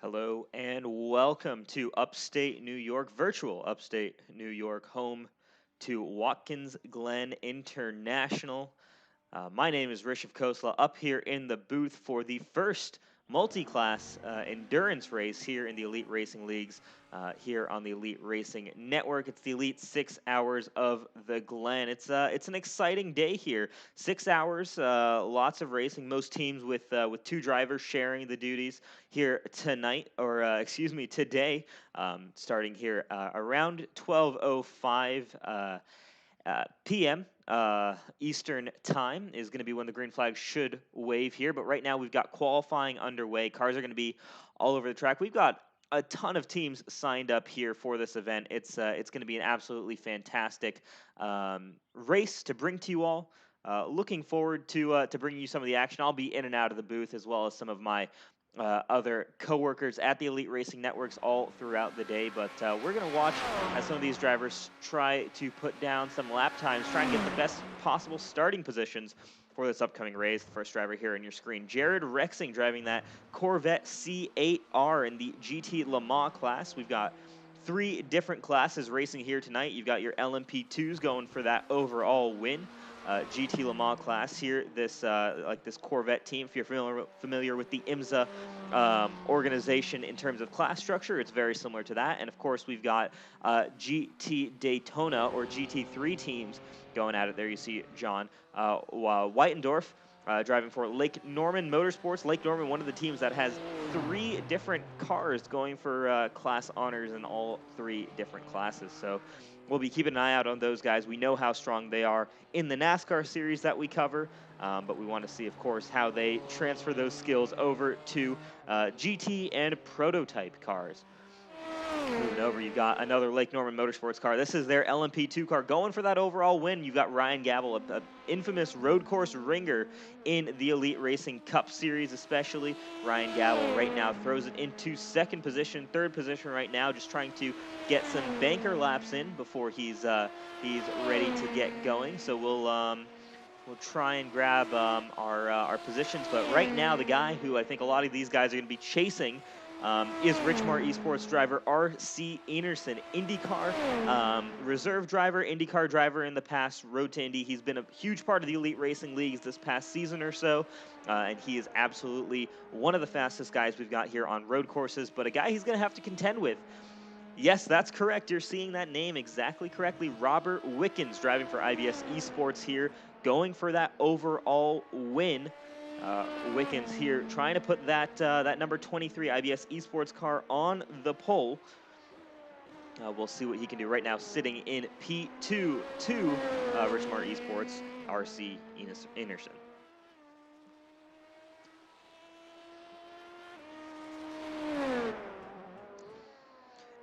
Hello and welcome to upstate New York, virtual upstate New York, home to Watkins Glen International. My name is Rishav Khosla, up here in the booth for the first multi-class endurance race here in the Elite Racing Leagues, here on the Elite Racing Network. It's the Elite 6 Hours of the Glen. It's an exciting day here. 6 hours, lots of racing. Most teams with two drivers sharing the duties here tonight, or excuse me, today, starting here around 12:05. PM Eastern time is going to be when the green flag should wave here. But right now we've got qualifying underway. Cars are going to be all over the track. We've got a ton of teams signed up here for this event. It's going to be an absolutely fantastic race to bring to you all. Looking forward to bringing you some of the action. I'll be in and out of the booth as well as some of my other coworkers at the Elite Racing Networks all throughout the day. But we're going to watch as some of these drivers try to put down some lap times, try and get the best possible starting positions for this upcoming race. The first driver here on your screen, Jared Rexing, driving that Corvette C8R in the GT Le Mans class. We've got three different classes racing here tonight. You've got your LMP2s going for that overall win. GT Le Mans class here, this Corvette team. If you're familiar with the IMSA organization in terms of class structure, it's very similar to that. And of course, we've got GT Daytona or GT3 teams going at it. There you see John Whitendorf driving for Lake Norman Motorsports. Lake Norman, one of the teams that has three different cars going for class honors in all three different classes. So we'll be keeping an eye out on those guys. We know how strong they are in the NASCAR series that we cover, but we want to see, of course, how they transfer those skills over to GT and prototype cars. Moving over, you've got another Lake Norman Motorsports car. This is their LMP2 car going for that overall win. You've got Ryan Gabble, an infamous road course ringer in the Elite Racing Cup Series especially. Ryan Gabble right now throws it into second position, third position right now, just trying to get some banker laps in before he's ready to get going. So we'll try and grab our positions. But right now, the guy who I think a lot of these guys are going to be chasing is Richmar Esports driver R.C. Enerson, IndyCar reserve driver, IndyCar driver in the past, road to Indy. He's been a huge part of the Elite Racing Leagues this past season or so, and he is absolutely one of the fastest guys we've got here on road courses, but a guy he's going to have to contend with. Yes, that's correct. You're seeing that name exactly correctly. Robert Wickens driving for IBS Esports here, going for that overall win. Wickens here trying to put that number 23 IBS Esports car on the pole. We'll see what he can do right now, sitting in P2 to Richmar Esports, R.C. Enerson.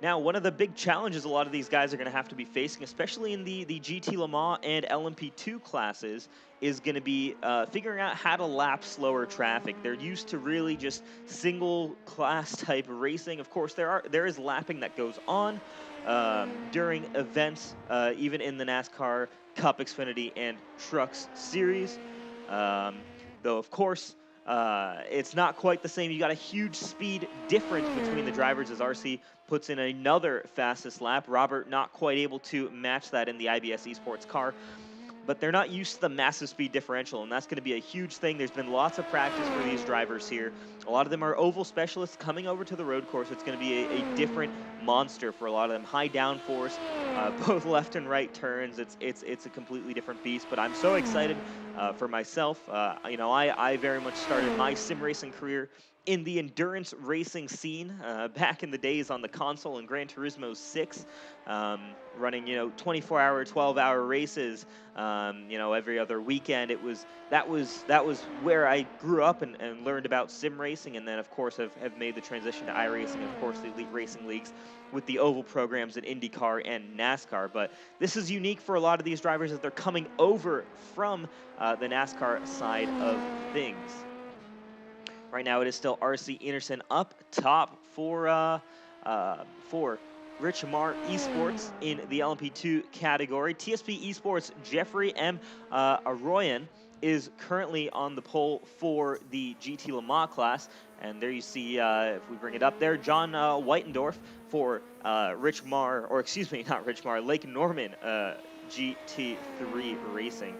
Now, one of the big challenges a lot of these guys are going to have to be facing, especially in the GT Le Mans and LMP2 classes, is going to be figuring out how to lap slower traffic. They're used to really just single class type racing. Of course, there is lapping that goes on during events, even in the NASCAR Cup, Xfinity, and Trucks series. Though, of course, it's not quite the same. You got a huge speed difference between the drivers as RC puts in another fastest lap. Robert not quite able to match that in the IBS Esports car, but they're not used to the massive speed differential, and that's going to be a huge thing. There's been lots of practice for these drivers here. A lot of them are oval specialists coming over to the road course. It's going to be a different monster for a lot of them. High downforce, both left and right turns. It's a completely different beast, but I'm so excited for myself. I very much started my sim racing career in the endurance racing scene back in the days on the console in Gran Turismo 6, running 24-hour, 12-hour races every other weekend. That was where I grew up and learned about sim racing, and then of course have made the transition to iRacing and of course the Elite Racing Leagues with the oval programs in IndyCar and NASCAR. But this is unique for a lot of these drivers as they're coming over from the NASCAR side of things. Right now, it is still R.C. Enerson up top for Rich Mar Esports in the LMP2 category. TSP Esports Jeffrey M. Arroyan is currently on the pole for the GT Le Mans class. And there you see, if we bring it up there, John Whitendorf for Rich Mar, or excuse me, not Rich Mar, Lake Norman GT3 Racing.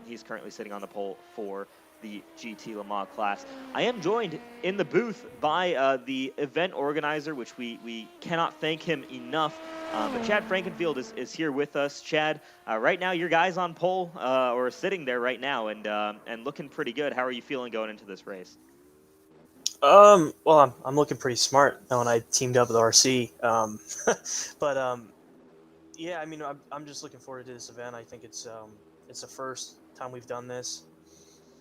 He's currently sitting on the pole for the GT Le Mans class. I am joined in the booth by the event organizer, which we cannot thank him enough. But Chad Frankenfield is here with us. Chad, right now your guy's on pole or sitting there right now and looking pretty good. How are you feeling going into this race? Well, I'm looking pretty smart now when I teamed up with RC. But yeah, I mean, I'm just looking forward to this event. I think it's the first time we've done this.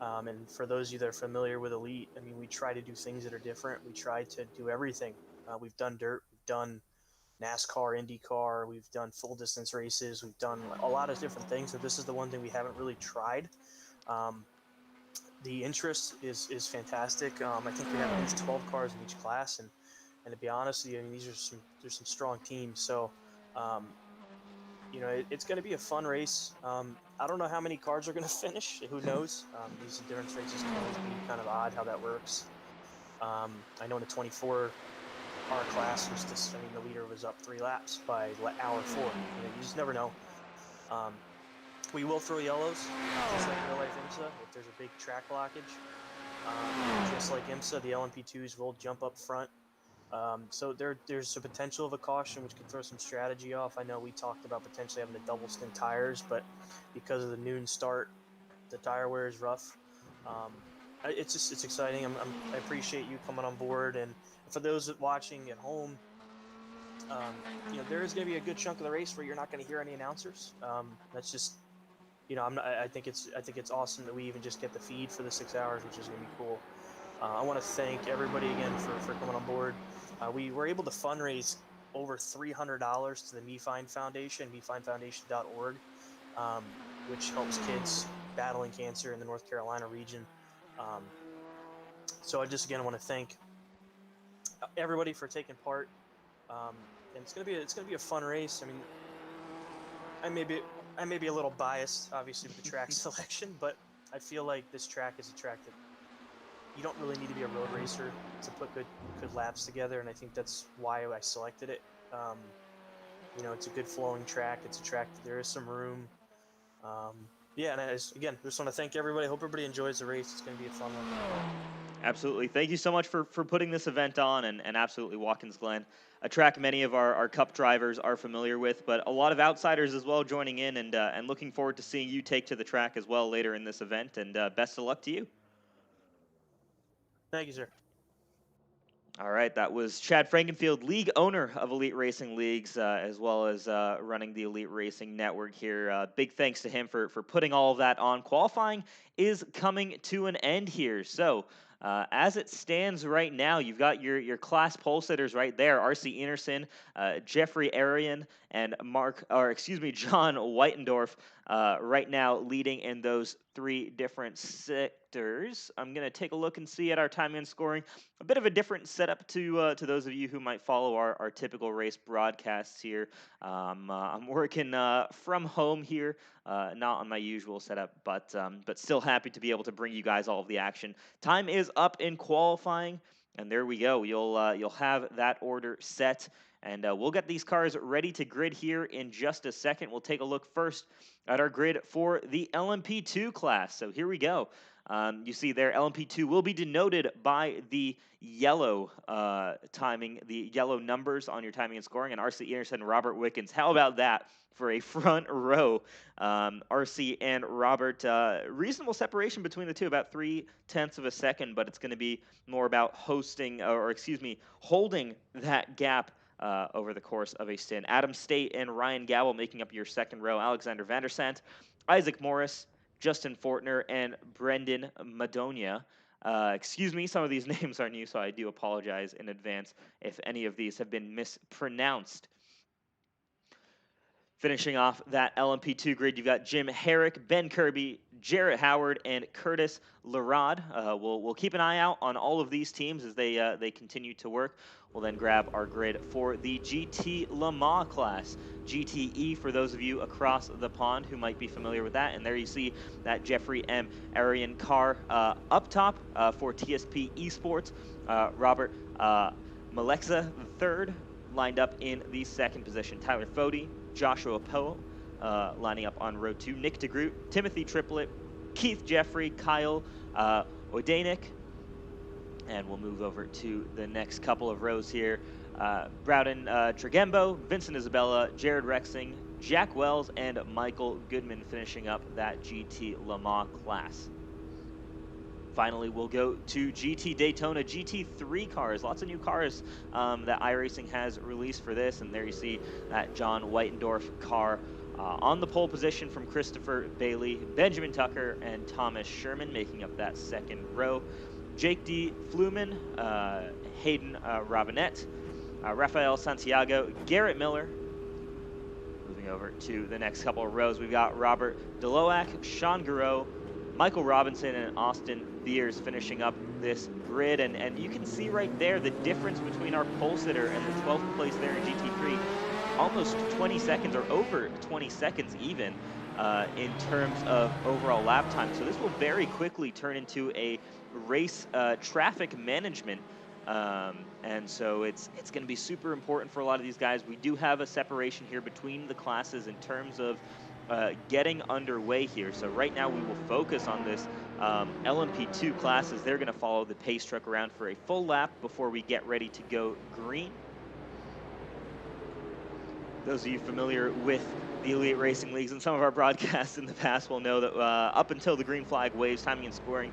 And for those of you that are familiar with Elite, I mean, we try to do things that are different. We try to do everything. We've done dirt, we've done NASCAR, IndyCar, we've done full distance races, we've done a lot of different things. But this is the one thing we haven't really tried. Um, the interest is fantastic. I think we have at least 12 cars in each class, and to be honest with you, I mean, there's some strong teams. So, um, it's going to be a fun race. I don't know how many cars are going to finish. Who knows? These endurance races can always be kind of odd how that works. I know in the 24-hour class, the leader was up 3 laps by hour 4. You just never know. We will throw yellows, just like real life IMSA, if there's a big track blockage. Just like IMSA, the LMP2s will jump up front. So there's a potential of a caution, which could throw some strategy off. I know we talked about potentially having the double stint tires, but because of the noon start, the tire wear is rough. It's exciting. I appreciate you coming on board, and for those watching at home, there is going to be a good chunk of the race where you're not going to hear any announcers. That's just I think it's awesome that we even just get the feed for the 6 hours, which is going to be cool. I want to thank everybody again for coming on board. We were able to fundraise over $300 to the MeFind Foundation, mefindfoundation.org, which helps kids battling cancer in the North Carolina region. So I just again want to thank everybody for taking part. And it's gonna be a fun race. I mean, I may be a little biased, obviously, with the track selection, but I feel like this track is a track that you don't really need to be a road racer to put good laps together, and I think that's why I selected it. It's a good flowing track. It's a track that there is some room. Yeah, and again, just want to thank everybody. I hope everybody enjoys the race. It's going to be a fun one. Absolutely. Thank you so much for putting this event on, and absolutely Watkins Glen, a track many of our Cup drivers are familiar with, but a lot of outsiders as well joining in, and looking forward to seeing you take to the track as well later in this event, and best of luck to you. Thank you, sir. All right, that was Chad Frankenfield, league owner of Elite Racing Leagues, as well as running the Elite Racing Network here. Big thanks to him for putting all of that on. Qualifying is coming to an end here. So as it stands right now, you've got your class pole sitters right there: RC Enerson, Jeffrey Arian, and John Whitendorf. Right now leading in those 3 different sectors. I'm going to take a look and see at our time and scoring. A bit of a different setup to those of you who might follow our typical race broadcasts here. I'm working from home here, not on my usual setup, but still happy to be able to bring you guys all of the action. Time is up in qualifying, and there we go. You'll have that order set. And we'll get these cars ready to grid here in just a second. We'll take a look first at our grid for the LMP2 class. So here we go. You see there, LMP2 will be denoted by the yellow timing, the yellow numbers on your timing and scoring, and RC Enerson and Robert Wickens. How about that for a front row? RC and Robert, reasonable separation between the two, about 0.3 of a second, but it's going to be more about holding that gap over the course of a stint. Adam State and Ryan Gowell making up your second row. Alexander Vandersant, Isaac Morris, Justin Fortner, and Brendan Madonia. Excuse me, some of these names are new, so I do apologize in advance if any of these have been mispronounced. Finishing off that LMP2 grid, you've got Jim Herrick, Ben Kirby, Jarrett Howard and Curtis Larod. We'll keep an eye out on all of these teams as they continue to work. We'll then grab our grid for the GT Le Mans class. GTE for those of you across the pond who might be familiar with that. And there you see that Jeffrey M. Arian car up top for TSP Esports. Robert Malexa III lined up in the second position. Tyler Fody, Joshua Poe lining up on row 2. Nick DeGroot, Timothy Triplett, Keith Jeffrey, Kyle Odanik. And we'll move over to the next couple of rows here. Browden Tregembo, Vincent Isabella, Jared Rexing, Jack Wells, and Michael Goodman finishing up that GT Le Mans class. Finally, we'll go to GT Daytona GT3 cars. Lots of new cars that iRacing has released for this. And there you see that John Whitendorf car on the pole position from Christopher Bailey, Benjamin Tucker, and Thomas Sherman making up that second row. Jake D. Fluman, Hayden Robinette, Rafael Santiago, Garrett Miller. Moving over to the next couple of rows, we've got Robert Deloac, Sean Garreau, Michael Robinson, and Austin Beers finishing up this grid. And you can see right there the difference between our pole sitter and the 12th place there in GT3. Almost 20 seconds, or over 20 seconds even, in terms of overall lap time. So this will very quickly turn into a race traffic management. And so it's going to be super important for a lot of these guys. We do have a separation here between the classes in terms of getting underway here. So right now we will focus on this LMP2 classes. They're going to follow the pace truck around for a full lap before we get ready to go green. Those of you familiar with the Elite Racing Leagues and some of our broadcasts in the past will know that up until the green flag waves, timing and scoring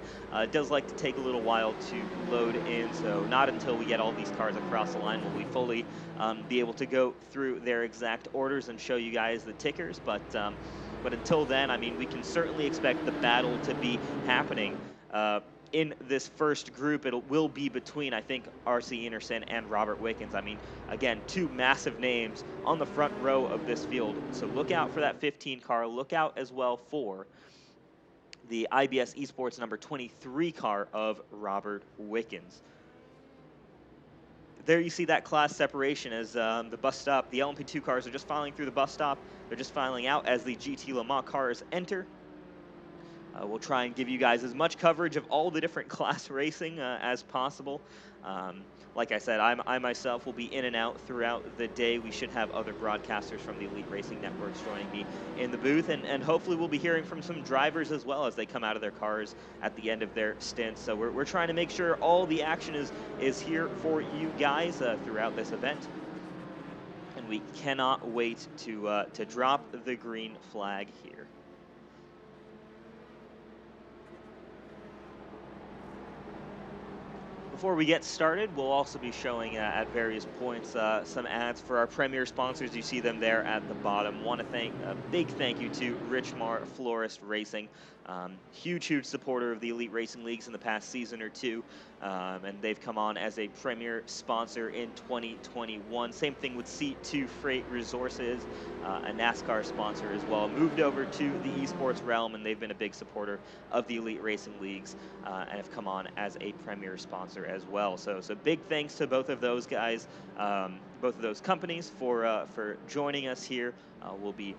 does like to take a little while to load in. So not until we get all these cars across the line will we fully be able to go through their exact orders and show you guys the tickers. But until then, I mean, we can certainly expect the battle to be happening. In this first group, it will be between, I think, R.C. Anderson and Robert Wickens. I mean, again, two massive names on the front row of this field. So look out for that 15 car. Look out as well for the IBS Esports number 23 car of Robert Wickens. There you see that class separation as the bus stop. The LMP2 cars are just filing through the bus stop. They're just filing out as the GT Le Mans cars enter. We'll try and give you guys as much coverage of all the different class racing as possible. Like I said, I myself will be in and out throughout the day. We should have other broadcasters from the Elite Racing Networks joining me in the booth, and hopefully we'll be hearing from some drivers as well as they come out of their cars at the end of their stints. So we're trying to make sure all the action is here for you guys throughout this event. And we cannot wait to drop the green flag here. Before we get started, we'll also be showing at various points some ads for our premier sponsors. You see them there at the bottom. Want to thank a big thank you to Richmar Florist Racing. Huge supporter of the Elite Racing Leagues in the past season or two. And they've come on as a premier sponsor in 2021. Same thing with C2 Freight Resources, a NASCAR sponsor as well. Moved over to the esports realm, and they've been a big supporter of the Elite Racing Leagues and have come on as a premier sponsor as well. So big thanks to both of those guys, both of those companies for joining us here. We'll be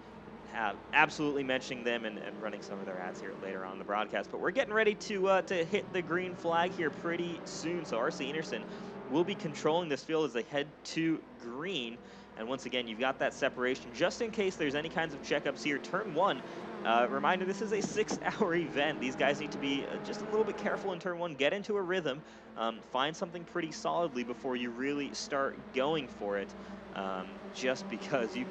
absolutely mentioning them and running some of their ads here later on in the broadcast. But we're getting ready to hit the green flag here pretty soon. So R.C. Anderson will be controlling this field as they head to green. And once again, you've got that separation just in case there's any kinds of checkups here. Turn 1, reminder, this is a 6-hour event. These guys need to be just a little bit careful in turn 1, get into a rhythm, find something pretty solidly before you really start going for it. Just because you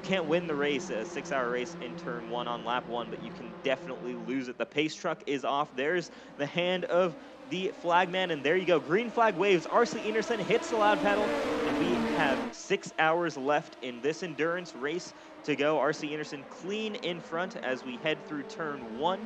can't win the race, a 6-hour race in turn 1 on lap 1, but you can definitely lose it. The pace truck is off. There's the hand of the flagman, and there you go. Green flag waves. R.C. Anderson hits the loud pedal, and we have 6 hours left in this endurance race to go. R.C. Anderson clean in front as we head through turn 1.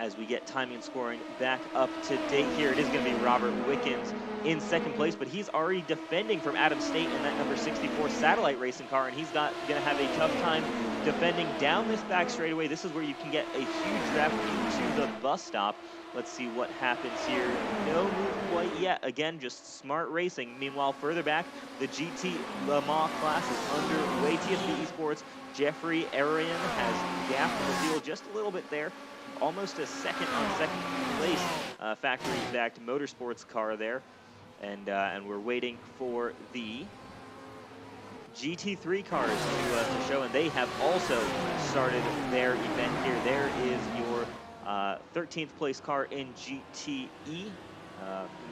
as we get timing and scoring back up to date here. It is going to be Robert Wickens in second place, but he's already defending from Adam State in that number 64 satellite racing car, and he's going to have a tough time defending down this back straightaway. This is where you can get a huge draft into the bus stop. Let's see what happens here. No move quite yet. Again, just smart racing. Meanwhile, further back, the GT Le Mans class is underway. TSB Esports, Jeffrey Arian has gapped the field just a little bit there. Almost a second on second place factory-backed motorsports car there. And we're waiting for the GT3 cars to show, and they have also started their event here. There is your 13th place car in GTE.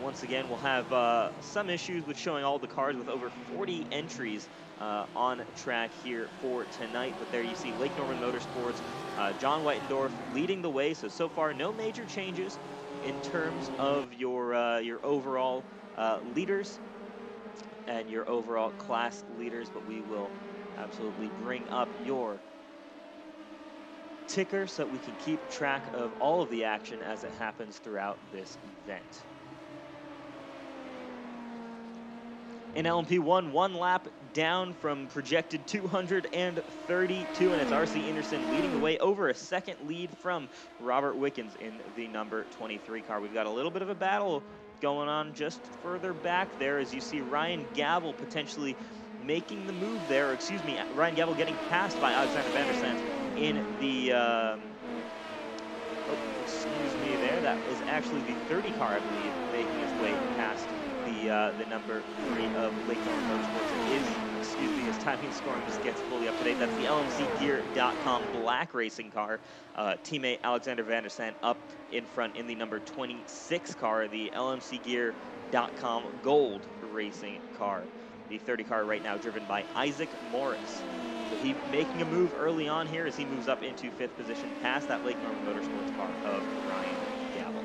Once again, we'll have some issues with showing all the cars with over 40 entries on track here for tonight. But there you see Lake Norman Motorsports, John Whitendorf leading the way. So far, no major changes in terms of your overall leaders and your overall class leaders, but we will absolutely bring up your ticker so that we can keep track of all of the action as it happens throughout this event. In LMP1, one lap down from projected 232, and it's RC Anderson leading the way over a second lead from Robert Wickens in the number 23 car. We've got a little bit of a battle going on just further back there as you see Ryan Gavel potentially making the move there. Excuse me, Ryan Gavel getting passed by Alexander Vandersand in the, excuse me there, that is actually the 30 car, I believe, making its way past the number 3 of Lake Norman Motorsports. It is, excuse me, as timing and scoring just gets fully up to date. That's the LMCgear.com black racing car. Teammate Alexander Vandersand up in front in the number 26 car, the LMCgear.com gold racing car. The 30 car right now driven by Isaac Morris. So he making a move early on here as he moves up into 5th position past that Lake Norman Motorsports car of Ryan Gavel.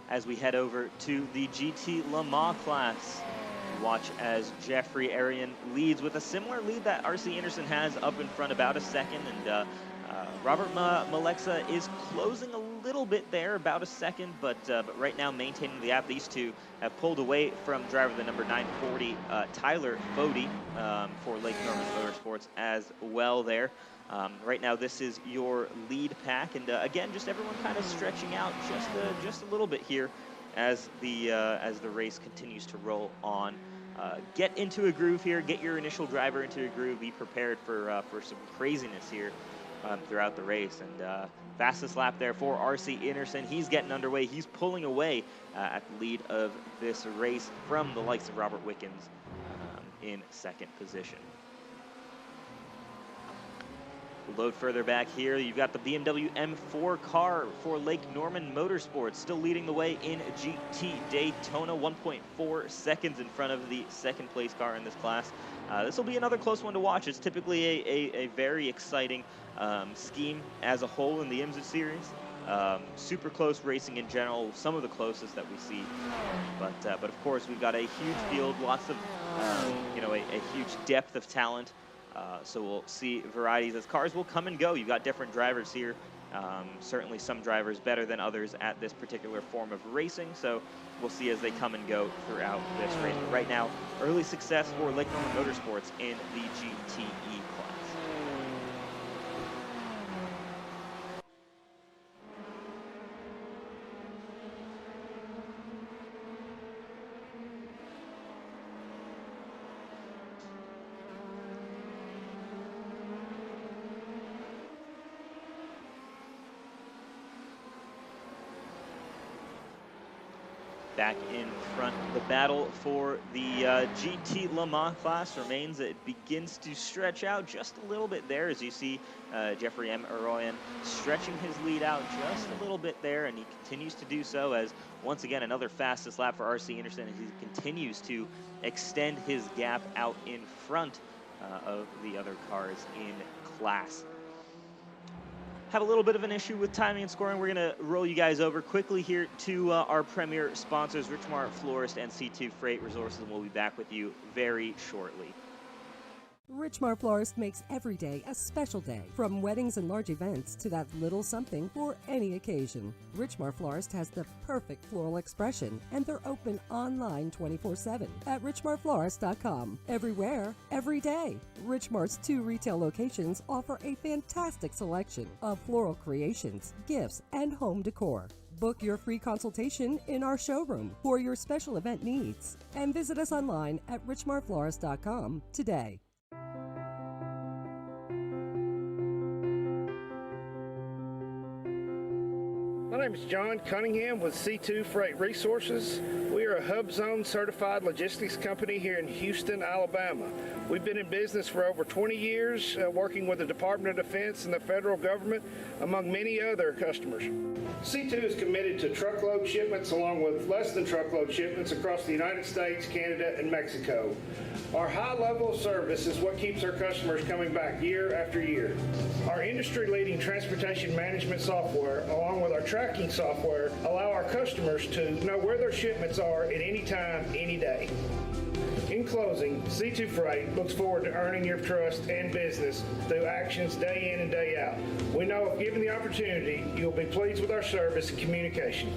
As we head over to the GT Le Mans class, watch as Jeffrey Arian leads with a similar lead that RC Anderson has up in front, about a second, and Robert Malexa is closing a little bit there, about a second, but right now maintaining the gap. These two have pulled away from driver the number 940, Tyler Bodie, for Lake Norman Motorsports as well there. Right now, this is your lead pack, and again, just everyone kind of stretching out just a little bit here as the race continues to roll on. Get into a groove here. Get your initial driver into a groove. Be prepared for some craziness here throughout the race. And fastest lap there for RC Anderson. He's getting underway. He's pulling away at the lead of this race from the likes of Robert Wickens in second position. Load further back here, you've got the BMW M4 car for Lake Norman Motorsports, still leading the way in GT Daytona, 1.4 seconds in front of the second place car in this class. This will be another close one to watch. It's typically a very exciting scheme as a whole in the IMSA series. Super close racing in general, some of the closest that we see. But of course, we've got a huge field, lots of, a huge depth of talent. So we'll see varieties as cars will come and go. You've got different drivers here. Certainly some drivers better than others at this particular form of racing. So we'll see as they come and go throughout this race. But right now, early success for Lake Norman Motorsports in the GTE class. Back in front, the battle for the GT Le Mans class remains. It begins to stretch out just a little bit there, as you see Jeffrey M. Aroyan stretching his lead out just a little bit there, and he continues to do so as, once again, another fastest lap for RC Anderson, and he continues to extend his gap out in front of the other cars in class. have a little bit of an issue with timing and scoring. We're going to roll you guys over quickly here to our premier sponsors, Richmar Florist and C2 Freight Resources, and we'll be back with you very shortly. Richmar Florist makes every day a special day, from weddings and large events to that little something for any occasion. Richmar Florist has the perfect floral expression, and they're open online 24/7 at richmarflorist.com. Everywhere, every day. Richmar's 2 retail locations offer a fantastic selection of floral creations, gifts, and home decor. Book your free consultation in our showroom for your special event needs, and visit us online at richmarflorist.com today. My name is John Cunningham with C2 Freight Resources. We are a Hub Zone certified logistics company here in Houston, Alabama. We've been in business for over 20 years, working with the Department of Defense and the federal government, among many other customers. C2 is committed to truckload shipments along with less than truckload shipments across the United States, Canada, and Mexico. Our high level of service is what keeps our customers coming back year after year. Our industry-leading transportation management software, along with our tracking software, allow our customers to know where their shipments are at any time, any day. In closing, C2 Freight looks forward to earning your trust and business through actions day in and day out. We know if given the opportunity, you'll be pleased with our service and communication.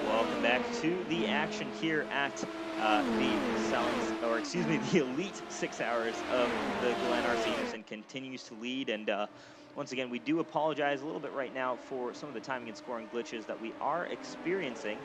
Welcome back to the action here at the Elite 6 Hours of the Glen. R.C. Anderson continues to lead, and once again, we do apologize a little bit right now for some of the timing and scoring glitches that we are experiencing.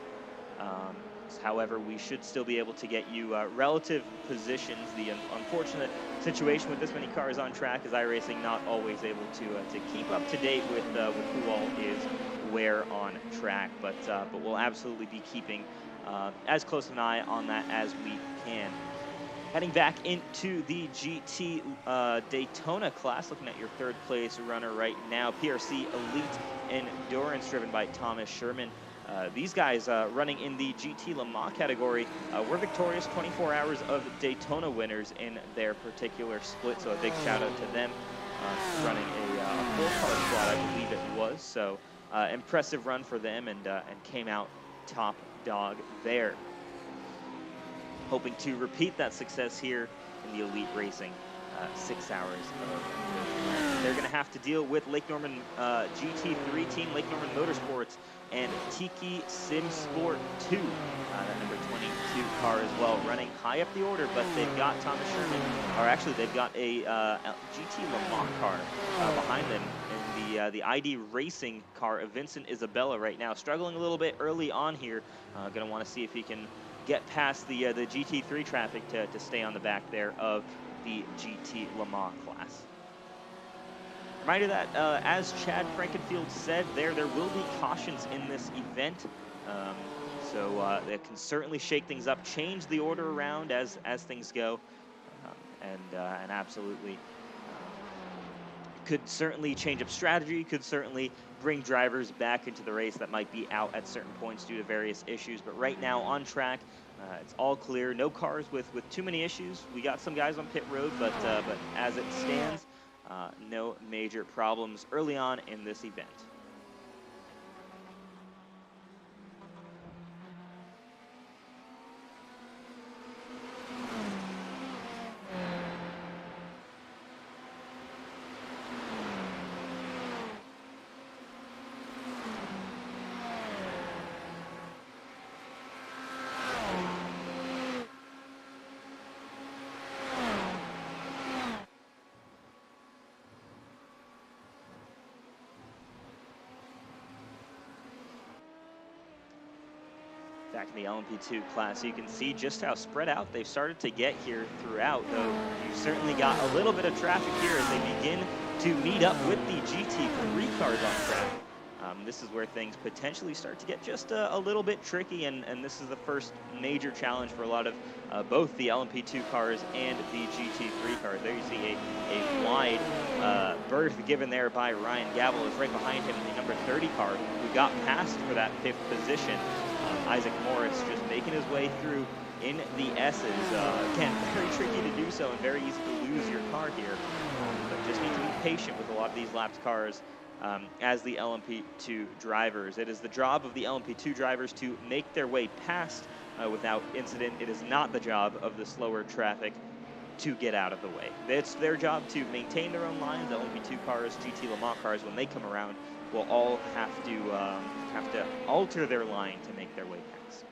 However, we should still be able to get you relative positions. The unfortunate situation with this many cars on track is iRacing not always able to keep up to date with who all is where on track, but we'll absolutely be keeping as close an eye on that as we can. Heading back into the GT Daytona class, looking at your third place runner right now, PRC Elite Endurance, driven by Thomas Sherman. These guys running in the GT Le Mans category were victorious 24 Hours of Daytona winners in their particular split, so a big shout out to them, running a full-car squad, I believe it was. So impressive run for them, and came out top dog there. Hoping to repeat that success here in the Elite Racing 6 Hours of. They're going to have to deal with Lake Norman GT3 team, Lake Norman Motorsports, and Tiki Sim Sport 2, that number 22 car as well, running high up the order, but they've got Thomas Sherman, or actually they've got a GT Le Mans car behind them in the ID Racing car of Vincent Isabella right now, struggling a little bit early on here. Going to want to see if he can get past the GT3 traffic to stay on the back there of the GT Le Mans class. Reminder that, as Chad Frankenfield said, there will be cautions in this event, so that can certainly shake things up, change the order around as things go, and absolutely could certainly change up strategy, could certainly bring drivers back into the race that might be out at certain points due to various issues. But right now on track, it's all clear. No cars with too many issues. We got some guys on pit road, but as it stands, no major problems early on in this event. Back in the LMP2 class, you can see just how spread out they've started to get here throughout, though you've certainly got a little bit of traffic here as they begin to meet up with the GT3 cars on track. This is where things potentially start to get just a little bit tricky, and this is the first major challenge for a lot of both the LMP2 cars and the GT3 cars. There you see a wide berth given there by Ryan Gavel. Is right behind him the number 30 car who got passed for that 5th position. Isaac Morris just making his way through in the S's. Again, very tricky to do so and very easy to lose your car here. But just need to be patient with a lot of these lapped cars as the LMP2 drivers. It is the job of the LMP2 drivers to make their way past without incident. It is not the job of the slower traffic to get out of the way. It's their job to maintain their own lines. The LMP2 cars, GT Le Mans cars, when they come around, will all have to alter their line to make their way past.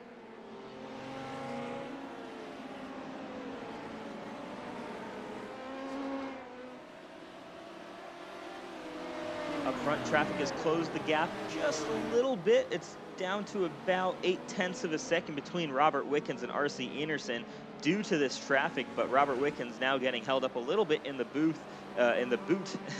Up front, traffic has closed the gap just a little bit. It's down to about 0.8 of a second between Robert Wickens and RC Enerson due to this traffic, but Robert Wickens now getting held up a little bit in the boot,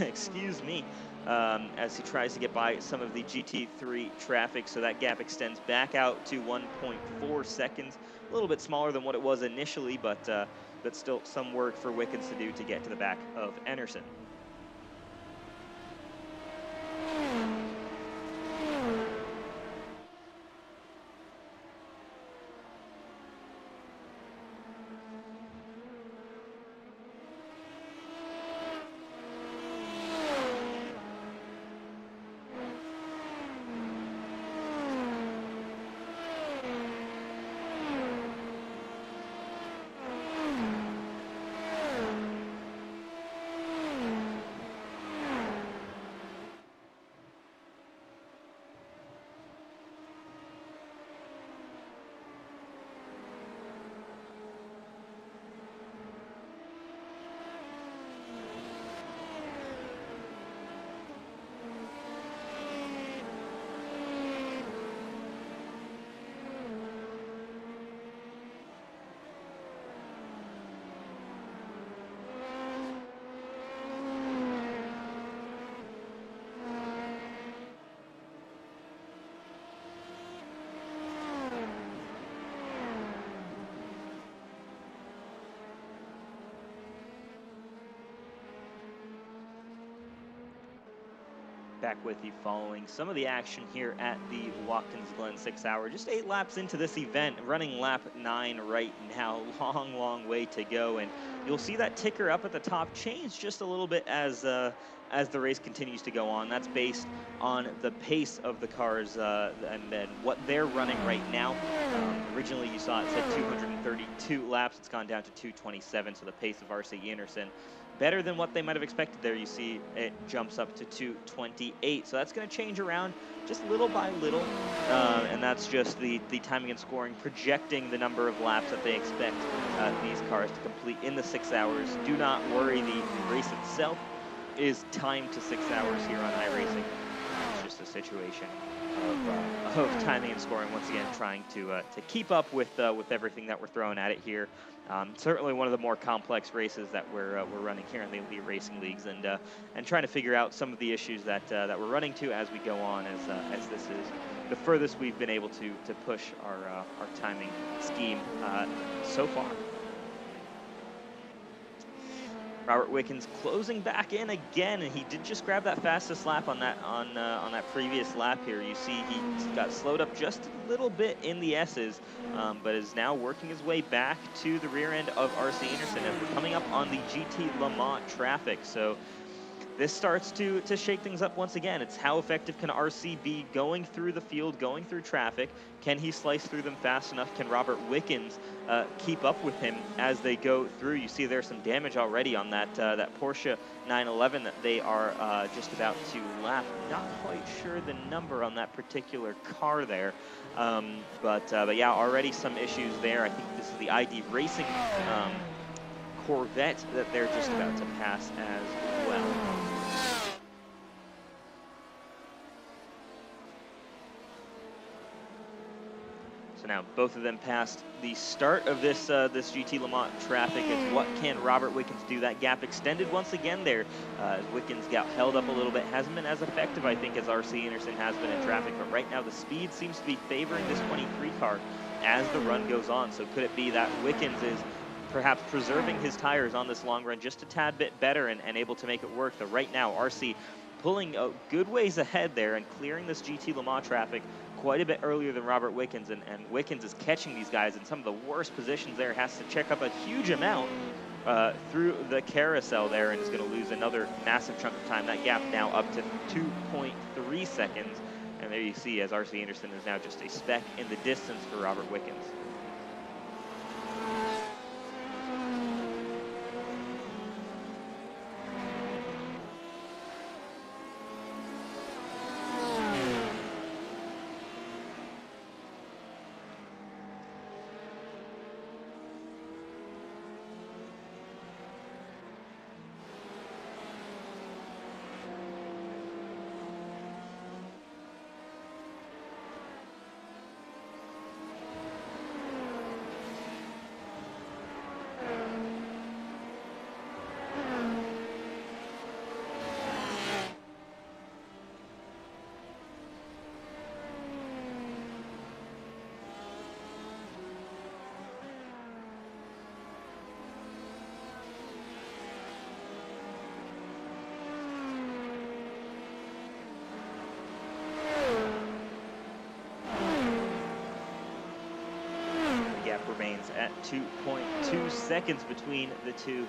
excuse me, as he tries to get by some of the GT3 traffic. So that gap extends back out to 1.4 seconds, a little bit smaller than what it was initially, but still some work for Wickens to do to get to the back of Enerson. Back with you following some of the action here at the Watkins Glen 6 Hour. Just 8 laps into this event, running lap 9 right now. Long way to go, and you'll see that ticker up at the top change just a little bit as the race continues to go on. That's based on the pace of the cars and then what they're running right now. Originally you saw it said 232 laps. It's gone down to 227, so the pace of RC Enerson better than what they might have expected there. You see it jumps up to 228. So that's going to change around just little by little. And that's just the timing and scoring, projecting the number of laps that they expect these cars to complete in the 6 hours. Do not worry, the race itself is timed to 6 hours here on iRacing. It's just a situation of timing and scoring, once again trying to keep up with everything that we're throwing at it here. Certainly one of the more complex races that we're running here in the Elite Racing Leagues, and trying to figure out some of the issues that we're running to as we go on, as this is the furthest we've been able to push our timing scheme so far. Robert Wickens closing back in again, and he did just grab that fastest lap on that previous lap here. You see he got slowed up just a little bit in the S's, but is now working his way back to the rear end of RC Enerson as we're coming up on the GT Le Mans traffic. So this starts to shake things up once again. It's how effective can RC be going through the field, going through traffic? Can he slice through them fast enough? Can Robert Wickens keep up with him as they go through? You see there's some damage already on that Porsche 911 that they are just about to lap. Not quite sure the number on that particular car there, but yeah, already some issues there. I think this is the ID Racing Corvette that they're just about to pass as well. So now both of them passed the start of this GT Le Mans traffic. It's what can Robert Wickens do? That gap extended once again there as Wickens got held up a little bit. Hasn't been as effective, I think, as RC Enerson has been in traffic, but right now the speed seems to be favoring this 23 car as the run goes on. So could it be that Wickens is perhaps preserving his tires on this long run just a tad bit better and able to make it work? But right now RC pulling a good ways ahead there and clearing this GT Le Mans traffic quite a bit earlier than Robert Wickens. And Wickens is catching these guys in some of the worst positions there, has to check up a huge amount through the carousel there, and is going to lose another massive chunk of time. That gap now up to 2.3 seconds. And there you see as RC Anderson is now just a speck in the distance for Robert Wickens. Remains at 2.2 seconds between the two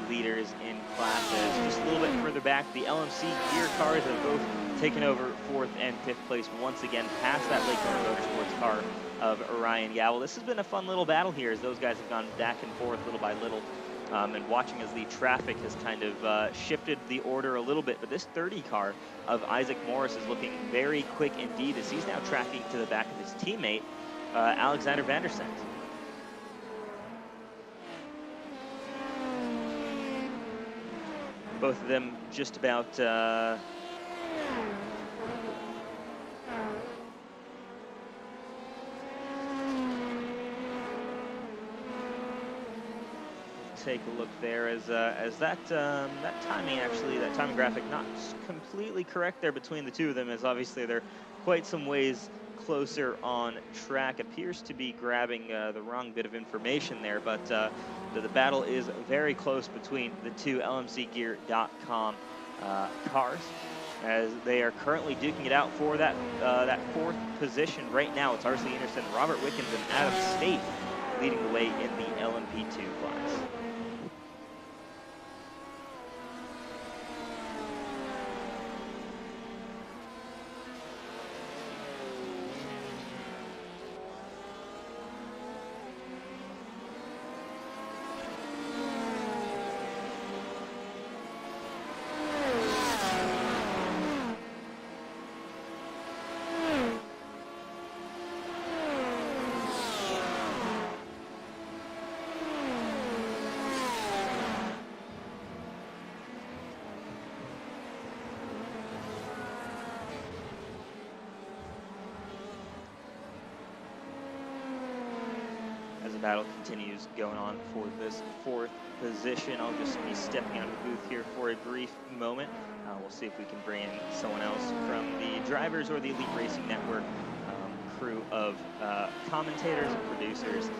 leaders in classes. Just a little bit further back, the LMC gear cars have both taken over 4th and 5th place once again, past that Lake Motor Motorsports car of Ryan Gowell. This has been a fun little battle here as those guys have gone back and forth little by little, and watching as the traffic has kind of shifted the order a little bit. But this 30 car of Isaac Morris is looking very quick indeed as he's now tracking to the back of his teammate, Alexander Vandersent. Both of them just about take a look there as that timing, actually, that timing graphic not completely correct there between the two of them, as obviously they're quite some ways closer on track. Appears to be grabbing the wrong bit of information there, but the battle is very close between the two LMCgear.com cars, as they are currently duking it out for that 4th position right now. It's RC Anderson, Robert Wickens, and Adam State leading the way in the LMP2 class. Battle continues going on for this 4th position. I'll just be stepping out of the booth here for a brief moment. We'll see if we can bring in someone else from the Drivers or the Elite Racing Network crew of commentators and producers.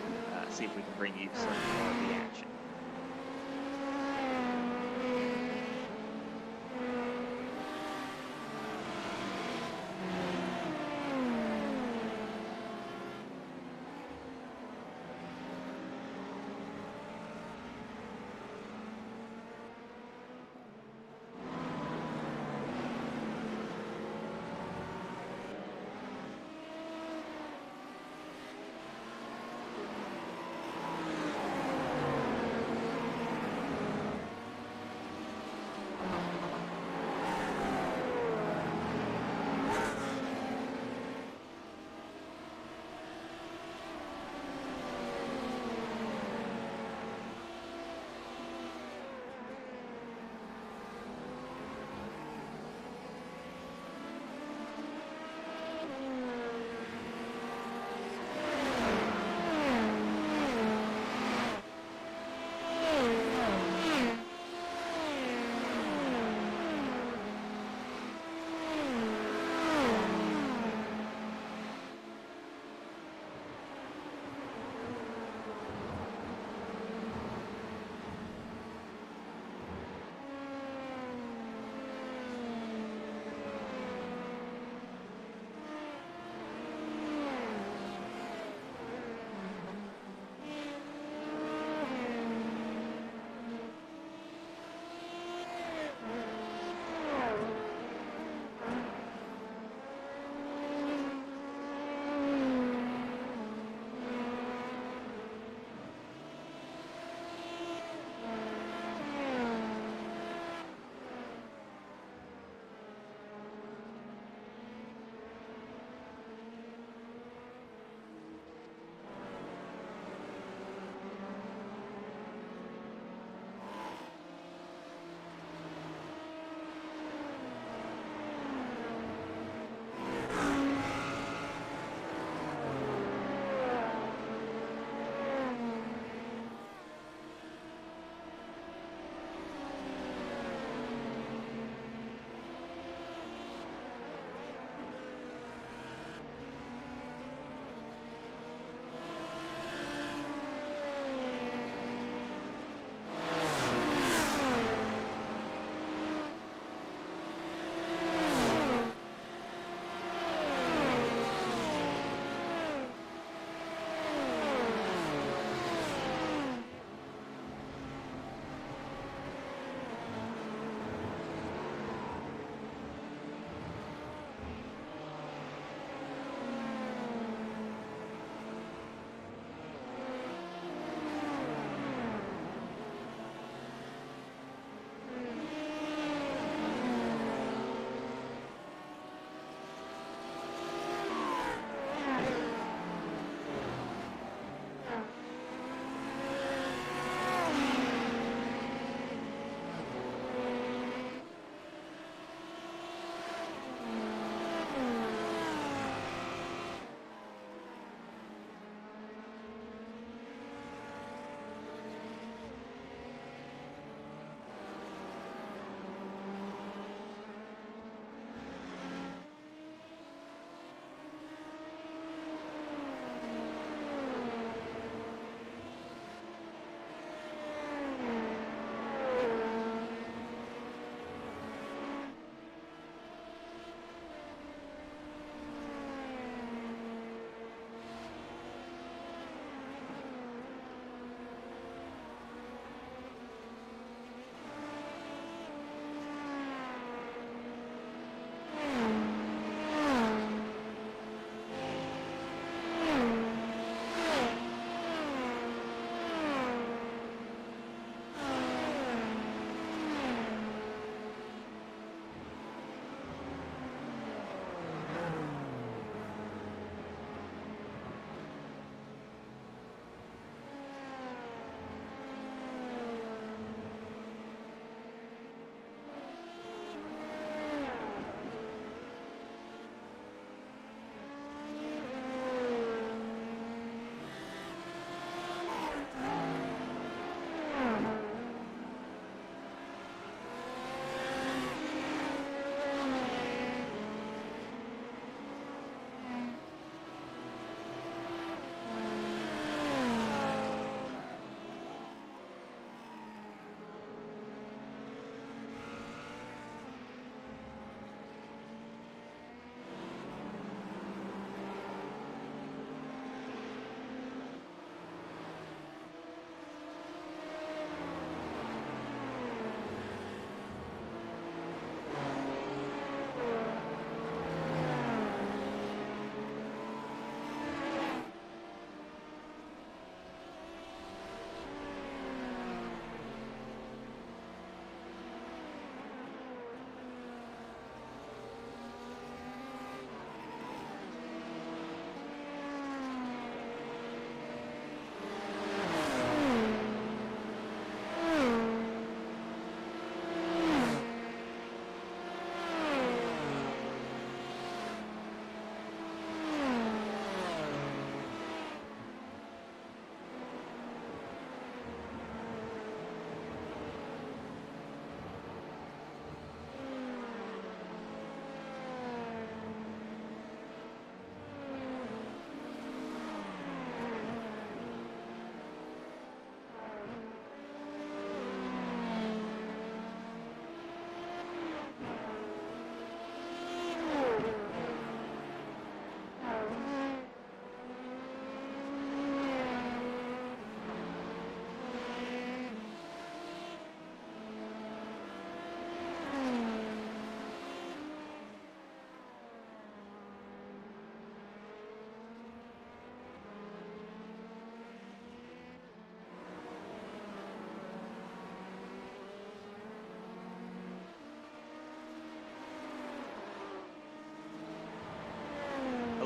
See if we can bring you some more of the action.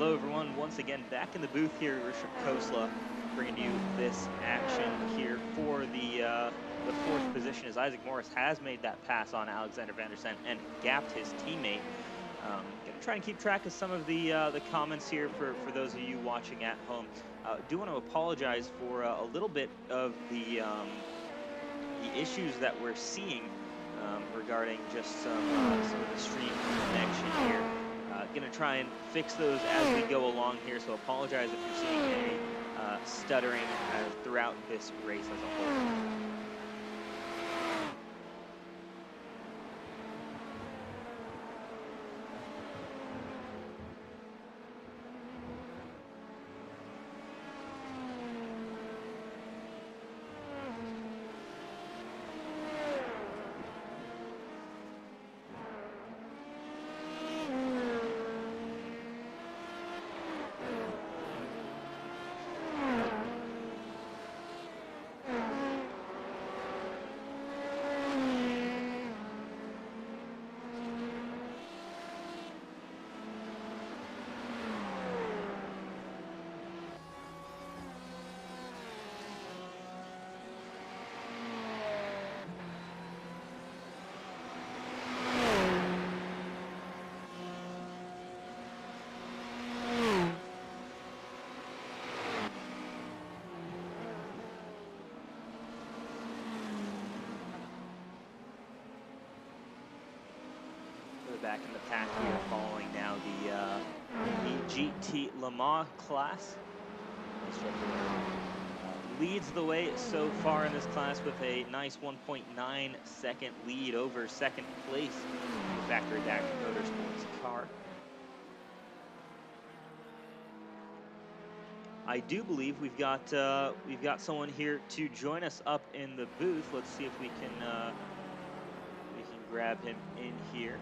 Hello, everyone. Once again, back in the booth here, Richard Kosla, bringing you this action here for the fourth position, as Isaac Morris has made that pass on Alexander Vandersen and gapped his teammate. Going to try and keep track of some of the comments here for those of you watching at home. Do want to apologize for a little bit of the issues that we're seeing regarding just some of the stream connection here. Going to try and fix those as we go along here, so apologize if you're seeing any stuttering throughout this race as a whole. Back in the pack here, following now the GT Le Mans class. Leads the way so far in this class with a nice 1.9 second lead over second place in the factory back motorsports car. I do believe we've got someone here to join us up in the booth. Let's see if we can grab him in here.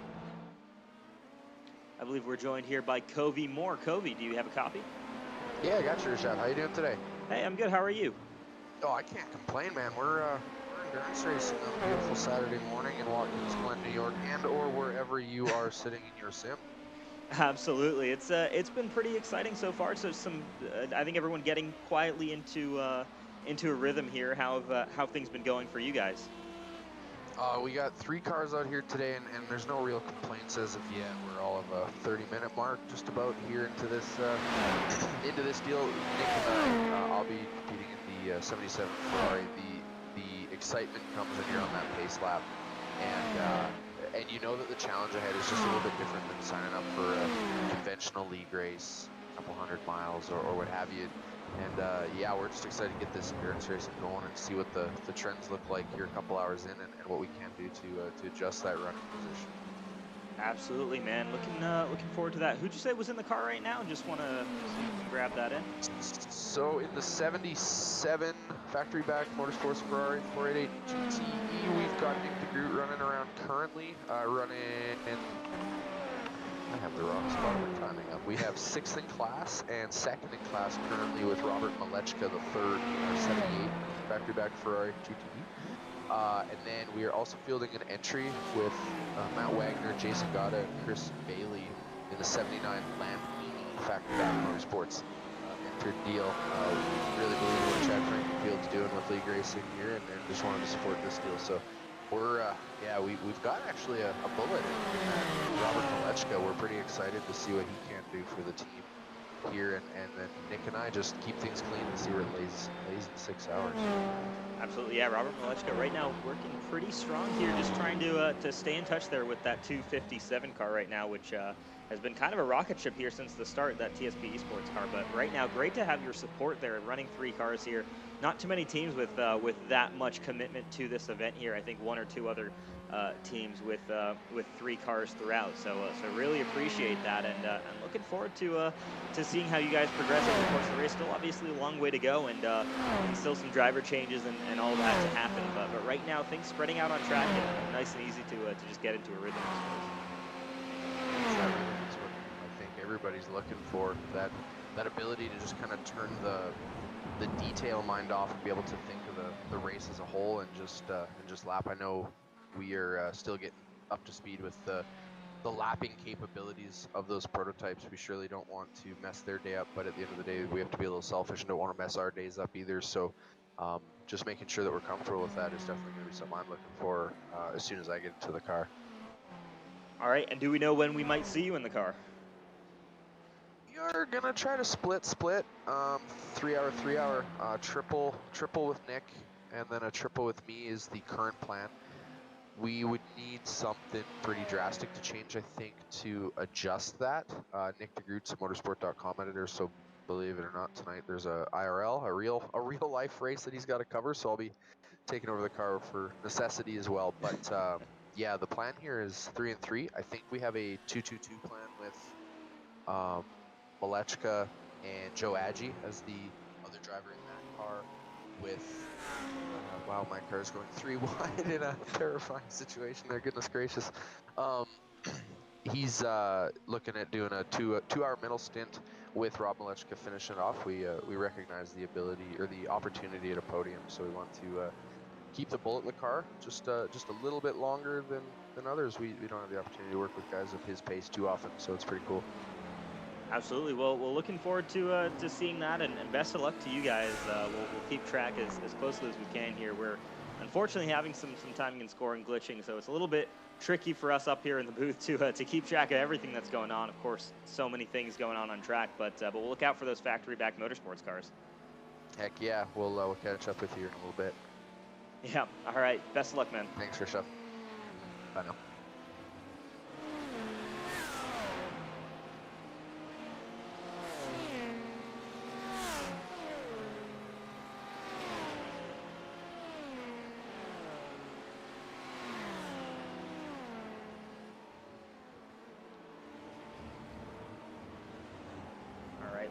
I believe we're joined here by Covey Moore. Covey, do you have a copy? Yeah, I got you, Rashad. How you doing today? Hey, I'm good. How are you? Oh, I can't complain, man. We're endurance racing on a beautiful Saturday morning in Watkins Glen, New York, and or wherever you are sitting in your sim. Absolutely. It's been pretty exciting so far. So I think everyone getting quietly into a rhythm here. How have things been going for you guys? We got 3 cars out here today, and there's no real complaints as of yet. We're all of a 30-minute mark, just about here into this deal. Nick and I'll be competing in the 77 Ferrari. The excitement comes when you're on that pace lap, and you know that the challenge ahead is just a little bit different than signing up for a conventional league race, a couple hundred miles or what have you. And yeah, we're just excited to get this endurance racing going and see what the trends look like here a couple hours in, and what we can do to adjust that running position. Absolutely, man. Looking forward to that. Who'd you say was in the car right now? Just want to grab that in. So in the 77 factory back Motorsports Ferrari 488 GTE, we've got Nick DeGroot running around currently, running in. I have the wrong spot of my timing up. We have 6th in class and 2nd in class currently with Robert Malechka, the 3rd in our 78 factory back Ferrari GTE. And then we are also fielding an entry with Matt Wagner, Jason Gata, and Chris Bailey in the 79 Lamborghini factory back Motorsports entered deal. We really believe what Chad Frankenfield's doing with league racing here, and just wanted to support this deal. So we're, yeah, we've got actually a bullet in Robert Malechka. We're pretty excited to see what he can do for the team here, and then Nick and I just keep things clean and see where it lays in 6 hours. Absolutely, yeah. Robert Malechka right now working pretty strong here, just trying to stay in touch there with that 257 car right now, which has been kind of a rocket ship here since the start, that TSP Esports car. But right now, great to have your support there, running 3 cars here. Not too many teams with that much commitment to this event here. I think 1 or 2 other teams with 3 cars throughout. So really appreciate that, and looking forward to seeing how you guys progress over the course of the race. Still obviously a long way to go, and still some driver changes and all that to happen. But right now things spreading out on track and nice and easy to just get into a rhythm. I think everybody's looking for that ability to just kind of turn the detail mind off and be able to think of the race as a whole and just lap. I know we are still getting up to speed with the the lapping capabilities of those prototypes. We surely don't want to mess their day up, but at the end of the day, we have to be a little selfish and don't want to mess our days up either. So just making sure that we're comfortable with that is definitely going to be something I'm looking for as soon as I get into the car. All right, and do we know when we might see you in the car? You're gonna try to split 3-hour triple with Nick, and then a triple with me is the current plan. We would need something pretty drastic to change, I think, to adjust that. Nick DeGroot's a motorsport.com editor, so believe it or not, tonight there's a IRL, a real life race that he's got to cover, so I'll be taking over the car for necessity as well. But yeah, the plan here is 3 and 3. I think we have a 2-2-2 plan with Malechka and Joe Agee as the other driver in that car with wow, my car is going 3 wide in a terrifying situation there, goodness gracious. He's looking at doing a 2-hour middle stint with Rob Malechka finishing it off. We recognize the ability or the opportunity at a podium, so we want to keep the bullet in the car just a little bit longer than others. We don't have the opportunity to work with guys of his pace too often, so it's pretty cool. Absolutely. Well, we're looking forward to seeing that, and best of luck to you guys. We'll keep track as closely as we can here. We're unfortunately having some timing and scoring glitching, so it's a little bit tricky for us up here in the booth to keep track of everything that's going on. Of course, so many things going on track, but we'll look out for those factory back motorsports cars. Heck yeah, we'll catch up with you in a little bit. Yeah. All right. Best of luck, man. Thanks, Risha. Bye now.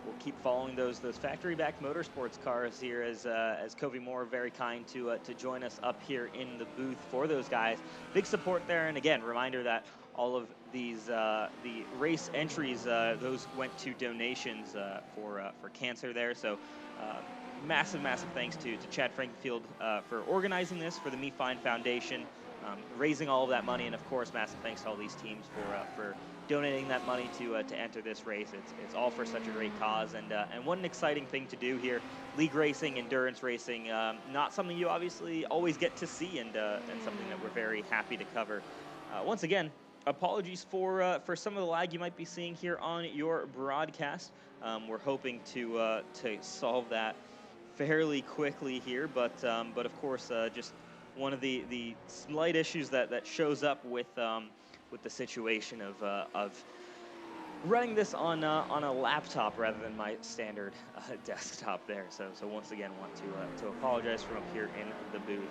We'll keep following those factory back motorsports cars here as Covey Moore very kind to join us up here in the booth for those guys. Big support there, and again, reminder that all of these the race entries those went to donations for cancer there. So massive thanks to Chad Frankenfield for organizing this for the Me Fine Foundation, raising all of that money, and of course massive thanks to all these teams for donating that money to enter this race. It's all for such a great cause, and what an exciting thing to do here. League racing, endurance racing, not something you obviously always get to see, and something that we're very happy to cover. Once again, apologies for some of the lag you might be seeing here on your broadcast. We're hoping to solve that fairly quickly here, but of course, just one of the slight issues that shows up with the situation of running this on a laptop rather than my standard desktop there. So once again, want to apologize from up here in the booth.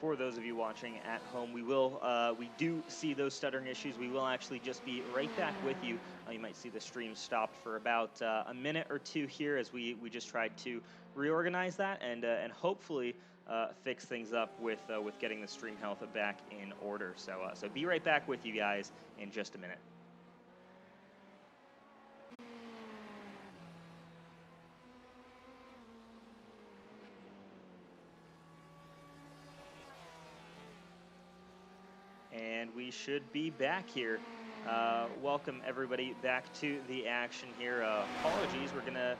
For those of you watching at home, we do see those stuttering issues. We will actually just be right back with you. You might see the stream stopped for about a minute or two here as we just tried to reorganize that and hopefully fix things up with getting the stream health back in order. So be right back with you guys in just a minute. And we should be back here. Welcome everybody back to the action here. Apologies, we're gonna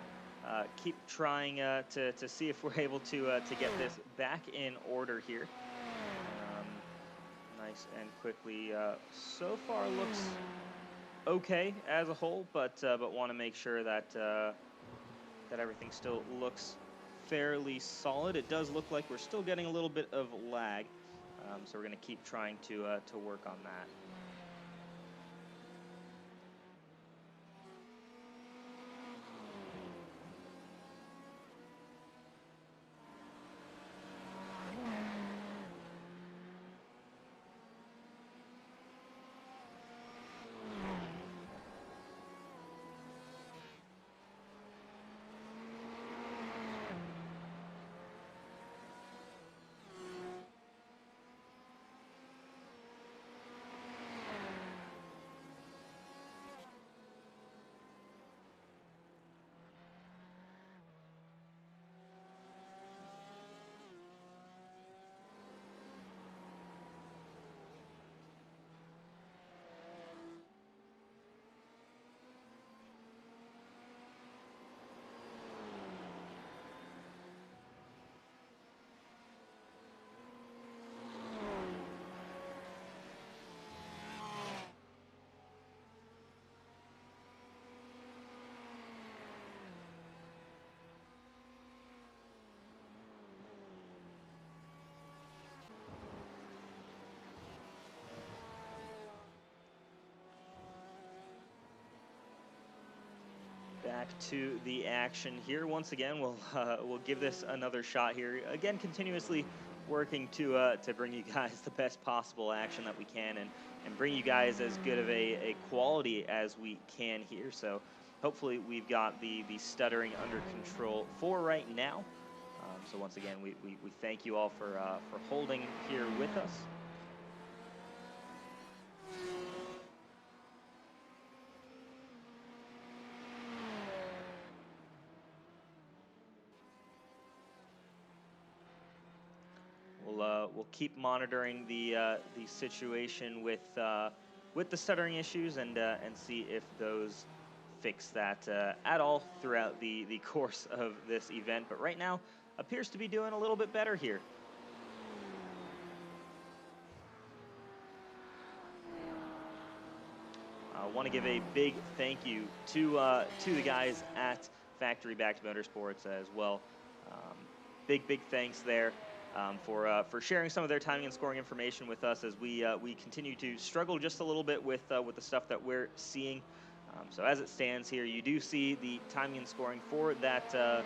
keep trying to see if we're able to get this back in order here. Nice and quickly. So far looks okay as a whole, but want to make sure that that everything still looks fairly solid. It does look like we're still getting a little bit of lag, so we're going to keep trying to work on that. Back to the action here once again. We'll give this another shot here. Again, continuously working to bring you guys the best possible action that we can, and bring you guys as good of a quality as we can here. So hopefully we've got the stuttering under control for right now. So once again, we thank you all for holding here with us. We'll keep monitoring the situation with the stuttering issues and see if those fix that at all throughout the course of this event. But right now appears to be doing a little bit better here. I want to give a big thank you to the guys at Factory Backed Motorsports as well. Big thanks there. For sharing some of their timing and scoring information with us as we continue to struggle just a little bit with the stuff that we're seeing. So as it stands here, you do see the timing and scoring for that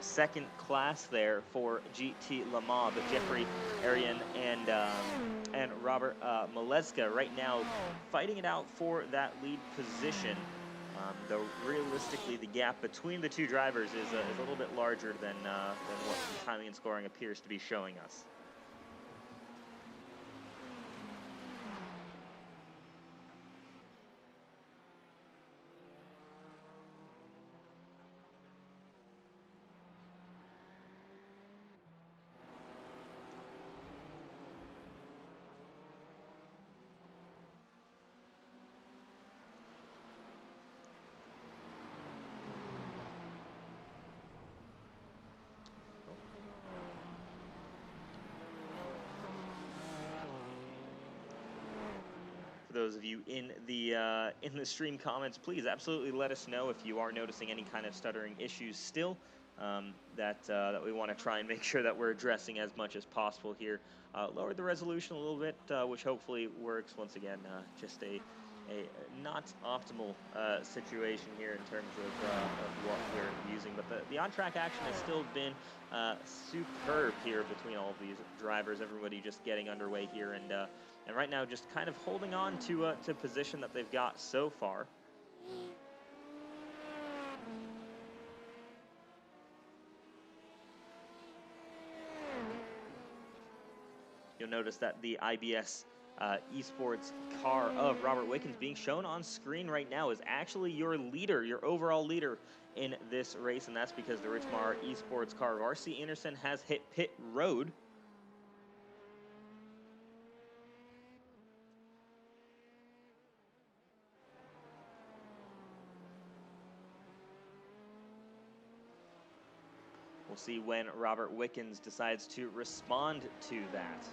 second class there for GT Le Mans, but Jeffrey Arian and Robert Maleska right now fighting it out for that lead position. Though realistically, the gap between the two drivers is a little bit larger than what the timing and scoring appears to be showing us. Those of you in the stream comments, please absolutely let us know if you are noticing any kind of stuttering issues still, that we want to try and make sure that we're addressing as much as possible here. Lower the resolution a little bit, which hopefully works. Once again, just a not optimal situation here in terms of what we're using, but the on-track action has still been superb here between all of these drivers. Everybody just getting underway here, and right now just kind of holding on to position that they've got so far. You'll notice that the IBS esports car of Robert Wickens being shown on screen right now is actually your leader, your overall leader in this race, and that's because the Richmar esports car of RC Anderson has hit pit road. We'll see when Robert Wickens decides to respond to that.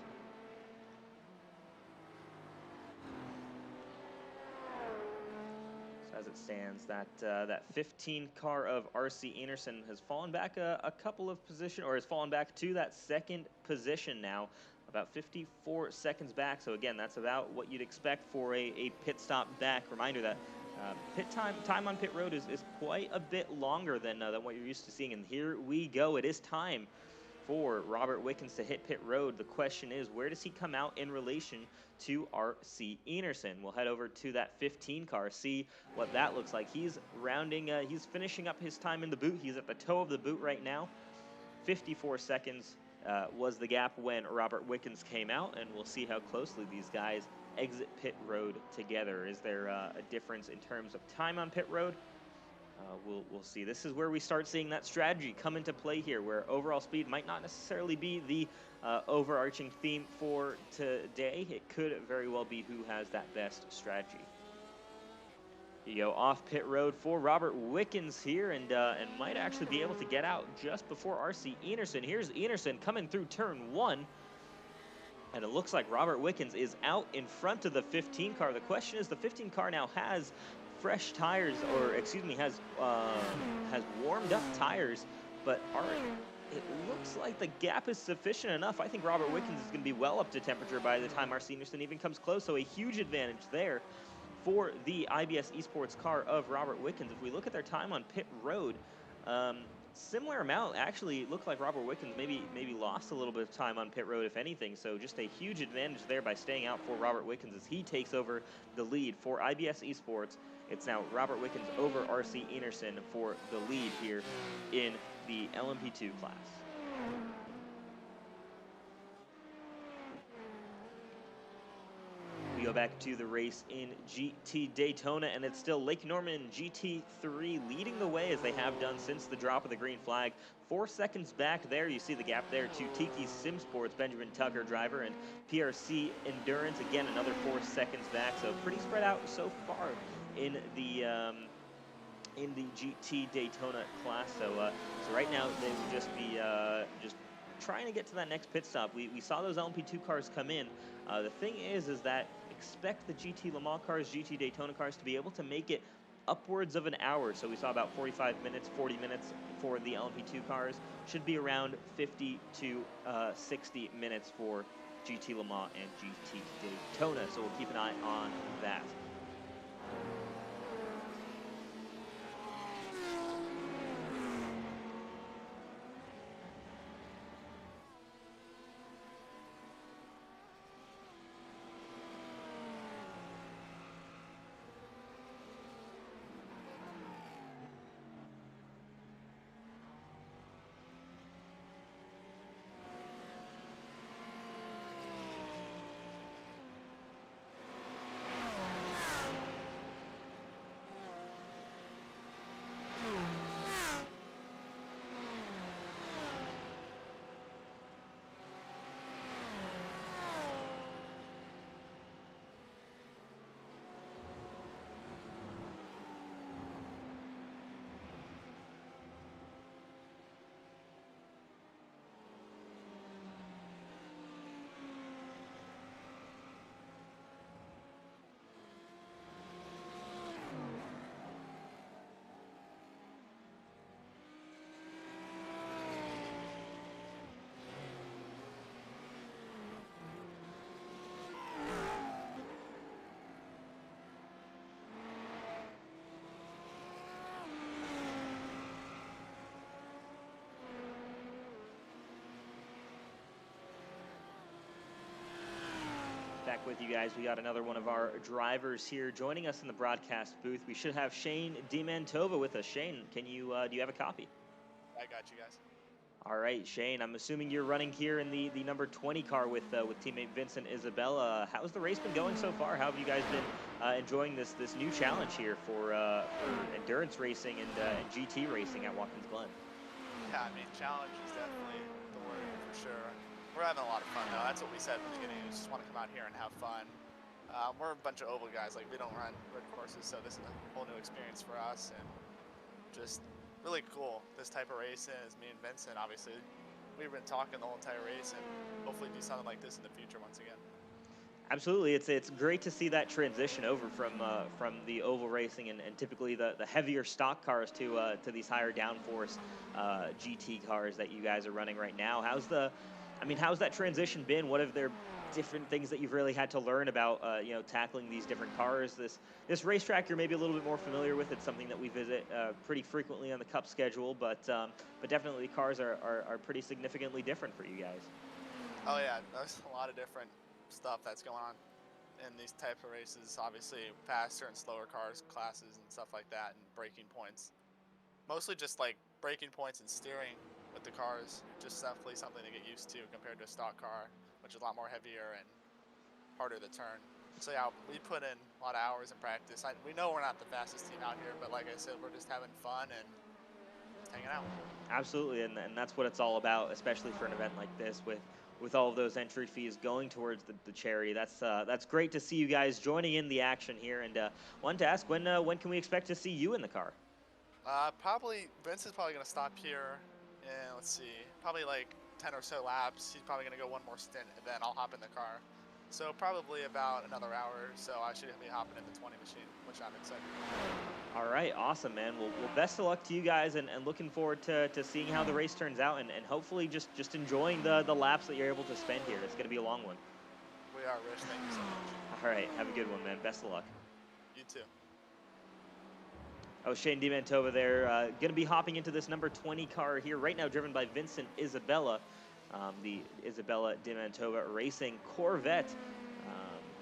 So as it stands, that 15 car of R.C. Enerson has fallen back a couple of positions, or has fallen back to that second position now, about 54 seconds back. So again, that's about what you'd expect for a pit stop back. Reminder that pit time on pit road is quite a bit longer than what you're used to seeing. And here we go. It is time for Robert Wickens to hit pit road. The question is, where does he come out in relation to R.C. Enerson? We'll head over to that 15 car, see what that looks like. He's he's finishing up his time in the boot. He's at the toe of the boot right now. 54 seconds was the gap when Robert Wickens came out, and we'll see how closely these guys exit pit road together. Is there a difference in terms of time on pit road? We'll see. This is where we start seeing that strategy come into play here, where overall speed might not necessarily be the overarching theme for today. It could very well be who has that best strategy. You go off pit road for Robert Wickens here, and might actually be able to get out just before R.C. Enerson. Here's Enerson coming through turn 1. And it looks like Robert Wickens is out in front of the 15 car. The question is, the 15 car now has fresh tires, or excuse me, has warmed up tires, but it looks like the gap is sufficient enough. I think Robert Wickens is going to be well up to temperature by the time R.C. Enerson even comes close, so a huge advantage there for the IBS Esports car of Robert Wickens. If we look at their time on pit road, similar amount. Actually, it looked like Robert Wickens maybe lost a little bit of time on pit road, if anything. So just a huge advantage there by staying out for Robert Wickens as he takes over the lead for IBS Esports. It's now Robert Wickens over R.C. Enerson for the lead here in the LMP2 class. We go back to the race in GT Daytona, and it's still Lake Norman GT3 leading the way as they have done since the drop of the green flag. 4 seconds back there, you see the gap there to Tiki Sim Sports, Benjamin Tucker driver, and PRC Endurance, again, another 4 seconds back. So pretty spread out so far in the GT Daytona class. So right now they would just be just trying to get to that next pit stop. We saw those LMP2 cars come in. The thing is that expect the GT Le Mans cars, GT Daytona cars to be able to make it upwards of an hour. So we saw about 45 minutes, 40 minutes for the LMP2 cars. Should be around 50 to 60 minutes for GT Le Mans and GT Daytona. So we'll keep an eye on that. Back with you guys. We got another one of our drivers here joining us in the broadcast booth. We should have Shane DiMantova with us. Shane, can you do you have a copy? I got you guys. All right, Shane, I'm assuming you're running here in the number 20 car with teammate Vincent Isabella. How's the race been going so far? How have you guys been enjoying this new challenge here for endurance racing and GT racing at Watkins Glen? Yeah, I mean, challenge is definitely the word for sure. We're having a lot of fun though. That's what we said in the beginning. We just want to come out here and have fun. We're a bunch of oval guys. Like, we don't run road courses, so this is a whole new experience for us. And just really cool, this type of racing. Is me and Vincent, obviously, we've been talking the whole entire race, and hopefully do something like this in the future once again. Absolutely, it's great to see that transition over from the oval racing and typically the heavier stock cars to these higher downforce GT cars that you guys are running right now. How's that transition been? What have there different things that you've really had to learn about tackling these different cars? This racetrack you're maybe a little bit more familiar with. It's something that we visit pretty frequently on the Cup schedule, but definitely cars are pretty significantly different for you guys. Oh yeah, there's a lot of different stuff that's going on in these types of races. Obviously, faster and slower cars, classes, and stuff like that, and braking points. Mostly just like braking points and steering with the cars. Just definitely something to get used to compared to a stock car, which is a lot more heavier and harder to turn. So yeah, we put in a lot of hours in practice. We know we're not the fastest team out here, but like I said, we're just having fun and hanging out. Absolutely, and that's what it's all about, especially for an event like this with all of those entry fees going towards the charity. That's great to see you guys joining in the action here. And wanted to ask, when can we expect to see you in the car? Probably Vince is probably gonna stop here, and let's see, probably like 10 or so laps. He's probably gonna go one more stint, and then I'll hop in the car. So probably about another hour or so, I should be hopping in the 20 machine, which I'm excited about. All right, awesome, man. Well, best of luck to you guys, and looking forward to seeing how the race turns out, and hopefully just enjoying the laps that you're able to spend here. It's going to be a long one. We are, Rich. Thank you so much. All right, have a good one, man. Best of luck. You too. Oh, Shane DiMantova there, going to be hopping into this number 20 car here right now, driven by Vincent Isabella, the Isabella DiMantova Racing Corvette.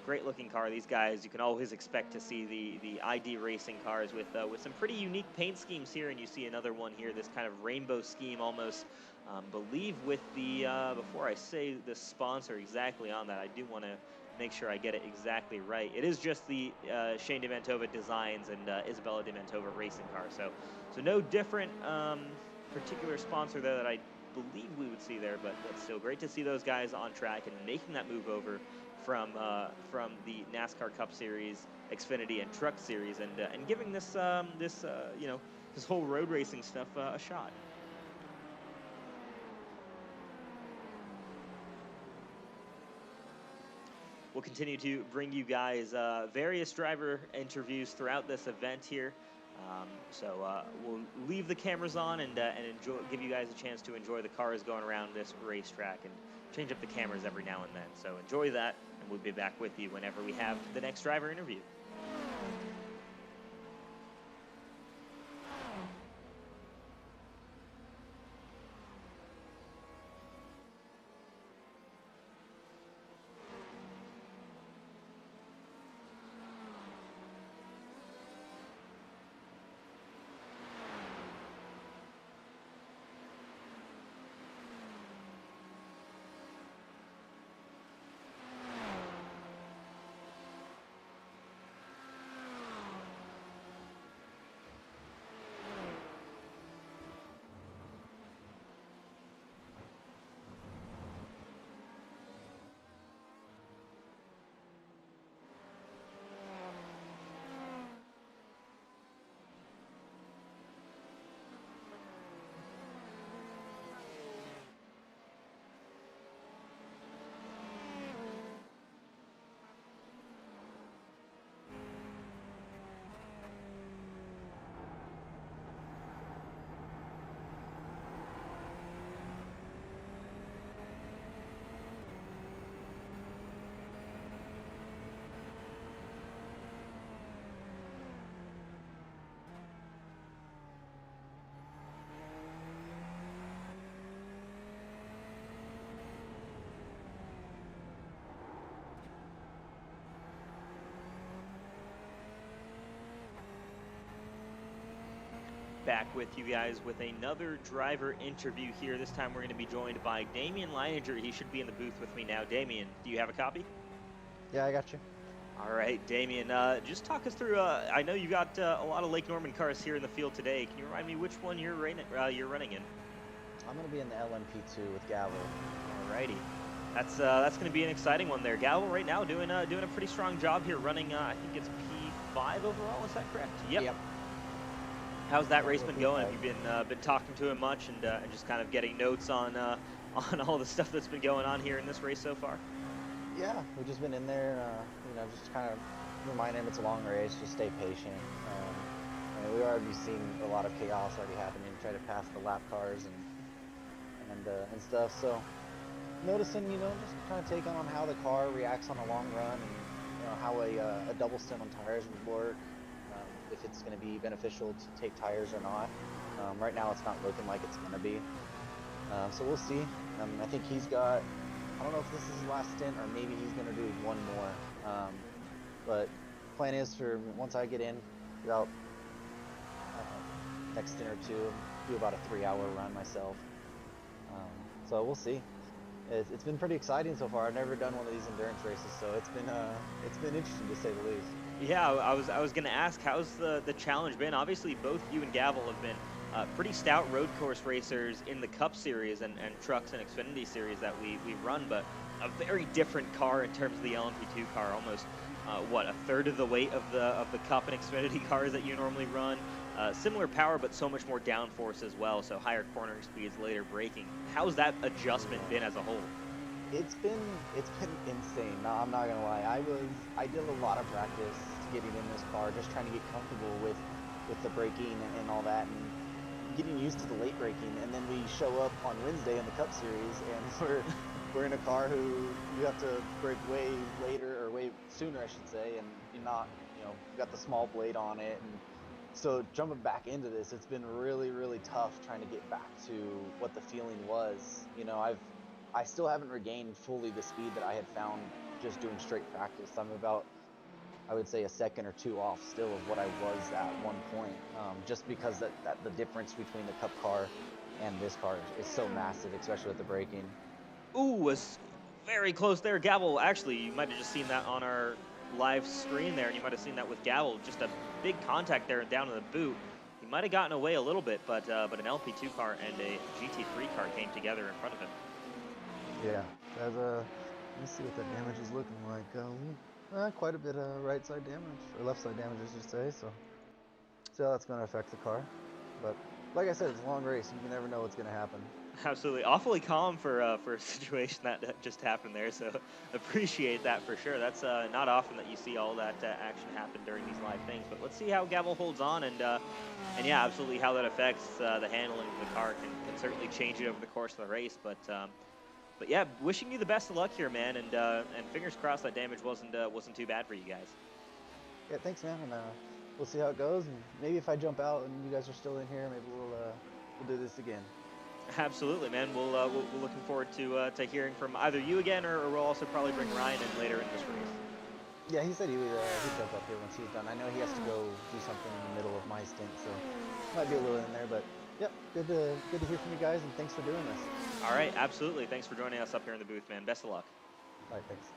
Great looking car. These guys, you can always expect to see the ID racing cars with some pretty unique paint schemes here, and you see another one here, this kind of rainbow scheme almost. Believe with the before I say the sponsor exactly on that, I do want to make sure I get it exactly right. It is just the Shane DiMantova Designs and Isabella DiMantova Racing car. So no different particular sponsor there that I believe we would see there, but still great to see those guys on track and making that move over from the NASCAR Cup Series, Xfinity, and Truck Series, and giving this this whole road racing stuff a shot. We'll continue to bring you guys various driver interviews throughout this event here. We'll leave the cameras on and give you guys a chance to enjoy the cars going around this racetrack and change up the cameras every now and then. So enjoy that, and we'll be back with you whenever we have the next driver interview. Back with you guys with another driver interview here. This time we're going to be joined by Damian Leininger. He should be in the booth with me now. Damian, do you have a copy? Yeah, I got you. All right, Damian, just talk us through, I know you got a lot of Lake Norman cars here in the field today. Can you remind me which one you're running in? I'm going to be in the LMP2 with Gallo. All righty. That's going to be an exciting one there. Gallo right now doing a pretty strong job here running, I think it's P5 overall, is that correct? Yep. How's that race been Looking going? Have tight. you been talking to him much and just kind of getting notes on on all the stuff that's been going on here in this race so far? Yeah, we've just been in there, just kind of remind him it's a long race, just stay patient. I mean, we've already seen a lot of chaos already happening, try to pass the lap cars and stuff. So noticing, just kind of taking on how the car reacts on a long run and how a double stem on tires would work, if it's going to be beneficial to take tires or not. Right now, it's not looking like it's going to be. So we'll see. I think he's got. I don't know if this is his last stint or maybe he's going to do one more. But plan is for once I get in, about next stint or two, do about a 3-hour run myself. So we'll see. It's been pretty exciting so far. I've never done one of these endurance races, so it's been interesting to say the least. Yeah, I was going to ask, how's the challenge been? Obviously, both you and Gavel have been pretty stout road course racers in the Cup Series and Trucks and Xfinity Series that we run, but a very different car in terms of the LMP2 car. Almost a third of the weight of the Cup and Xfinity cars that you normally run. Similar power, but so much more downforce as well. So higher cornering speeds, later braking. How's that adjustment been as a whole? It's been insane. No, I'm not gonna lie. I did a lot of practice getting in this car, just trying to get comfortable with the braking and all that, and getting used to the late braking. And then we show up on Wednesday in the Cup Series, and we're in a car who you have to brake way later or way sooner, I should say, and you're not, you got the small blade on it, and so jumping back into this, it's been really, really tough trying to get back to what the feeling was. I still haven't regained fully the speed that I had found just doing straight practice. I'm about, I would say, a second or two off still of what I was at one point, just because that the difference between the Cup car and this car is so massive, especially with the braking. Ooh, was very close there. Gavel, actually, you might have just seen that on our live screen there, and you might have seen that with Gavel. Just a big contact there and down in the boot. He might have gotten away a little bit, but an LP2 car and a GT3 car came together in front of him. Yeah, let me see what that damage is looking like. Quite a bit of right side damage, or left side damage, I should say. So, see how that's going to affect the car. But like I said, it's a long race. You never know what's going to happen. Absolutely, awfully calm for a situation that just happened there. So appreciate that for sure. That's not often that you see all that action happen during these live things. But let's see how Gavel holds on, and yeah, absolutely how that affects the handling of the car can certainly change it over the course of the race. But yeah, wishing you the best of luck here, man, and fingers crossed that damage wasn't too bad for you guys. Yeah, thanks, man. And we'll see how it goes. And maybe if I jump out and you guys are still in here, maybe we'll do this again. Absolutely, man. We're looking forward to hearing from either you again, or we'll also probably bring Ryan in later in this race. Yeah, he said he'd jump up here once he's done. I know he has to go do something in the middle of my stint, so might be a little in there, but yep, good to hear from you guys, and thanks for doing this. All right, absolutely. Thanks for joining us up here in the booth, man. Best of luck. All right, thanks.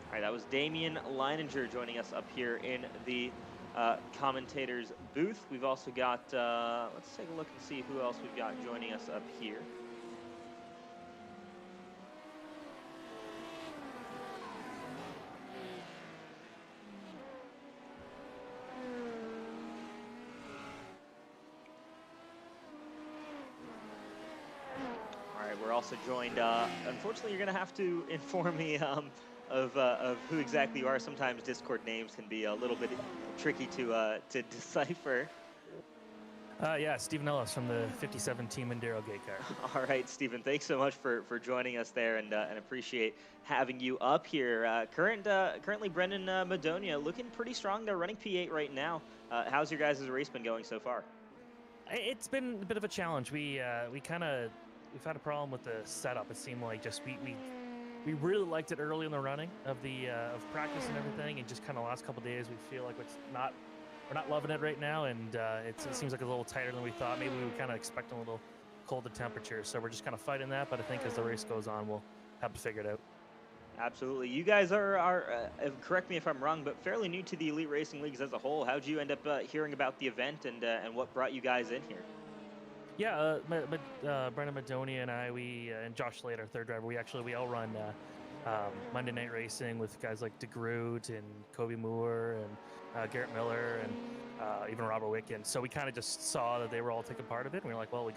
All right, that was Damian Leininger joining us up here in the commentators booth. We've also got, let's take a look and see who else we've got joining us up here. We're also joined, unfortunately, you're going to have to inform me of who exactly you are. Sometimes Discord names can be a little bit tricky to decipher. Yeah, Stephen Ellis from the 57 Team Enduro Gate Car. All right, Stephen, thanks so much for joining us there, and appreciate having you up here. Currently, Brendan Madonia looking pretty strong. They're running P8 right now. How's your guys' race been going so far? It's been a bit of a challenge. We've had a problem with the setup. It seemed like just we really liked it early in the running of practice and everything, and just kind of last couple days we feel like we're not loving it right now, and it seems like a little tighter than we thought. Maybe we were kind of expecting a little colder temperatures, so we're just kind of fighting that. But I think as the race goes on, we'll have to figure it out. Absolutely. You guys are correct me if I'm wrong, but fairly new to the Elite Racing Leagues as a whole. How'd you end up hearing about the event, and what brought you guys in here? Yeah, Brendan Madonia and I, and Josh Slade, our third driver, we all run Monday Night Racing with guys like DeGroot and Kobe Moore and Garrett Miller, and even Robert Wickens. So we kind of just saw that they were all taking part of it, and we were like, well, we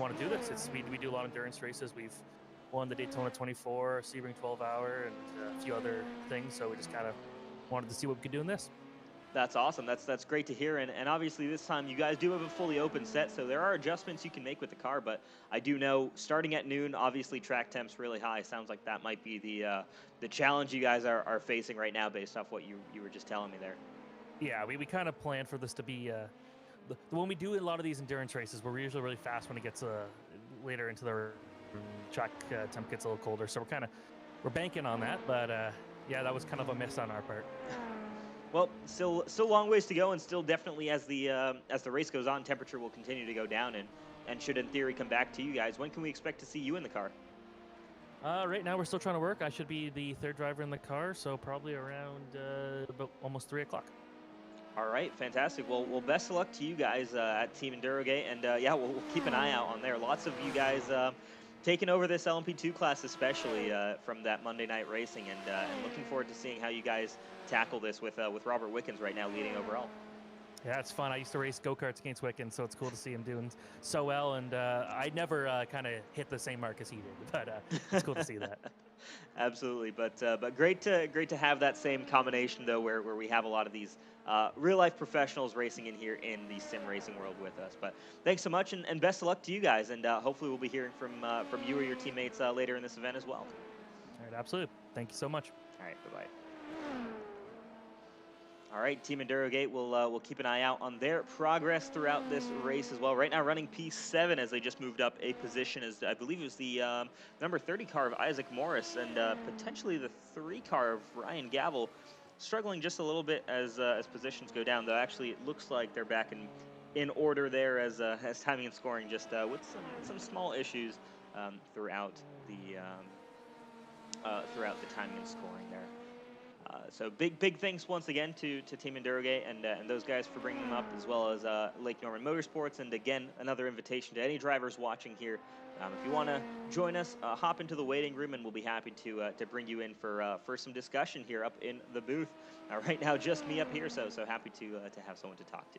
want to do this. We do a lot of endurance races. We've won the Daytona 24, Sebring 12 hour, and a few other things. So we just kind of wanted to see what we could do in this. That's awesome. That's great to hear. And obviously this time you guys do have a fully open set, so there are adjustments you can make with the car. But I do know starting at noon, obviously track temp's really high. Sounds like that might be the challenge you guys are facing right now based off what you were just telling me there. Yeah, we kind of planned for this to be when we do a lot of these endurance races, we're usually really fast when it gets later into the track temp gets a little colder. So we're banking on that. But yeah, that was kind of a miss on our part. Well, still long ways to go, and still definitely as the race goes on, temperature will continue to go down, and should in theory come back to you guys. When can we expect to see you in the car? Right now we're still trying to work. I should be the third driver in the car, so probably around about almost 3 o'clock. All right, fantastic. Well, best of luck to you guys at Team Endurogate, and yeah, we'll keep an eye out on there. Lots of you guys taking over this LMP2 class, especially from that Monday night racing, and looking forward to seeing how you guys tackle this with Robert Wickens right now leading overall. Yeah, it's fun. I used to race go-karts against Wickens, so it's cool to see him doing so well. And I never kind of hit the same mark as he did, but it's cool to see that. Absolutely, but great to have that same combination though, where we have a lot of these real life professionals racing in here in the sim racing world with us. But thanks so much, and best of luck to you guys, and hopefully we'll be hearing from you or your teammates later in this event as well. All right, absolutely. Thank you so much. All right, bye bye. All right, Team Endurogate, we'll keep an eye out on their progress throughout this race as well. Right now running P7 as they just moved up a position as I believe it was the number 30 car of Isaac Morris and potentially the 3 car of Ryan Gavel, struggling just a little bit as positions go down, though actually it looks like they're back in order there as timing and scoring just with some small issues throughout the timing and scoring there. So big thanks once again to Team Endurogate and those guys for bringing them up, as well as Lake Norman Motorsports. And again, another invitation to any drivers watching here. If you want to join us, hop into the waiting room, and we'll be happy to bring you in for some discussion here up in the booth. Right now, just me up here, so happy to have someone to talk to.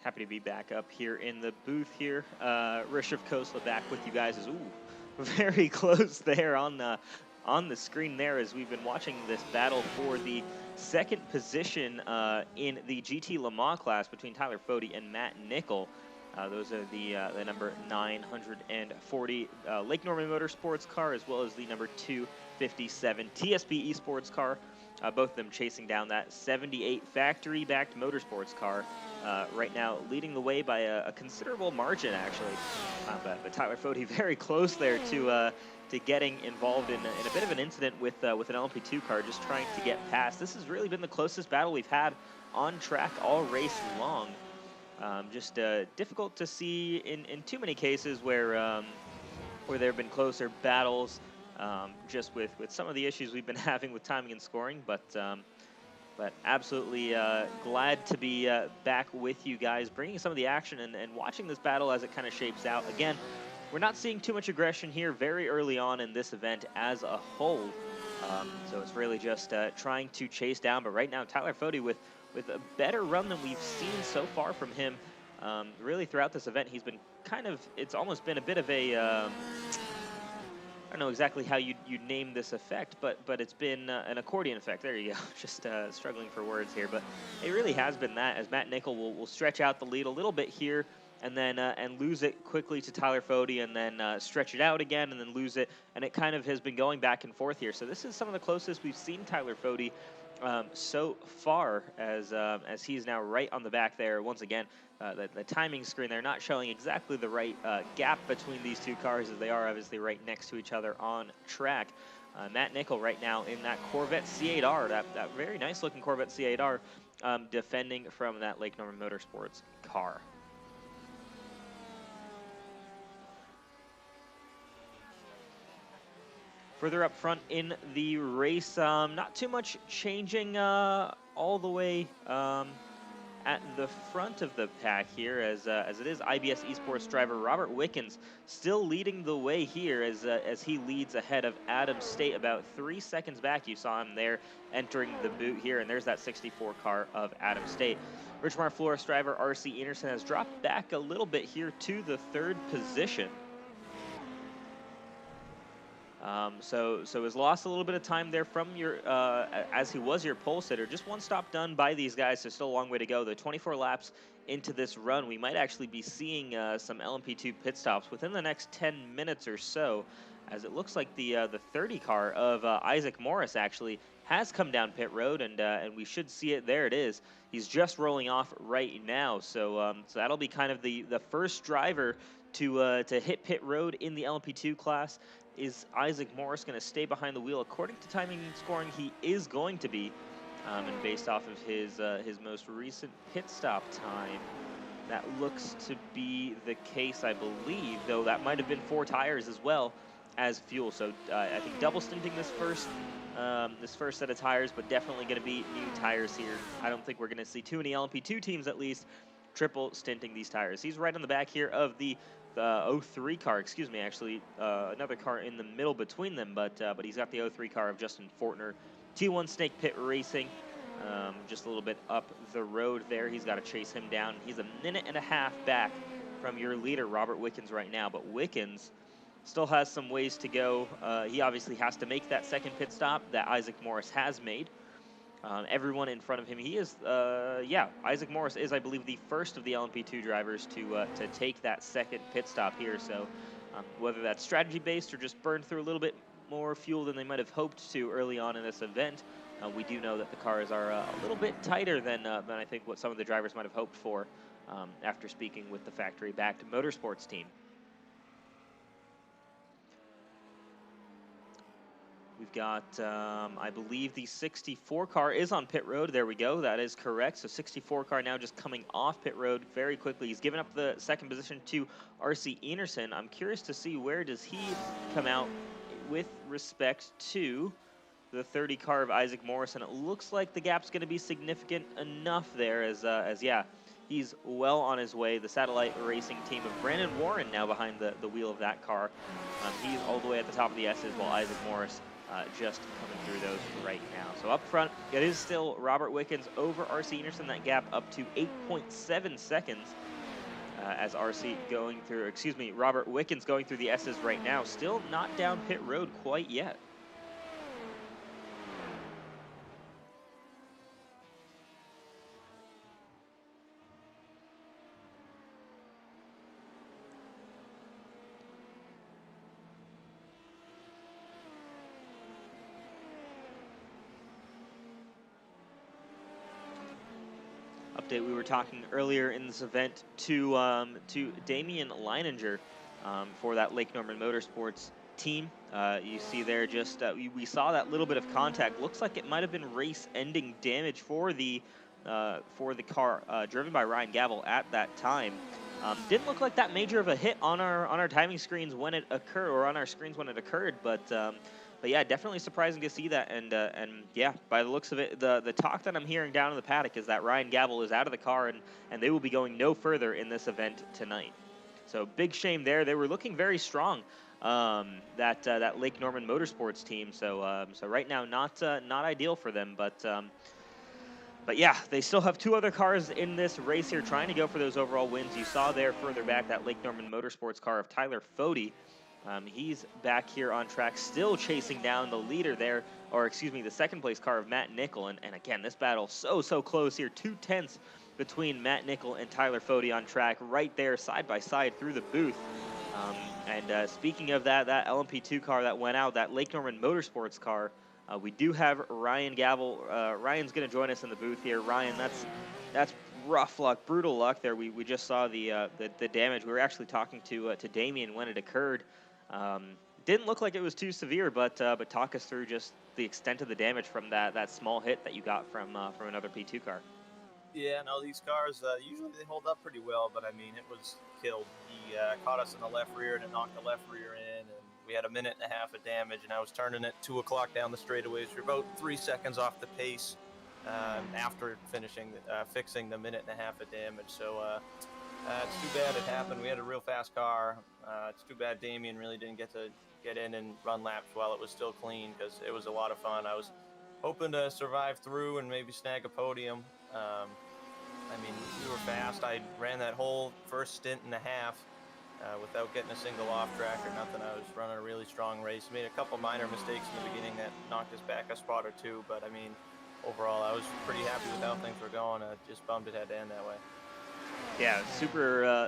Happy to be back up here in the booth here. Rishav Khosla back with you guys. Very close there on the screen there as we've been watching this battle for the second position in the GT Le Mans class between Tyler Fode and Matt Nickel. Those are the number 940 Lake Norman Motorsports car, as well as the number 257 TSP Esports car. Both of them chasing down that 78 factory-backed motorsports car. Right now, leading the way by a considerable margin, actually. But Tyler Fode very close there to getting involved in a bit of an incident with an LMP2 car, just trying to get past. This has really been the closest battle we've had on track all race long. Just difficult to see in too many cases where there have been closer battles, just with some of the issues we've been having with timing and scoring. But absolutely glad to be back with you guys, bringing some of the action and watching this battle as it kind of shapes out. Again, we're not seeing too much aggression here very early on in this event as a whole. So it's really just trying to chase down. But right now, Tyler Fode with a better run than we've seen so far from him. Really throughout this event, he's been it's almost been a bit of a, I don't know exactly how you'd name this effect, but it's been an accordion effect. There you go. Just struggling for words here, but it really has been that, as Matt Nickel will stretch out the lead a little bit here, and then and lose it quickly to Tyler Fode, and then stretch it out again, and then lose it, and it kind of has been going back and forth here. So this is some of the closest we've seen Tyler Fode so far, as he's now right on the back there. Once again, the timing screen, they're not showing exactly the right gap between these two cars, as they are obviously right next to each other on track. Matt Nickel right now in that Corvette C8R, that very nice looking Corvette C8R, defending from that Lake Norman Motorsports car. Further up front in the race, not too much changing all the way at the front of the pack here, as it is IBS Esports driver Robert Wickens still leading the way here, as he leads ahead of Adam State about 3 seconds back. You saw him there entering the boot here, and there's that 64 car of Adam State. Richmar Flores driver RC Anderson has dropped back a little bit here to the 3rd position. So has lost a little bit of time there from your, as he was your pole sitter. Just one stop done by these guys, so still a long way to go. The 24 laps into this run, we might actually be seeing some LMP2 pit stops within the next 10 minutes or so, as it looks like the 30 car of Isaac Morris actually has come down pit road, and we should see it. There it is. He's just rolling off right now, so that'll be kind of the first driver to hit pit road in the LMP2 class. Is Isaac Morris going to stay behind the wheel? According to timing and scoring, he is going to be, and based off of his most recent pit stop time, that looks to be the case, I believe, though that might have been 4 tires as well as fuel. So I think double stinting this first set of tires, but definitely going to be new tires here. I don't think we're going to see too many LMP2 teams, at least, triple stinting these tires. He's right on the back here of the 03 car, excuse me, actually, another car in the middle between them, but he's got the 03 car of Justin Fortner. T1 Snake Pit Racing, just a little bit up the road there. He's got to chase him down. He's a minute and a half back from your leader, Robert Wickens, right now, but Wickens still has some ways to go. He obviously has to make that second pit stop that Isaac Morris has made. Everyone in front of him, he is, Isaac Morris is, I believe, the first of the LMP2 drivers to take that second pit stop here. So whether that's strategy-based or just burn through a little bit more fuel than they might have hoped to early on in this event, we do know that the cars are a little bit tighter than I think what some of the drivers might have hoped for after speaking with the factory-backed motorsports team. We've got, I believe the 64 car is on pit road. There we go. That is correct. So 64 car now just coming off pit road very quickly. He's given up the second position to RC Enerson. I'm curious to see where does he come out with respect to the 30 car of Isaac Morris. And it looks like the gap's going to be significant enough there as he's well on his way. The satellite racing team of Brandon Warren now behind the wheel of that car. He's all the way at the top of the S's, while Isaac Morris just coming through those right now. So up front, it is still Robert Wickens over RC Enerson. That gap up to 8.7 seconds. As RC going through, Robert Wickens going through the S's right now. Still not down pit road quite yet. Update, we were talking earlier in this event to Damian Leininger for that Lake Norman Motorsports team. You see there just we saw that little bit of contact. Looks like it might have been race-ending damage for the car driven by Ryan Gavel at that time. Didn't look like that major of a hit on our timing screens when it occurred, or on our screens when it occurred, but yeah, definitely surprising to see that, and yeah, by the looks of it, the talk that I'm hearing down in the paddock is that Ryan Gavel is out of the car, and they will be going no further in this event tonight. So big shame there. They were looking very strong, that Lake Norman Motorsports team. So so right now not ideal for them, but yeah, they still have two other cars in this race here trying to go for those overall wins. You saw there further back that Lake Norman Motorsports car of Tyler Fode. He's back here on track, still chasing down the leader there, or the second place car of Matt Nickel. And again, this battle so close here, 2/10 between Matt Nickel and Tyler Fode on track, right there side by side through the booth. And speaking of that LMP2 car that went out, that Lake Norman Motorsports car, we do have Ryan Gavel. Ryan's going to join us in the booth here. Ryan, that's rough luck, brutal luck there. We just saw the damage. We were actually talking to Damien when it occurred. Didn't look like it was too severe, but talk us through just the extent of the damage from that small hit that you got from another P2 car. Yeah, no, these cars, usually they hold up pretty well, but I mean, it was killed. He caught us in the left rear, and it knocked the left rear in, and we had a minute and a half of damage, and I was turning at 2 o'clock down the straightaways. We were about 3 seconds off the pace after fixing the minute and a half of damage. So it's too bad it happened. We had a real fast car. It's too bad Damien really didn't get to get in and run laps while it was still clean, because it was a lot of fun. I was hoping to survive through and maybe snag a podium. I mean, we were fast. I ran that whole first stint and a half without getting a single off track or nothing. I was running a really strong race. Made a couple minor mistakes in the beginning that knocked us back a spot or two, but I mean, overall, I was pretty happy with how things were going. Just bummed it had to end that way. Yeah,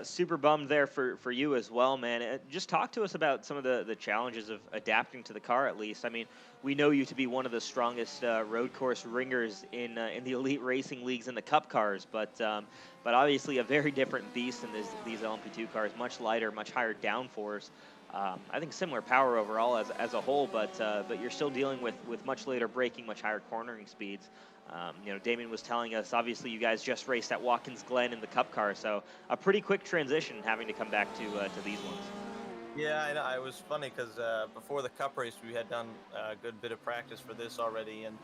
super bummed there for you as well, man. Just talk to us about some of the challenges of adapting to the car, at least. I mean, we know you to be one of the strongest road course ringers in the elite racing leagues in the Cup cars, but obviously a very different beast in these LMP2 cars, much lighter, much higher downforce. I think similar power overall as a whole, but you're still dealing with much later braking, much higher cornering speeds. Damien was telling us, obviously you guys just raced at Watkins Glen in the Cup car, so a pretty quick transition having to come back to these ones. Yeah, I know. It was funny because before the Cup race, we had done a good bit of practice for this already, and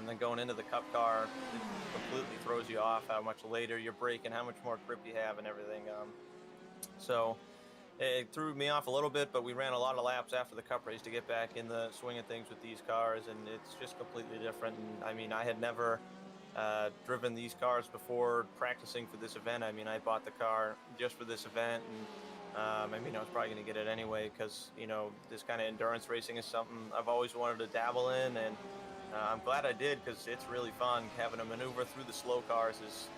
then going into the Cup car, it completely throws you off how much later you're braking, how much more grip you have and everything. So it threw me off a little bit, but we ran a lot of laps after the Cup race to get back in the swing of things with these cars, and it's just completely different. And I mean, I had never driven these cars before practicing for this event. I mean, I bought the car just for this event, and I mean, I was probably going to get it anyway because, this kind of endurance racing is something I've always wanted to dabble in, and I'm glad I did because it's really fun. Having a maneuver through the slow cars it's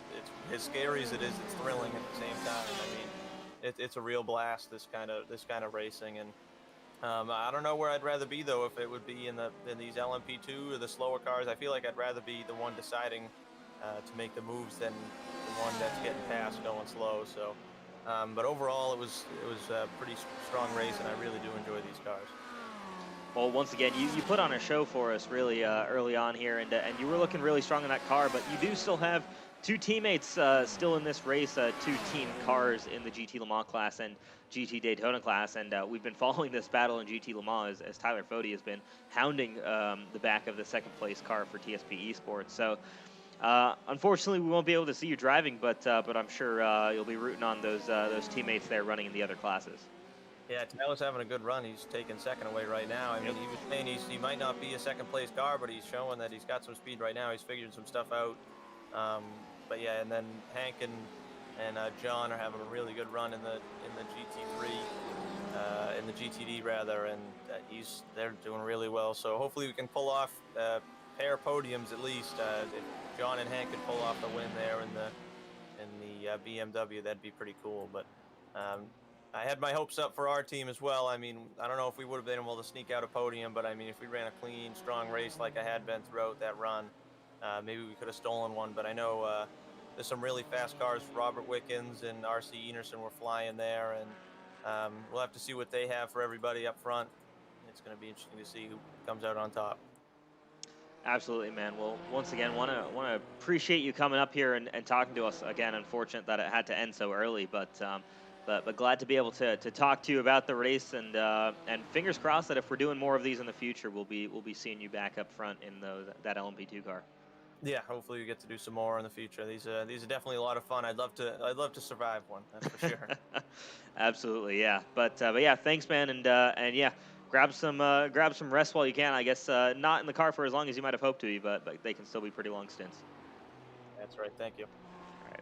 as scary as it is, it's thrilling at the same time. I mean, it's a real blast, this kind of racing, and I don't know where I'd rather be though. If it would be in these LMP2 or the slower cars, I feel like I'd rather be the one deciding to make the moves than the one that's getting past going slow. So, but overall, it was a pretty strong race, and I really do enjoy these cars. Well, once again, you put on a show for us really early on here, and you were looking really strong in that car, but you do still have two teammates still in this race, two team cars in the GT Le Mans class and GT Daytona class, and we've been following this battle in GT Le Mans as Tyler Fode has been hounding the back of the second place car for TSP Esports. So unfortunately, we won't be able to see you driving, but I'm sure you'll be rooting on those teammates there running in the other classes. Yeah, Tyler's having a good run. He's taking second away right now. I mean, he was saying he might not be a second place car, but he's showing that he's got some speed right now. He's figured some stuff out. But yeah, and then Hank and John are having a really good run in the GT3, in the GTD rather, and they're doing really well. So hopefully we can pull off pair podiums at least. If John and Hank could pull off the win there in the BMW, that'd be pretty cool. But I had my hopes up for our team as well. I mean, I don't know if we would have been able to sneak out a podium, but I mean, if we ran a clean, strong race like I had been throughout that run, maybe we could have stolen one. But I know there's some really fast cars. Robert Wickens and RC Enerson were flying there, and we'll have to see what they have for everybody up front. It's going to be interesting to see who comes out on top. Absolutely, man. Well, once again, want to appreciate you coming up here and talking to us again. Unfortunate that it had to end so early, but glad to be able to talk to you about the race, and fingers crossed that if we're doing more of these in the future, we'll be seeing you back up front in that LMP2 car. Yeah, hopefully we get to do some more in the future. These are definitely a lot of fun. I'd love to survive one. That's for sure. Absolutely, yeah. But yeah, thanks, man, and yeah. Grab some rest while you can. I guess not in the car for as long as you might have hoped to be, but they can still be pretty long stints. That's right. Thank you. All right.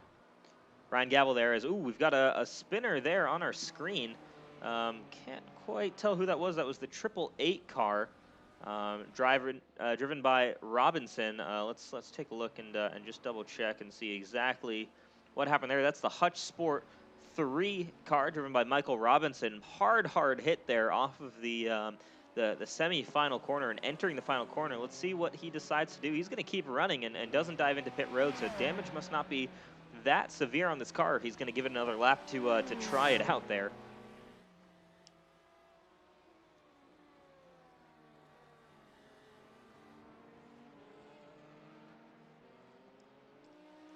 Ryan Gavel there is. Ooh, we've got a spinner there on our screen. Can't quite tell who that was. That was the 888 car, driven by Robinson. Let's take a look and just double check and see exactly what happened there. That's the Hutch Sport 3 car driven by Michael Robinson. Hard hit there off of the semi-final corner and entering the final corner. Let's see what he decides to do. He's going to keep running and doesn't dive into pit road, so damage must not be that severe on this car. He's going to give it another lap to try it out there.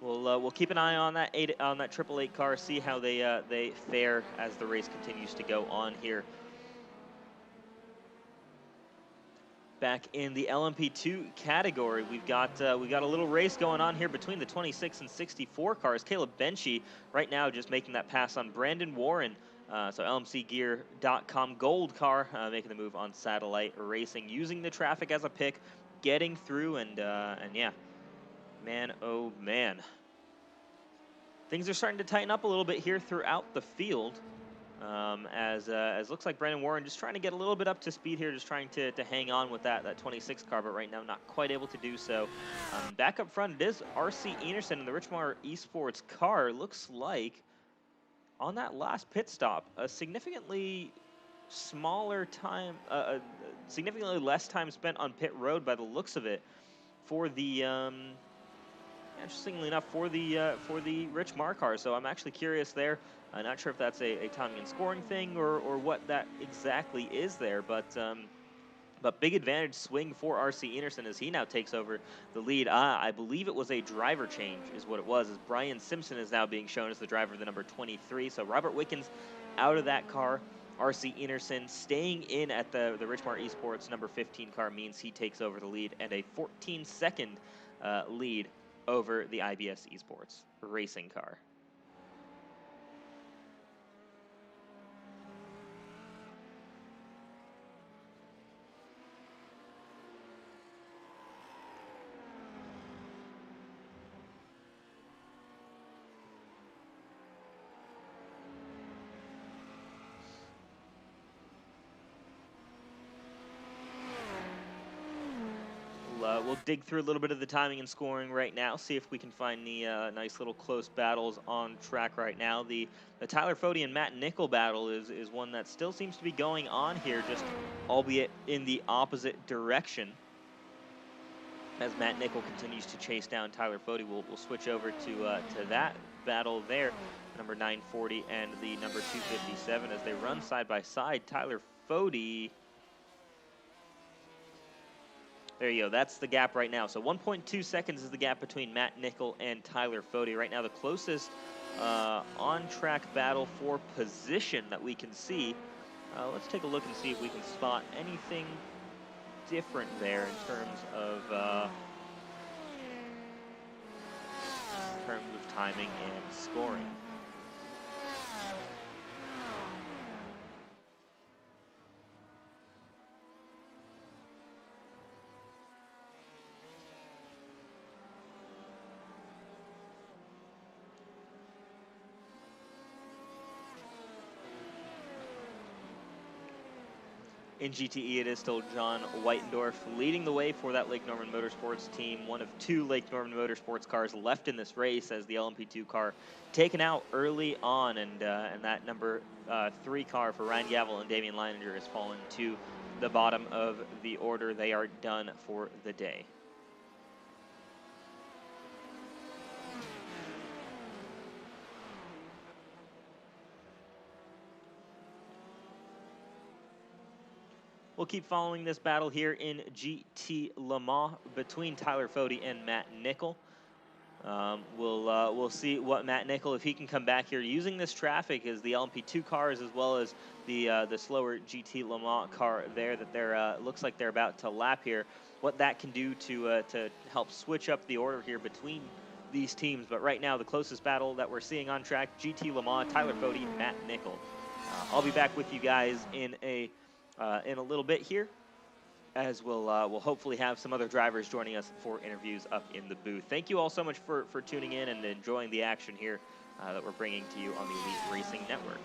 We'll keep an eye on that 888 car, see how they fare as the race continues to go on here. Back in the LMP2 category, we got a little race going on here between the 26 and 64 cars. Caleb Benchy right now just making that pass on Brandon Warren. So LMCgear.com gold car making the move on Satellite Racing, using the traffic as a pick, getting through, and yeah. Man, oh man. Things are starting to tighten up a little bit here throughout the field, as looks like Brandon Warren just trying to get a little bit up to speed here, just trying to hang on with that 26 car, but right now not quite able to do so. Back up front, it is RC Enerson in the Richmar Esports car. Looks like on that last pit stop, a significantly smaller time, significantly less time spent on pit road by the looks of it for the interestingly enough, for the Rich Mar car. So I'm actually curious there. I'm not sure if that's a timing and scoring thing or what that exactly is there, but big advantage swing for RC Enerson as he now takes over the lead. I believe it was a driver change is what it was, as Brian Simpson is now being shown as the driver of the number 23. So Robert Wickens out of that car. RC Enerson staying in at the Richmar Esports number 15 car means he takes over the lead, and a 14-second lead over the IBS Esports racing car. We'll dig through a little bit of the timing and scoring right now, see if we can find the nice little close battles on track right now. The Tyler Fody and Matt Nickel battle is one that still seems to be going on here, just albeit in the opposite direction. As Matt Nickel continues to chase down Tyler Fody, we'll switch over to that battle there, number 940 and the number 257, as they run side by side. Tyler Fody. There you go. That's the gap right now. So 1.2 seconds is the gap between Matt Nickel and Tyler Fody. Right now, the closest on-track battle for position that we can see. Let's take a look and see if we can spot anything different there in terms of timing and scoring. In GTE, it is still John Whitendorf leading the way for that Lake Norman Motorsports team. One of 2 Lake Norman Motorsports cars left in this race as the LMP2 car taken out early on, and that number 3 car for Ryan Gavel and Damian Leininger has fallen to the bottom of the order. They are done for the day. We'll keep following this battle here in GT Le Mans between Tyler Fode and Matt Nickel. We'll see what Matt Nickel, if he can come back here using this traffic as the LMP2 cars as well as the slower GT Le Mans car there that they're looks like they're about to lap here. What that can do to help switch up the order here between these teams. But right now, the closest battle that we're seeing on track: GT Le Mans, Tyler Fode and Matt Nickel. I'll be back with you guys in a little bit here, as we'll hopefully have some other drivers joining us for interviews up in the booth. Thank you all so much for tuning in and enjoying the action here that we're bringing to you on the Elite Racing Network.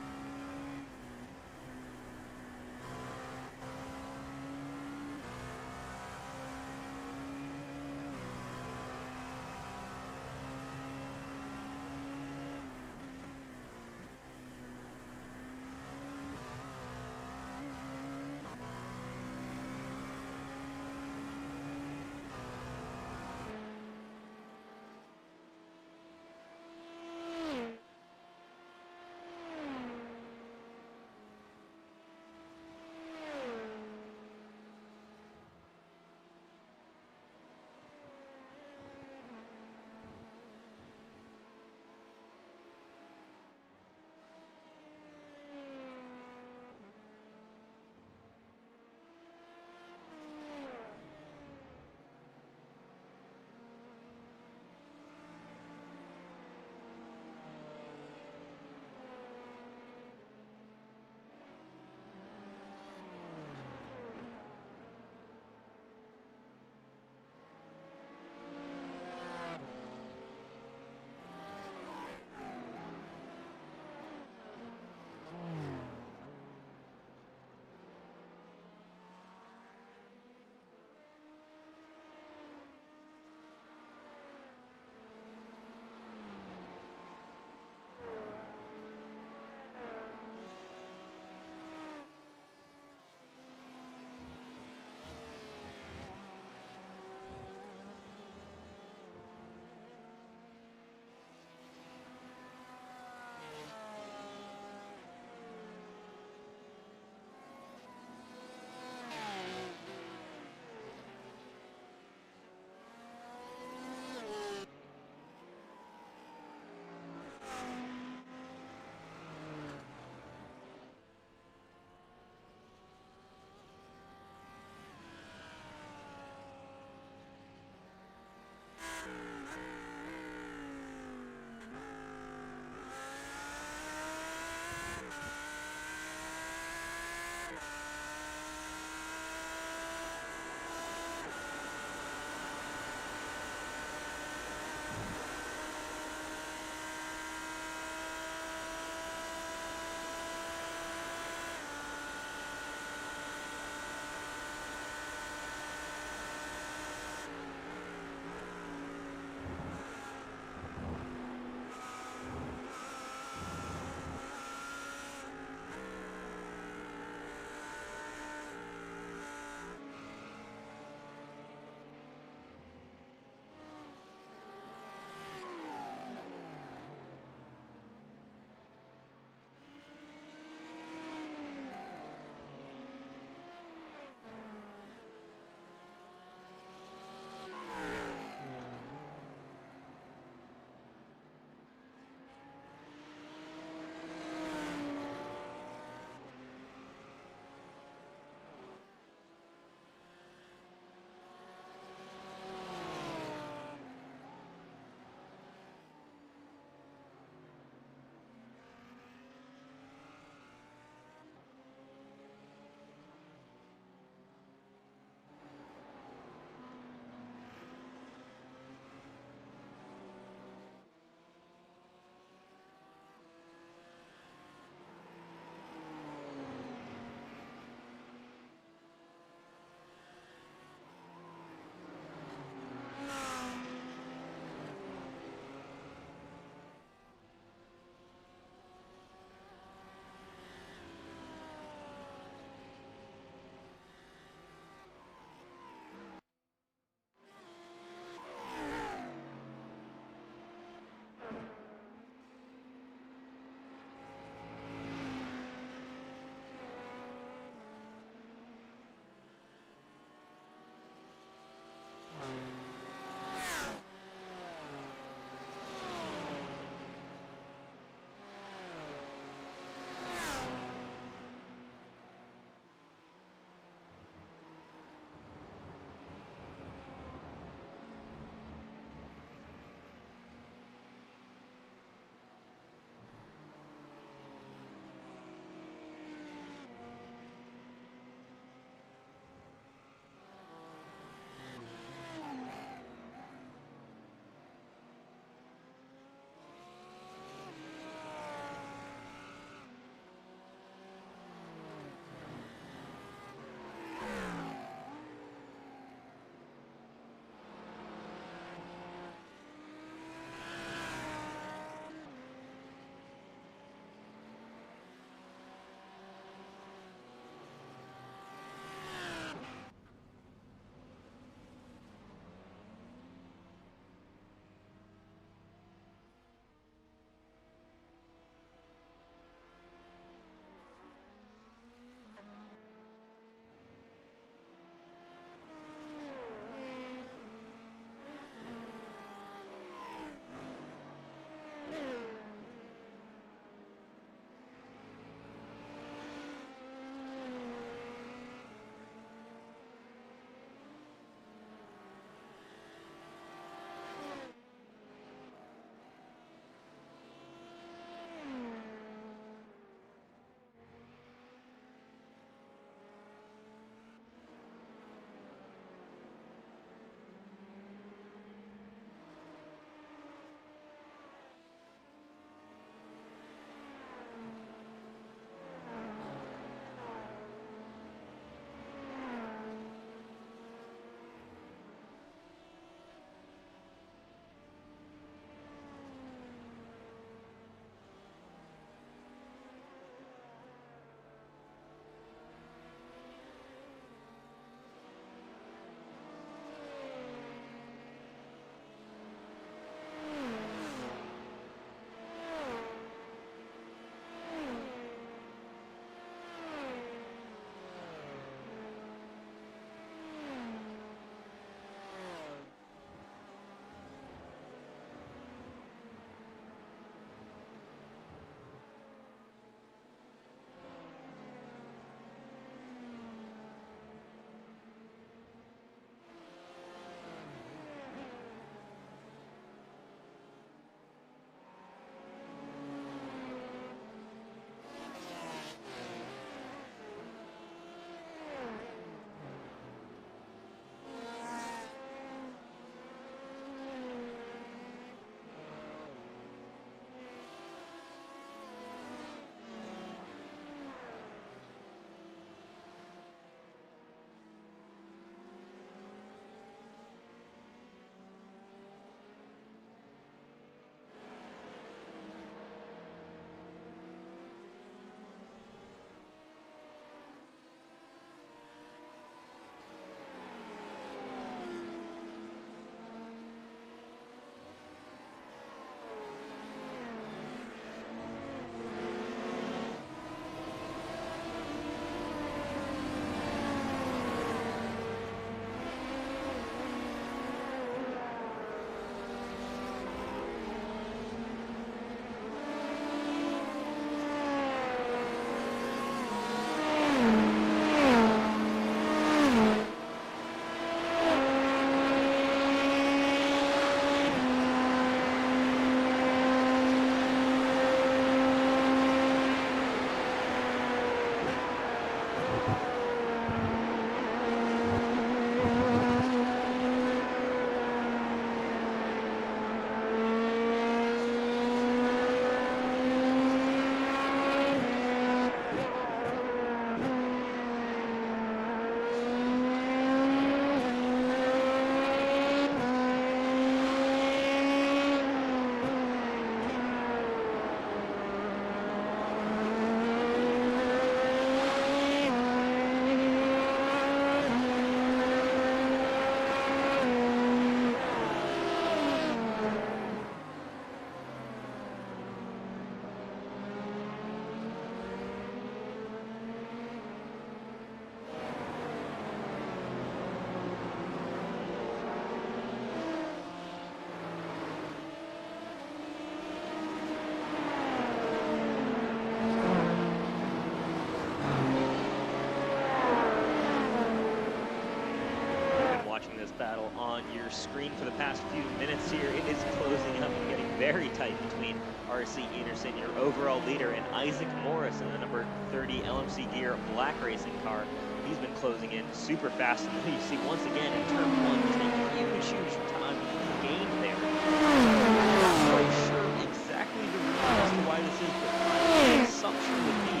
battle on your screen for the past few minutes here. It is closing up and getting very tight between RC Enerson, your overall leader, and Isaac Morris in the number 30 LMC Gear black racing car. He's been closing in super fast, and you see once again in turn 1, just a huge time gain there. I'm not quite sure exactly the reason as to why this is, but my assumption would be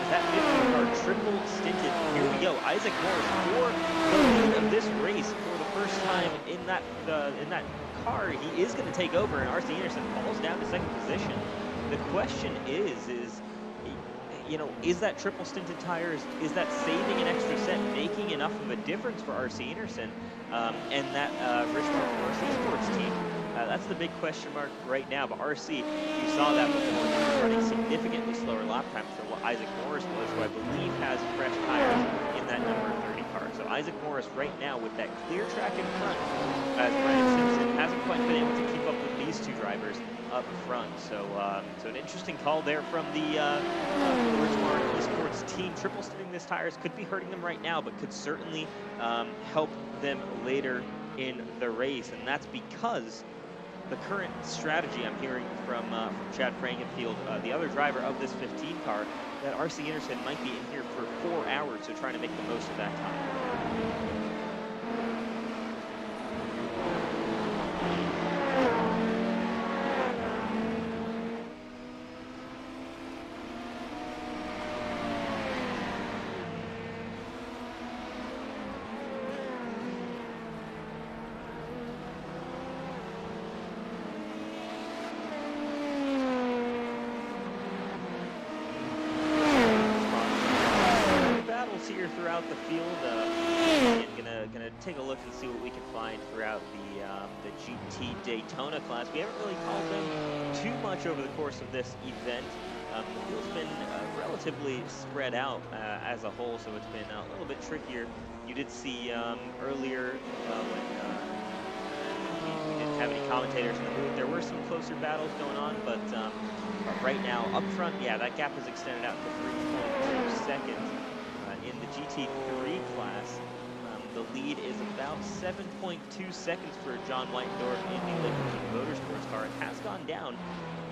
that 15 car triple stinted. Here we go, Isaac Morris for the lead of this race for the first time in that car. He is going to take over, and RC Enerson falls down to second position. The question is, you know, is that triple stinted tires, is that saving an extra set, making enough of a difference for RC Enerson and that Richmond RC Sports team? That's the big question mark right now. But RC, you saw that before, he was running significantly slower lap times than what Isaac Morris was, who I believe has fresh tires in that number 30 car. So Isaac Morris right now with that clear track in front, as Brandon Simpson hasn't quite been able to keep up with these two drivers up front. So so an interesting call there from the Richmond Esports team. Triple stinting these tires could be hurting them right now, but could certainly help them later in the race. And that's because the current strategy I'm hearing from Chad Frankenfield, the other driver of this 15 car, that RC Enerson might be in here for 4 hours, so trying to make the most of that time. Here throughout the field, gonna take a look and see what we can find throughout the GT Daytona class. We haven't really called them too much over the course of this event. The field's been relatively spread out as a whole, so it's been a little bit trickier. You did see earlier when we didn't have any commentators in the booth, there were some closer battles going on, but right now up front, yeah, that gap is extended out to 3.2 seconds. In the GT3 class, the lead is about 7.2 seconds for John Whitendorf in the Liquid Motorsports car. It has gone down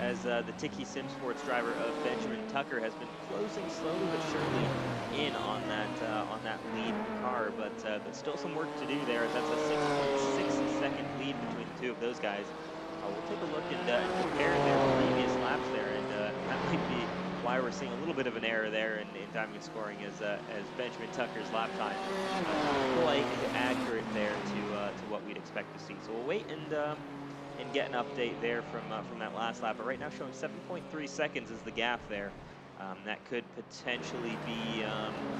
as the Tiki Sim Sports driver of Benjamin Tucker has been closing slowly but surely in on that lead car, but still some work to do there. That's a 6.6 second lead between the two of those guys. We'll take a look and compare their previous laps there, and that might be why we're seeing a little bit of an error there in timing and scoring, as Benjamin Tucker's lap time quite accurate there to what we'd expect to see. So we'll wait and get an update there from that last lap. But right now showing 7.3 seconds is the gap there. That could potentially be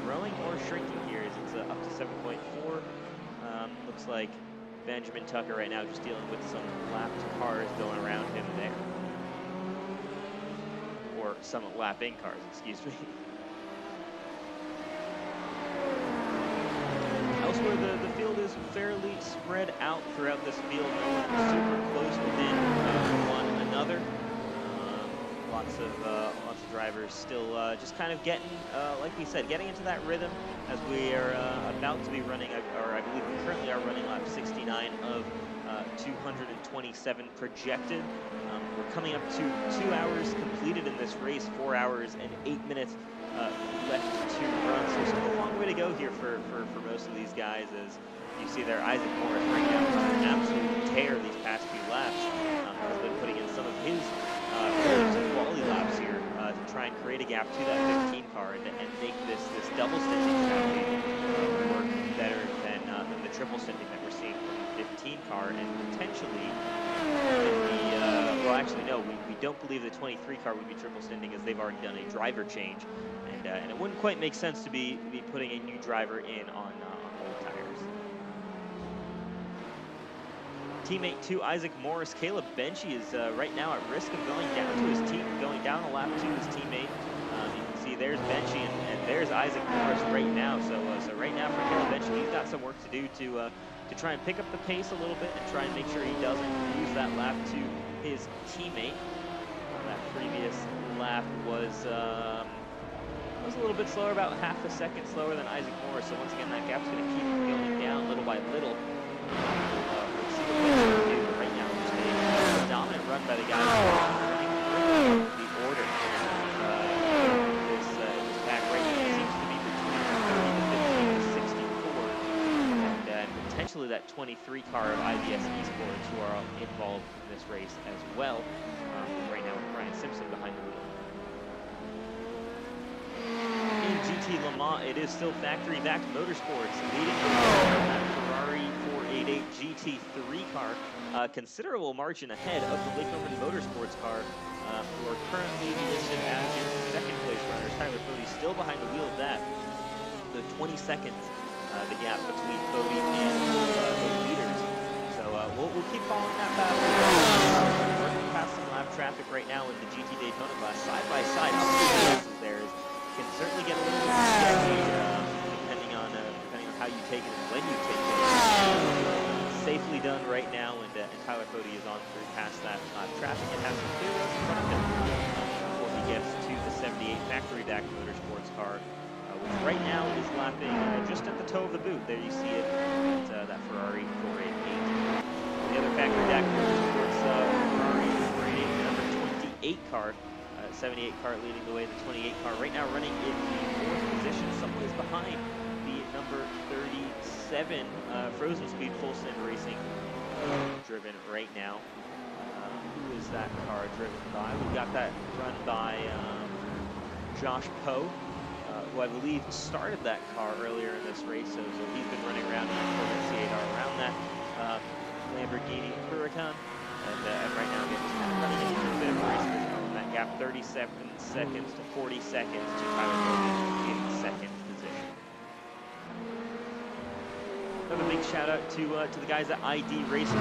growing or shrinking here as it's up to 7.4. Looks like Benjamin Tucker right now just dealing with some lapped cars going around him there. Or some lapping cars, excuse me. Elsewhere, the field is fairly spread out throughout this field. No one super close within one another. Lots of drivers still just kind of getting, like we said, getting into that rhythm as we are about to be running, or I believe we currently are running lap 69 of 227 projected. We're coming up to 2 hours completed in this race, 4 hours and 8 minutes left to run. So still a long way to go here for most of these guys. As you see there, Isaac Morris right now on an absolute tear these past few laps. Has been putting in some of his quality laps here to try and create a gap to that 15 car and make this double stinting strategy work better than the triple stinting that we're seeing from the 15 car, and potentially well, actually no, we don't believe the 23 car would be triple stinting, as they've already done a driver change, and it wouldn't quite make sense to be putting a new driver in on old tires. Teammate 2, Isaac Morris, Caleb Benchy is right now at risk of going down to his team, going down a lap to his teammate. You can see there's Benchy and there's Isaac Morris right now. So right now for Caleb Benchy, he's got some work to do to try and pick up the pace a little bit and try and make sure he doesn't lose that lap to his teammate. That previous lap was a little bit slower, about half a second slower than Isaac Morris. So once again, that gap's going to keep going down little by little. We'll see what Glen's going to do. Right now, just a dominant run by the guys running the order. This pack right now seems to be between 30 to 15 to 64, and potentially that 23 car of IBS Esports who are involved in this race as well. Right now with Brian Simpson behind the wheel. In GT Le Mans, it is still factory-backed motorsports leading that Ferrari 488 GT3 car. Considerable margin ahead of the Lake Norman Motorsports car, who are currently listed as your second place runners. Tyler Fody still behind the wheel of that. The 20 seconds, the gap between Fody and the leaders. So we'll keep following that battle. Working past some lap traffic right now in the GT Daytona class, side by side. Up to the races there can certainly get a little bit sketchy, depending on how you take it and when you take it. Safely done right now, and Tyler Fody is on through past that lap traffic and has some clear roads in front of him before he gets to the 78 factory-backed motorsports car, which right now is lapping just at the toe of the boot. There you see it, that Ferrari 488. The other factory-backed motorsports Ferrari 488, number 28 car. 78 car leading the way, the 28 car right now running in the 4th position, some ways behind the number 37 Frozen Speed Full Send Racing driven right now. Who is that car driven by? We've got that run by Josh Poe, who I believe started that car earlier in this race, so he's been running around in that Corvette C8R around that Lamborghini Huracan, and right now again just kind of running into a bit of a race that gap, 37 seconds to 40 seconds to Tyler Fody in second position. Another big shout out to the guys at ID Racing,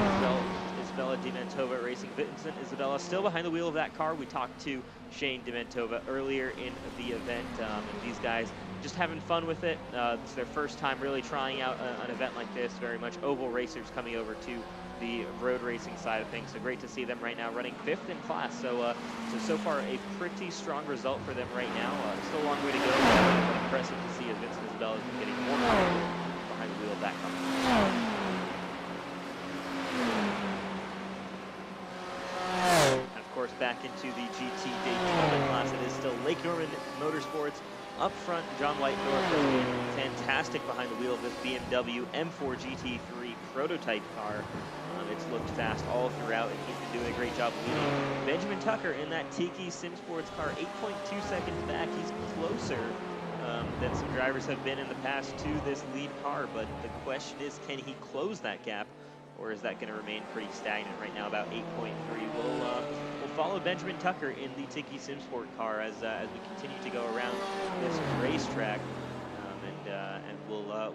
Isabella Dementova Racing. Vincent Isabella still behind the wheel of that car. We talked to Shane Dementova earlier in the event, and these guys just having fun with it. It's their first time really trying out an event like this, very much oval racers coming over to the road racing side of things. So great to see them right now running 5th in class. So far a pretty strong result for them right now. Still a long way to go, but impressive to see as Vincent Isabella has been getting more comfortable behind the wheel of that car. And of course, back into the GT Daytona class, it is still Lake Norman Motorsports. Up front, John Whitendorf has been fantastic behind the wheel of this BMW M4 GT3 prototype car. It's looked fast all throughout, and he's been doing a great job leading. Benjamin Tucker in that Tiki Sim Sports car, 8.2 seconds back. He's closer than some drivers have been in the past to this lead car, but the question is, can he close that gap, or is that going to remain pretty stagnant right now, about 8.3? We'll follow Benjamin Tucker in the Tiki Sim Sport car as we continue to go around this racetrack. And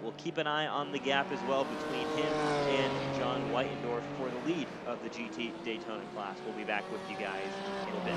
we'll keep an eye on the gap as well between him and John Whitendorf for the lead of the GT Daytona class. We'll be back with you guys in a bit.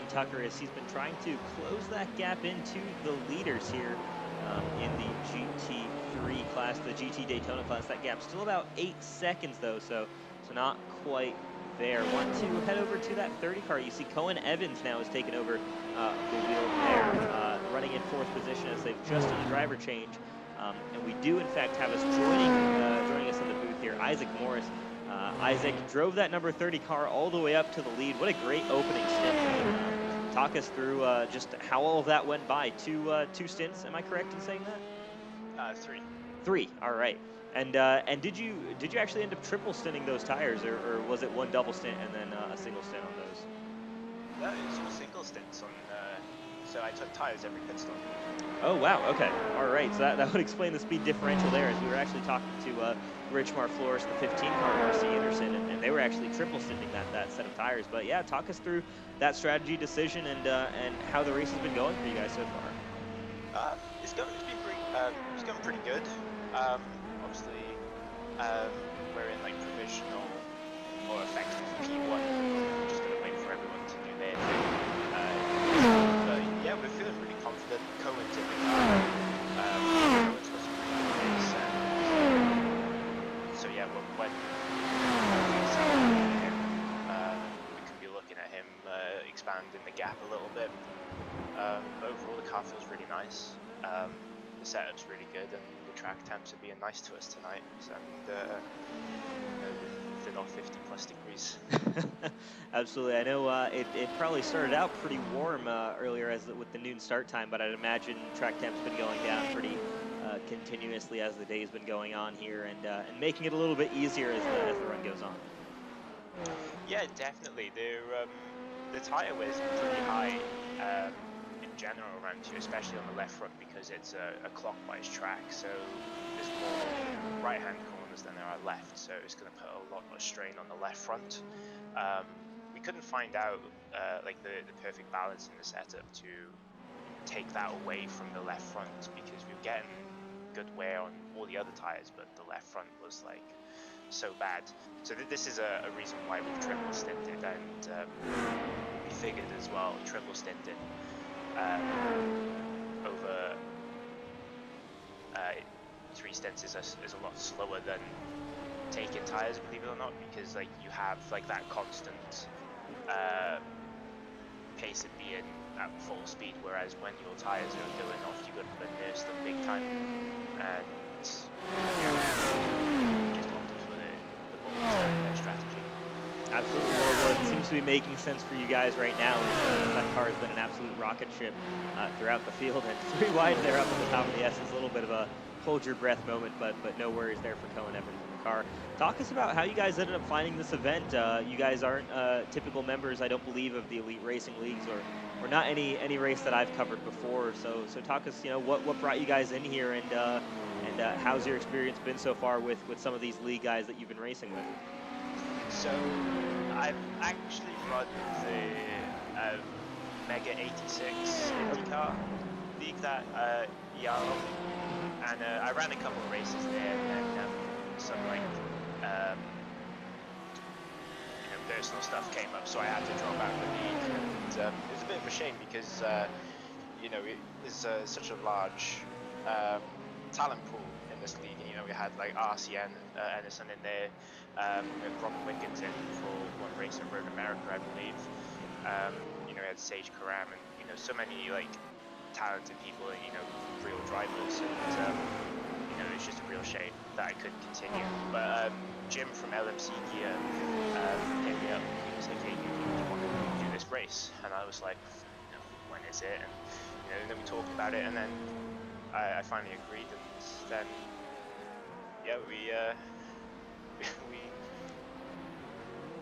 Tucker as he's been trying to close that gap into the leaders here in the GT3 class, the GT Daytona class. That gap's still about 8 seconds though, so not quite there. Want to head over to that 30 car. You see Cohen Evans now has taken over the wheel there, running in 4th position as they've just done a driver change. And we do, in fact, have us joining us in the booth here, Isaac Morris. Isaac drove that number 30 car all the way up to the lead. What a great opening stint. Talk us through just how all of that went by. Two stints, am I correct in saying that? 3. 3, all right. And did you actually end up triple stinting those tires, or was it one double stint and then a single stint on those? No, it was all single stints on. So I took tires every pit stop. Oh wow, okay, all right. So that would explain the speed differential there, as we were actually talking to Richmar Flores, the 15 car RC Anderson, and they were actually triple stinting that set of tires. But yeah, talk us through that strategy decision and how the race has been going for you guys so far. It's going pretty good. Obviously, we're in like provisional or effective P1. We're just gonna wait for everyone to do their thing. But yeah, we're feeling really confident. Cohen's in the car. Cohen's got some pretty good pace, so yeah, when we could be looking at him expanding the gap a little bit. Overall, the car feels really nice. The setup's really good, and the track temps are being nice to us tonight. So, within all 50 plus degrees. Absolutely. I know it probably started out pretty warm earlier with the noon start time, but I'd imagine track temp's been going down pretty continuously as the day's been going on here, and making it a little bit easier as the run goes on. Yeah, definitely. The tire wear is pretty high. In general around here, especially on the left front, because it's a clockwise track, so there's more right-hand corners than there are left, so it's going to put a lot more strain on the left front. We couldn't find out like the perfect balance in the setup to take that away from the left front, because we were getting good wear on all the other tires, but the left front was like so bad. So this is a reason why we've triple stinted, and we figured as well triple stinted over 3 stints is a lot slower than taking tires, believe it or not, because like you have like that constant pace of being at full speed, whereas when your tires are going off, you got to nurse them big time, and just opted for the more strategy. Absolutely. Well, what seems to be making sense for you guys right now is that car has been an absolute rocket ship throughout the field, and 3 wide there up at the top of the S is a little bit of a hold your breath moment, but no worries there for Cohen Evans in the car. Talk us about how you guys ended up finding this event. You guys aren't typical members, I don't believe, of the Elite Racing Leagues, or not any race that I've covered before. So talk us, what brought you guys in here, and how's your experience been so far with some of these league guys that you've been racing with? So I've actually run the Mega 86 IndyCar league that Yaro, and I ran a couple of races there, and then some like personal stuff came up, so I had to drop out of the league, and it was a bit of a shame because there's such a large talent pool in this league. We had like RCN Edison in there, we had Robin Wiggins in for one race at Road America, I believe. We had Sage Karam, and so many like talented people, real drivers, and it's just a real shame that I couldn't continue. But Jim from LMC Gear hit me up. He was like, "Hey, you want to do this race?" And I was like, "When is it?" And then we talked about it, and then I finally agreed, and then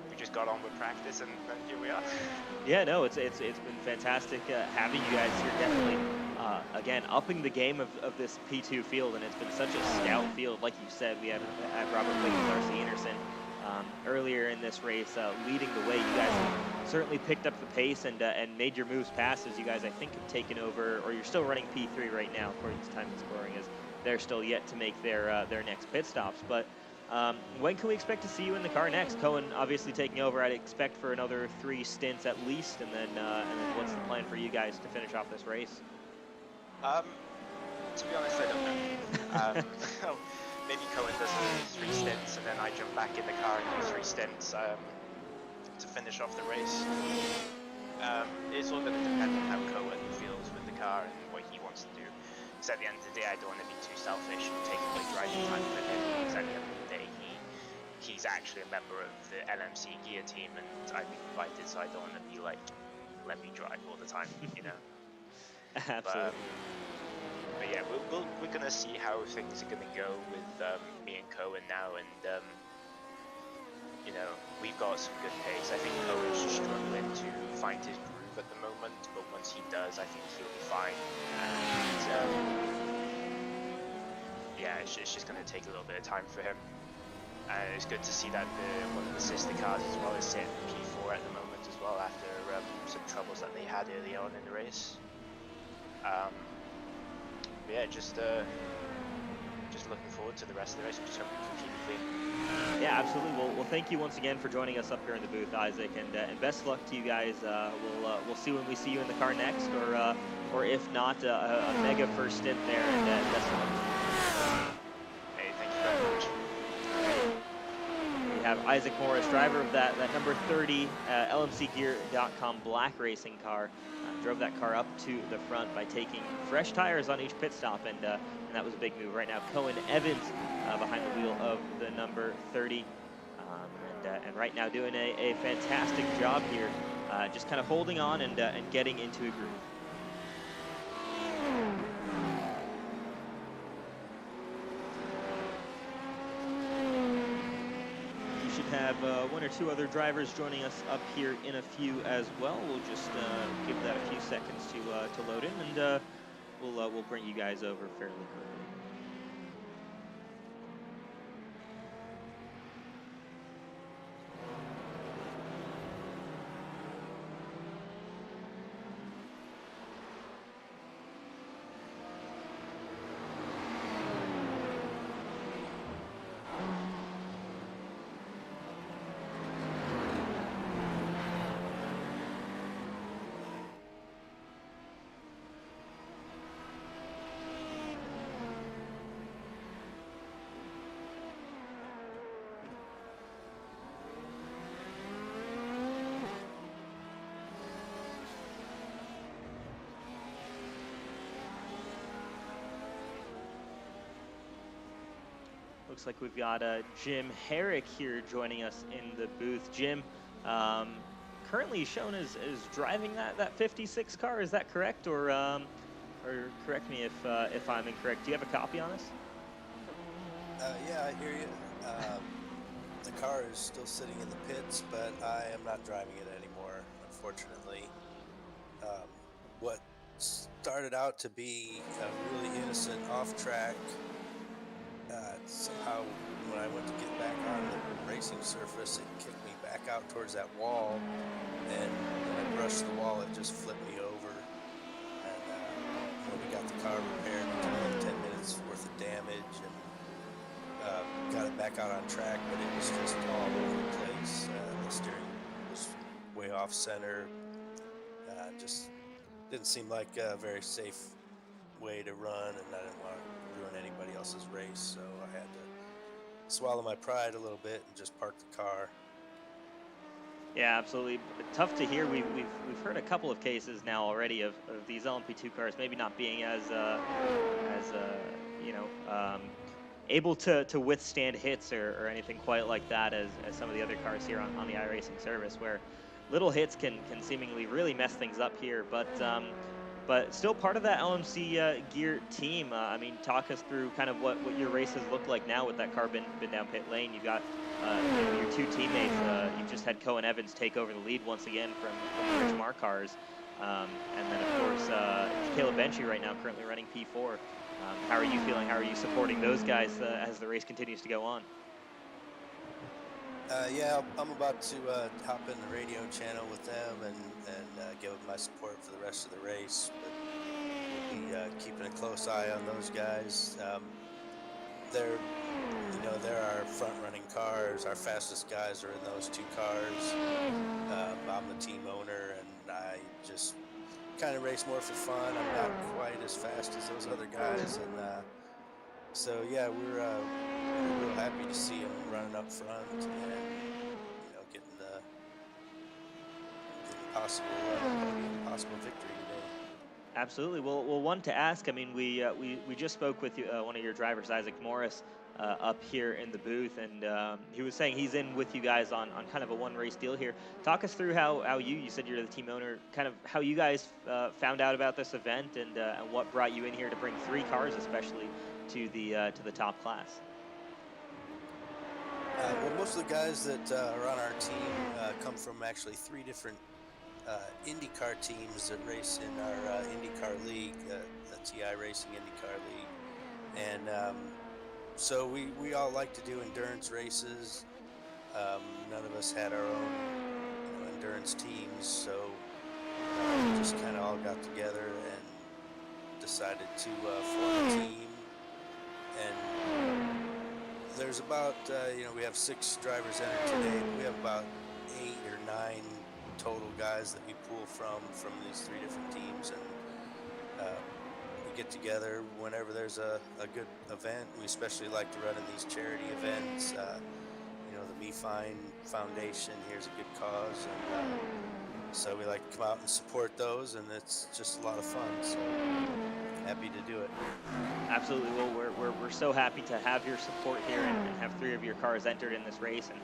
we just got on with practice, and here we are. Yeah, no, it's been fantastic having you guys here. Definitely, again, upping the game of this P2 field, and it's been such a scout field. Like you said, we had Robert Wiggins, R.C. Anderson earlier in this race leading the way. You guys have certainly picked up the pace and made your moves past, as you guys, I think, have taken over, or you're still running P3 right now, according to time and scoring, as they're still yet to make their next pit stops. But When can we expect to see you in the car next? Cohen obviously taking over. I'd expect for another 3 stints at least, and then what's the plan for you guys to finish off this race? To be honest, I don't know. Maybe Cohen does another 3 stints, and then I jump back in the car and do 3 stints to finish off the race. It's all going to depend on how Cohen feels with the car and what he wants to do. Because at the end of the day, I don't want to be too selfish and take away driving time from him. Because at the end of the day, he's actually a member of the LMC gear team, and I've been invited, so I don't want to be like, let me drive all the time, you know. Absolutely. But yeah, we're gonna see how things are gonna go with me and Cohen now, and you know, we've got some good pace. I think Cohen's struggling to find his groove at the moment, but once he does, I think he'll be fine. And yeah, it's just gonna take a little bit of time for him. And it's good to see that one of the sister cars as well is sitting P4 at the moment as well, after some troubles that they had early on in the race. Yeah, just looking forward to the rest of the race. Just hope we can keep it clean. Yeah, absolutely. Well, thank you once again for joining us up here in the booth, Isaac, and best of luck to you guys. We'll see when we see you in the car next, or if not, a mega first stint there, and best of luck. Hey, thank you very much. We have Isaac Morris, driver of that number 30 LMCgear.com black racing car. Drove that car up to the front by taking fresh tires on each pit stop, and that was a big move. Right now, Cohen Evans behind the wheel of the number 30, and right now doing a fantastic job here, just kind of holding on and getting into a groove. Have 1 or 2 other drivers joining us up here in a few as well. We'll just give that a few seconds to load in, and we'll bring you guys over fairly quickly. Looks like we've got Jim Herrick here joining us in the booth. Jim, currently shown as driving that 56 car. Is that correct, or correct me if I'm incorrect? Do you have a copy on us? Yeah, I hear you. The car is still sitting in the pits, but I am not driving it anymore, unfortunately. What started out to be a really innocent off-track, somehow when I went to get back on the racing surface, it kicked me back out towards that wall, and when I brushed the wall, it just flipped me over. And when we got the car repaired, we took like 10 minutes worth of damage, and got it back out on track, but it was just all over the place. The steering was way off center. Just didn't seem like a very safe way to run, and I didn't want to ruin anybody else's race, so I had to swallow my pride a little bit and just park the car. Yeah, absolutely. Tough to hear. We've heard a couple of cases now already of these LMP2 cars maybe not being as able to withstand hits or anything quite like that as some of the other cars here on the iRacing service, where little hits can seemingly really mess things up here. But still part of that LMC gear team. I mean, talk us through kind of what your races look like now with that car been down pit lane. You've got your 2 teammates. You've just had Cohen Evans take over the lead once again from the Rich Mar cars. And then, of course, Caleb Benchy right now currently running P4. How are you feeling? How are you supporting those guys as the race continues to go on? Yeah, I'm about to hop in the radio channel with them and give them my support for the rest of the race. But we'll be keeping a close eye on those guys. they're, you know, they're our front-running cars. Our fastest guys are in those two cars. I'm the team owner, and I just kind of race more for fun. I'm not quite as fast as those other guys, and so yeah, we're real happy to see them running up front and, you know, getting possible podium, possible victory today. Absolutely. Well, one to ask. I mean, we just spoke with you, one of your drivers, Isaac Morris, up here in the booth, and he was saying he's in with you guys on kind of a one race deal here. Talk us through how you said you're the team owner, kind of how you guys found out about this event, and what brought you in here to bring 3 cars, especially to the top class. Well, most of the guys that are on our team come from actually 3 different IndyCar teams that race in our IndyCar league, the TI Racing IndyCar League, and so we all like to do endurance races. None of us had our own, you know, endurance teams, so we just kind of all got together and decided to form a team. And there's about, you know, we have 6 drivers entered today. We have about 8 or 9 total guys that we pull from these 3 different teams, and we get together whenever there's a good event. We especially like to run in these charity events. You know, the Me Fine Foundation, here's a good cause, and so we like to come out and support those, and it's just a lot of fun, so happy to do it. Absolutely. Well, we're so happy to have your support here and have 3 of your cars entered in this race. And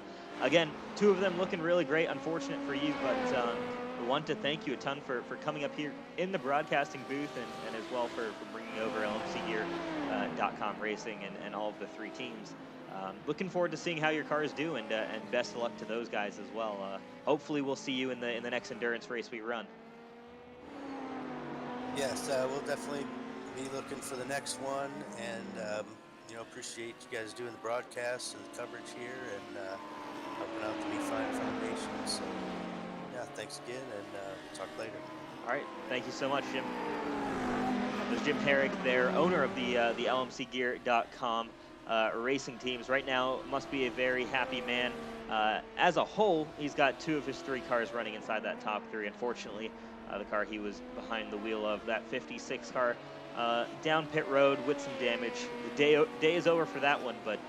again, 2 of them looking really great. Unfortunate for you, but we want to thank you a ton for coming up here in the broadcasting booth, and as well for bringing over LMCgear.com Racing and all of the 3 teams. Looking forward to seeing how your cars do, and best of luck to those guys as well. Hopefully, we'll see you in the next endurance race we run. Yes, we'll definitely be looking for the next one, and you know, appreciate you guys doing the broadcast and the coverage here, and helping out the Me Fine Foundation. So yeah, thanks again, and we'll talk later. All right, thank you so much, Jim. There's Jim Herrick there, owner of the LMCgear.com racing teams. Right now, must be a very happy man. As a whole, he's got 2 of his 3 cars running inside that top 3. Unfortunately, the car he was behind the wheel of, that 56 car, down pit road with some damage. The day is over for that one, but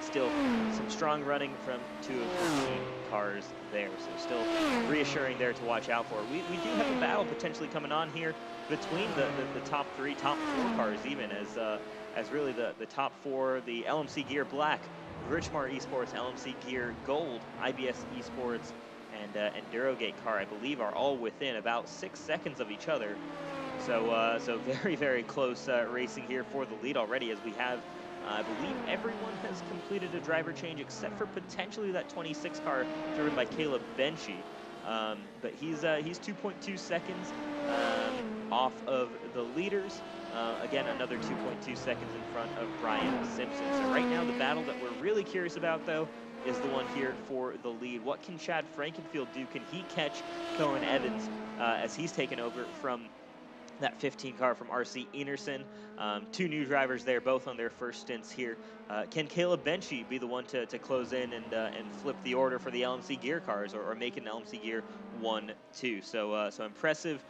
still some strong running from 2 of the team cars there. So still reassuring there to watch out for. We do have a battle potentially coming on here between the top 3, top 4 cars, even as really the top 4, the LMC Gear Black, Richmar Esports, LMC Gear Gold, IBS Esports, and Endurogate car, I believe, are all within about 6 seconds of each other. So very, very close racing here for the lead already, as we have, I believe everyone has completed a driver change except for potentially that 26 car driven by Caleb Benchy. But he's 2.2 seconds off of the leaders. Again, another 2.2 seconds in front of Brian Simpson. So right now, the battle that we're really curious about, though, is the one here for the lead. What can Chad Frankenfield do? Can he catch Cohen Evans as he's taken over from that 15 car from RC Enerson? 2 new drivers there, both on their first stints here. Can Caleb Benchy be the one to close in and flip the order for the LMC Gear cars, or make an LMC Gear 1-2? So impressive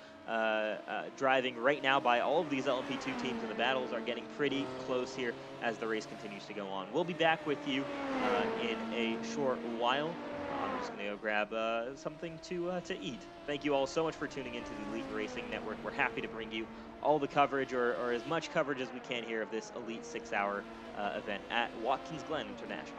driving right now by all of these LMP2 teams, and the battles are getting pretty close here as the race continues to go on. We'll be back with you in a short while. I'm just going to go grab something to eat. Thank you all so much for tuning into the Elite Racing Network. We're happy to bring you all the coverage, or as much coverage as we can here, of this Elite 6-hour event at Watkins Glen International.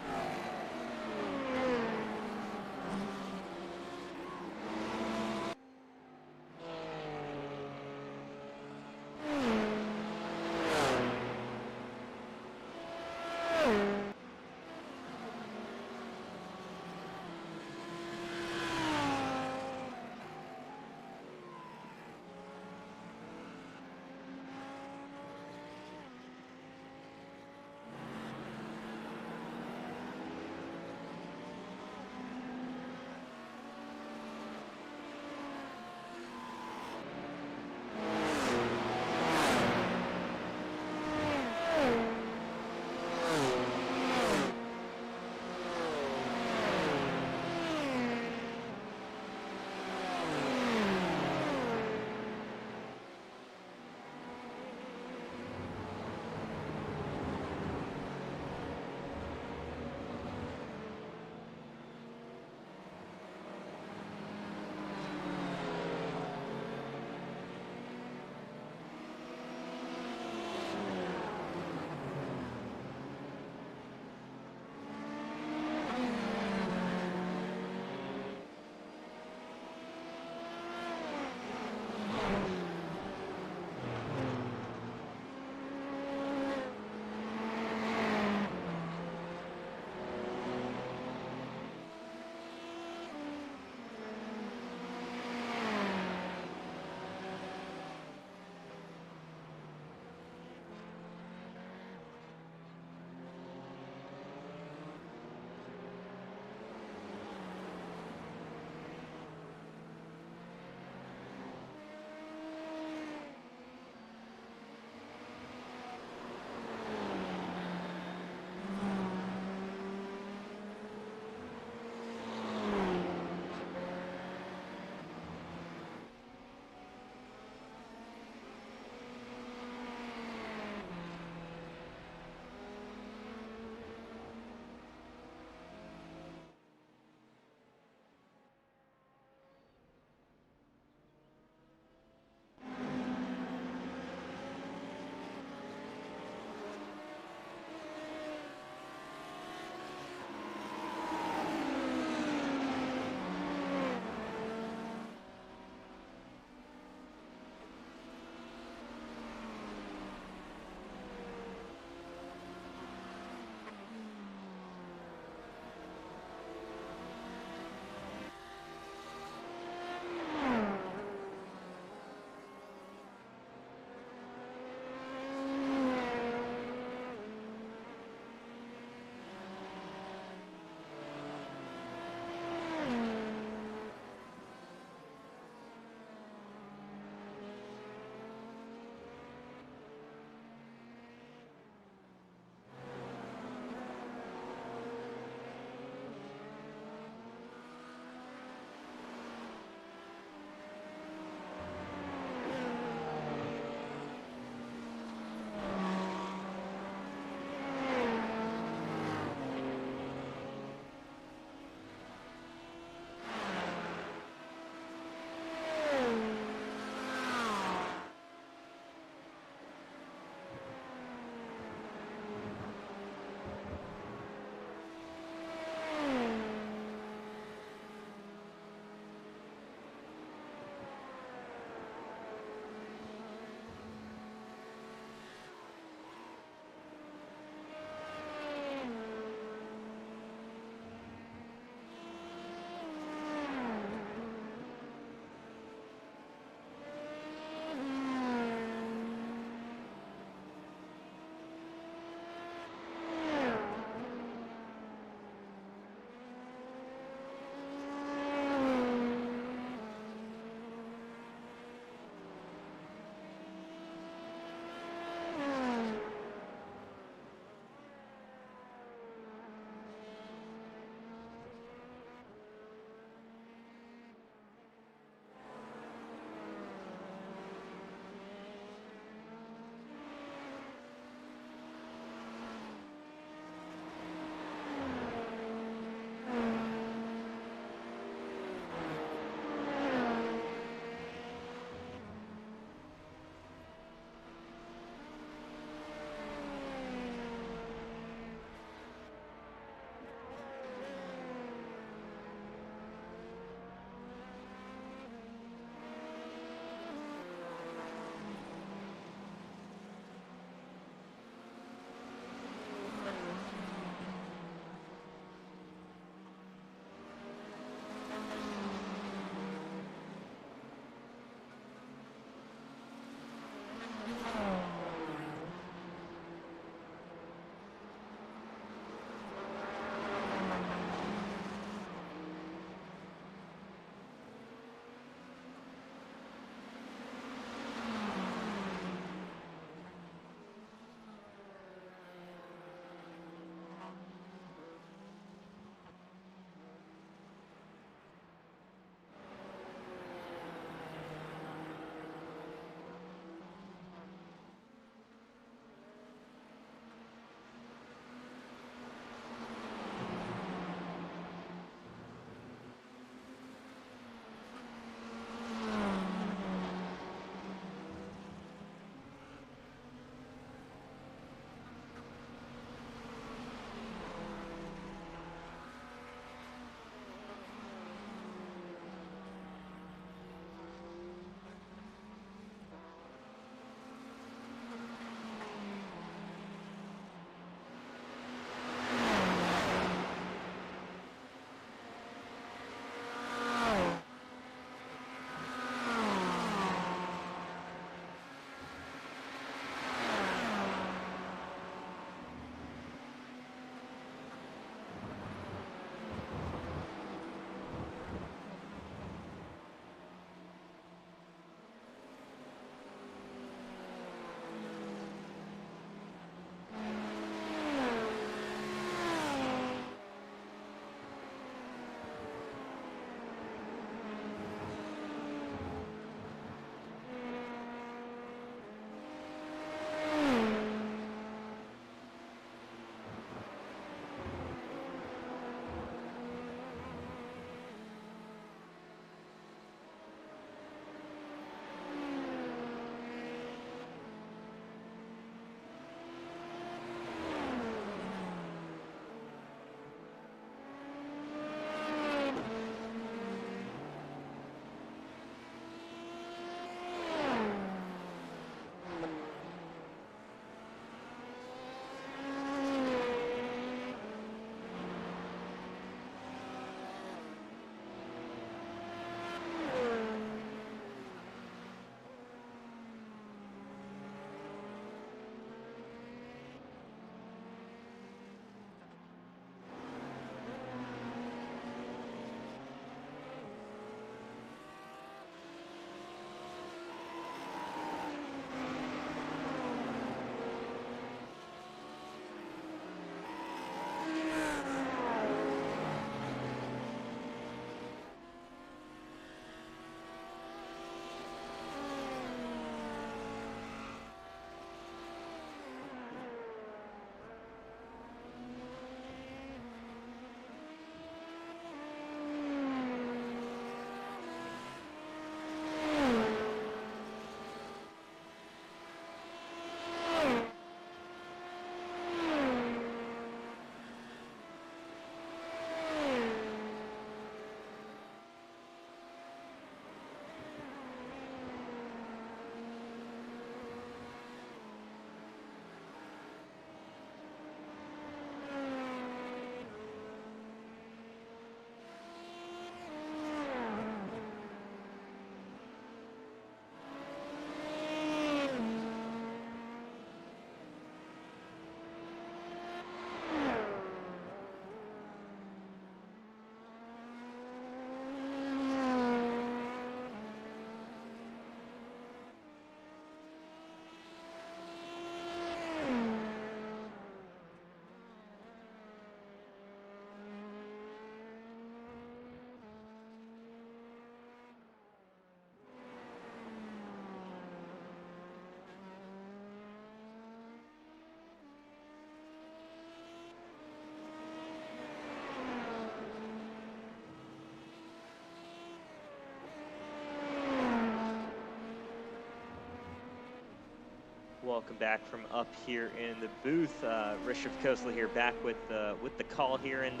welcome back from up here in the booth. Rishabh Khosla here, back with the call here, and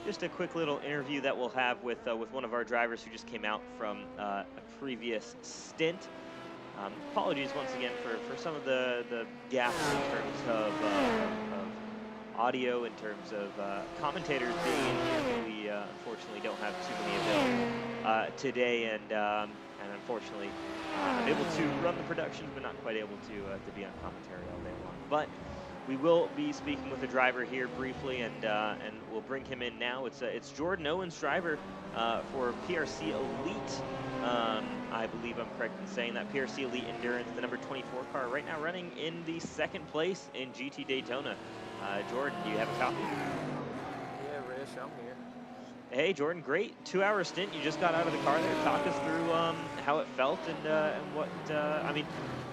just a quick little interview that we'll have with one of our drivers who just came out from a previous stint. Apologies once again for some of the gaps in terms of audio, in terms of commentators being in here. We unfortunately don't have too many available today, and unfortunately I'm able to run the productions, but not quite able to be on commentary all day long. But we will be speaking with the driver here briefly, and we'll bring him in now. It's Jordan Owens, driver for PRC Elite. I believe I'm correct in saying that. PRC Elite Endurance, the number 24 car, right now running in the second place in GT Daytona. Jordan, do you have a copy? Yeah, Rish, I'm here. Hey, Jordan, great 2-hour stint. You just got out of the car there. Talk us through how it felt and what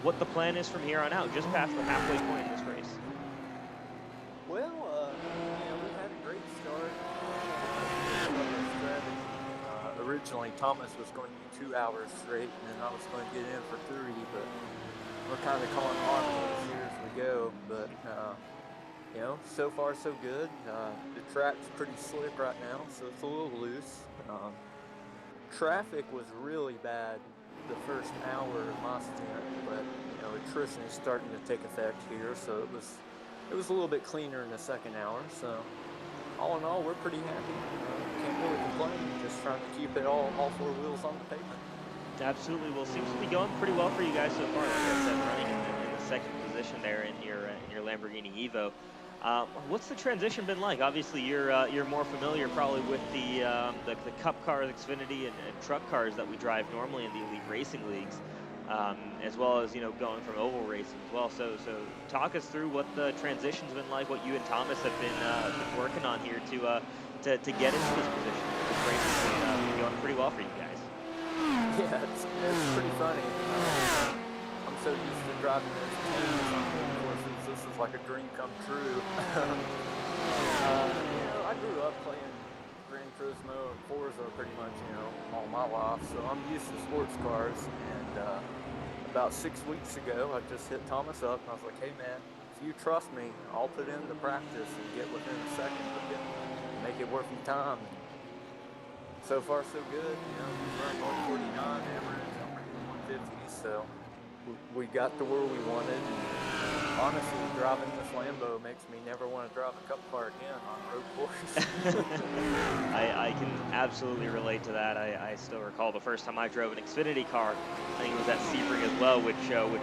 what the plan is from here on out, just past the halfway point in this race. Well, we had a great start. Originally, Thomas was going to do 2 hours straight, and then I was going to get in for 3, but we're kind of calling audibles here as we go. But so far so good. The track's pretty slick right now, so it's a little loose. Traffic was really bad the first hour of my stint, but attrition is starting to take effect here, so it was a little bit cleaner in the second hour. So all in all, we're pretty happy. Can't really complain. Just trying to keep it all 4 wheels on the pavement. Absolutely. Well, seems to be going pretty well for you guys so far. Like I said, running in the second position there in your Lamborghini Evo. What's the transition been like? Obviously, you're more familiar probably with the Cup cars, Xfinity, and truck cars that we drive normally in the elite racing leagues, as well as going from oval racing as well. So talk us through what the transition's been like, what you and Thomas have been working on here to get into this position. This race has been going pretty well for you guys. Yeah, it's pretty funny. I'm so used to driving those teams on the courses. This is like a dream come true. I grew up playing Gran Turismo and Forza pretty much, all my life, so I'm used to sports cars. And about 6 weeks ago, I just hit Thomas up and I was like, "Hey man, if you trust me, I'll put in the practice and get within a second of it, make it worth your time." So far so good. He's running 149 average, I'm running 150, so we got to where we wanted. And honestly, driving this Lambo makes me never want to drive a Cup car again on a road course. I can absolutely relate to that. I still recall the first time I drove an Xfinity car. I think it was at Sebring as well, which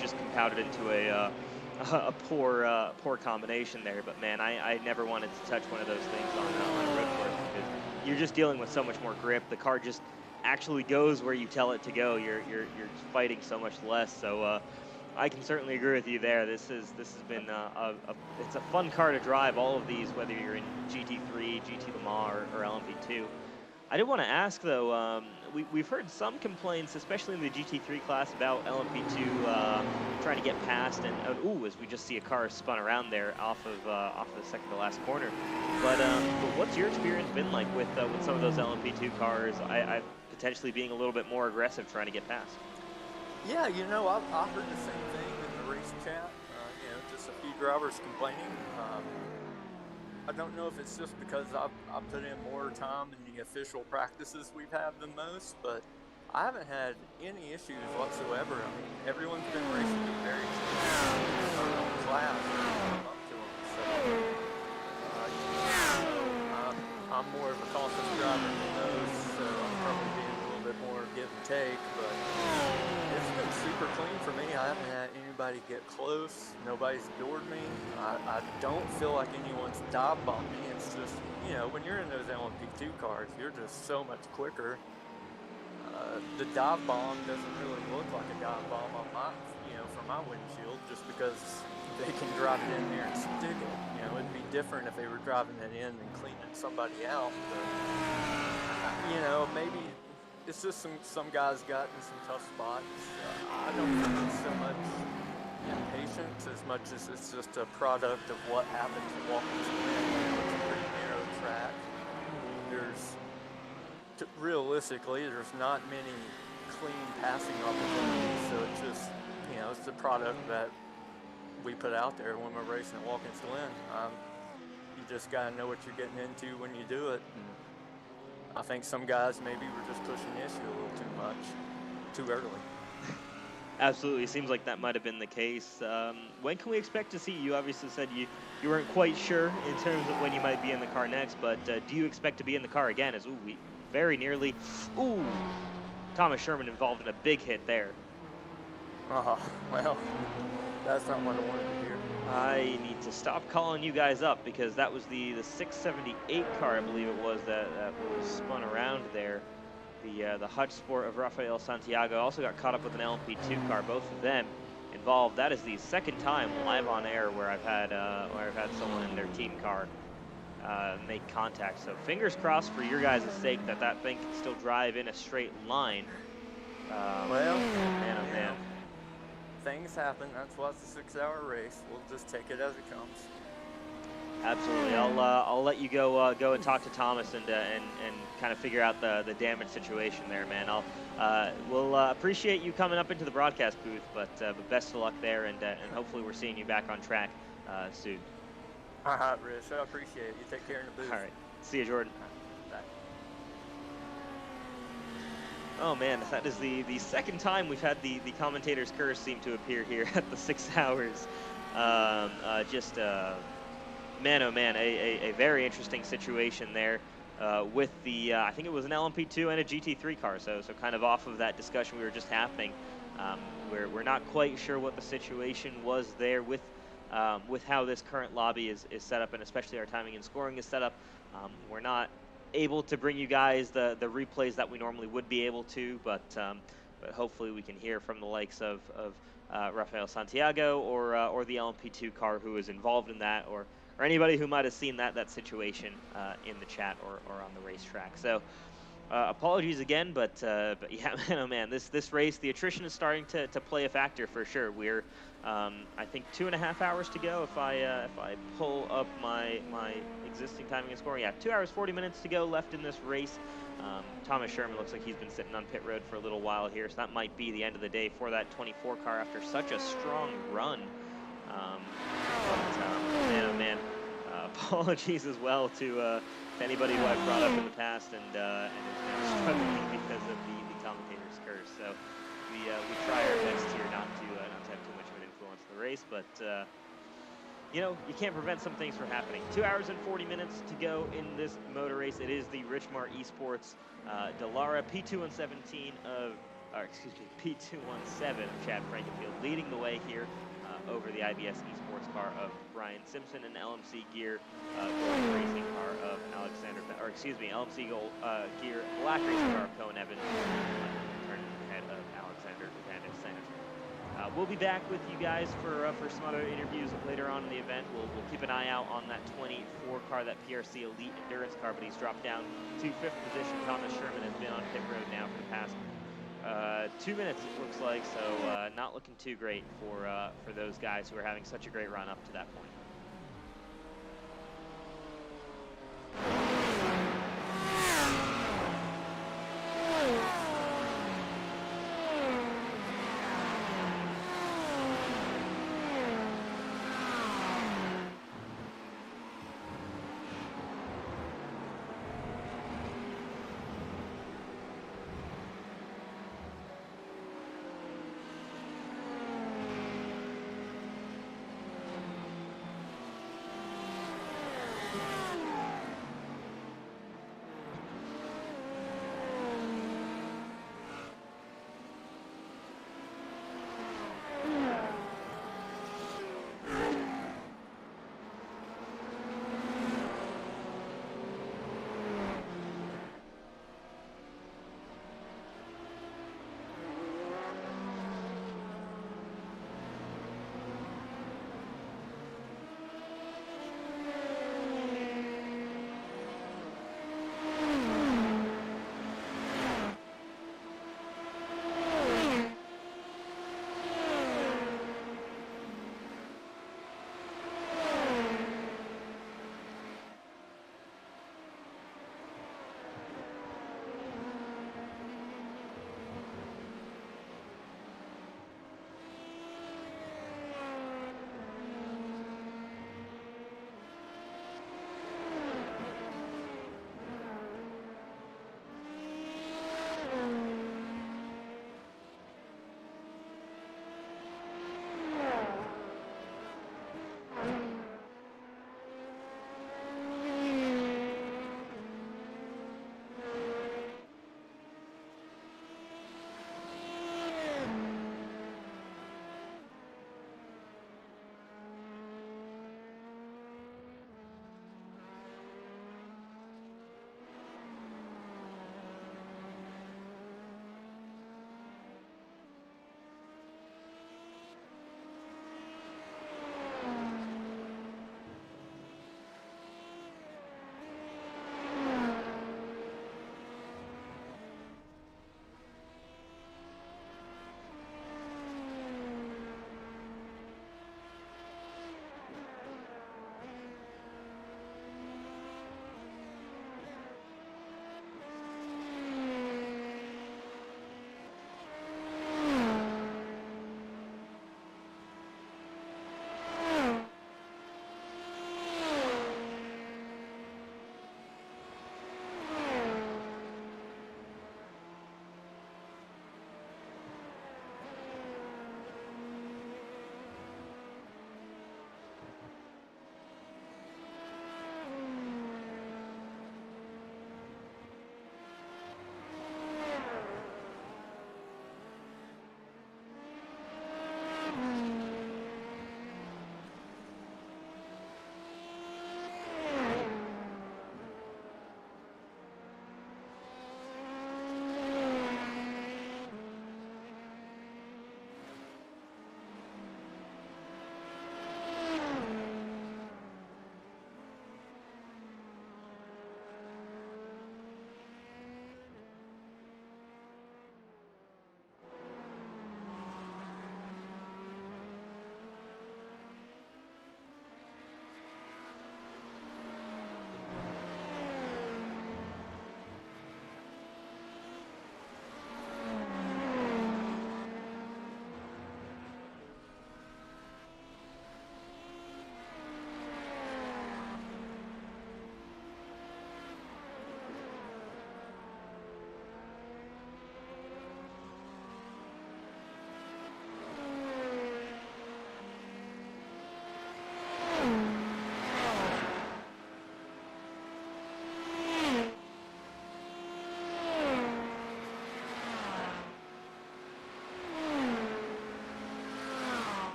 just compounded into a poor combination there. But man, I never wanted to touch one of those things on a road course, because you're just dealing with so much more grip. The car just actually goes where you tell it to go. You're fighting so much less. So I can certainly agree with you there. This has been it's a fun car to drive. All of these, whether you're in GT3, GT Le Mans, or LMP2. I did want to ask though. We've heard some complaints, especially in the GT3 class, about LMP2 trying to get past, and as we just see a car spun around there off of the second to last corner. But what's your experience been like with some of those LMP2 cars? I potentially being a little bit more aggressive trying to get past. Yeah, I've heard the same thing in the race chat. Just a few drivers complaining. I don't know if it's just because I've put in more time in the official practices we've had than most, but I haven't had any issues whatsoever. I mean, everyone's been racing in very class up to them. So I'm more of a cautious driver than those, so I'm probably being a little bit more give and take, but it's been super clean for me. I haven't had anybody get close. Nobody's adored me. I don't feel like anyone's dive bombed me. It's just, when you're in those LMP2 cars, you're just so much quicker. The dive bomb doesn't really look like a dive bomb on from my windshield, just because they can drive it in there and stick it. It'd be different if they were driving it in and cleaning somebody out. But, maybe it's just some guys got in some tough spots. I don't think it's so much impatience as much as it's just a product of what happens walking to Glen. It's a pretty narrow track. Realistically, there's not many clean passing opportunities, so it's just, it's a product that we put out there when we're racing at Watkins Glen. You just gotta know what you're getting into when you do it. And I think some guys maybe were just pushing the issue a little too much, too early. Absolutely, seems like that might have been the case. When can we expect to see you? Obviously said you weren't quite sure in terms of when you might be in the car next, but do you expect to be in the car again? As we very nearly, Thomas Sherman involved in a big hit there. Well, that's not what I wanted to hear. I need to stop calling you guys up because that was the 678 car, I believe it was, that was spun around there. The Hutch Sport of Rafael Santiago also got caught up with an LMP2 car, both of them involved. That is the second time live on air where I've had someone in their team car make contact. So fingers crossed for your guys' sake that thing can still drive in a straight line. Well, man, oh man. Things happen. That's why it's a 6-hour race. We'll just take it as it comes. Absolutely. I'll let you go and talk to Thomas and kind of figure out the damage situation there, man. We'll appreciate you coming up into the broadcast booth, but best of luck there, and hopefully we're seeing you back on track soon. All right, Rich. I appreciate it. You take care in the booth. All right. See you, Jordan. Bye. Oh man, that is the second time we've had the commentator's curse seem to appear here at the 6 hours. Man, oh man, a very interesting situation there with the, I think it was an LMP2 and a GT3 car, so kind of off of that discussion we were just happening. We're not quite sure what the situation was there with how this current lobby is set up, and especially our timing and scoring is set up. We're not able to bring you guys the replays that we normally would be able to, but hopefully we can hear from the likes of Rafael Santiago or the LMP2 car who is involved in that, or anybody who might have seen that situation in the chat or on the racetrack. So apologies again, but yeah, man, oh man, this race, the attrition is starting to play a factor for sure. We're I think 2.5 hours to go if I pull up my existing timing and scoring. Yeah, 2 hours 40 minutes to go left in this race. Thomas Sherman looks like he's been sitting on pit road for a little while here, so that might be the end of the day for that 24 car after such a strong run. Man, oh man, apologies as well to anybody who I've brought up in the past and is now struggling because of the commentator's curse. So we try our best here not to have too much of an influence in the race, but you know, you can't prevent some things from happening. 2 hours and 40 minutes to go in this motor race. It is the Richmar Esports Dallara P217 P217 of Chad Frankenfield leading the way here over the IBS Esports car of Brian Simpson and LMC Gear Gold Racing car of LMC Gold Gear Black Racing car of Cohen Evans, turning head of Alexander Van Sant. We'll be back with you guys for some other interviews later on in the event. We'll keep an eye out on that 24 car, that PRC Elite Endurance car, but he's dropped down to 5th position. Thomas Sherman has been on pit road now for the past 2 minutes, it looks like, so not looking too great for those guys who are having such a great run up to that point.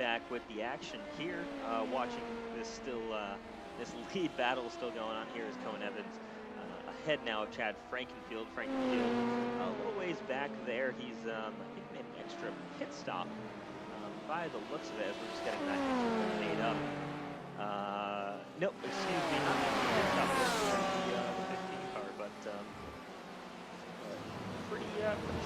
back with the action here. Watching this this lead battle still going on here is Cohen Evans ahead now of Chad Frankenfield. Frankenfield a little ways back there. He's I think made an extra pit stop by the looks of it as we're just getting that engine made up. Nope, excuse me, not making a pit stop the 15 car, but pretty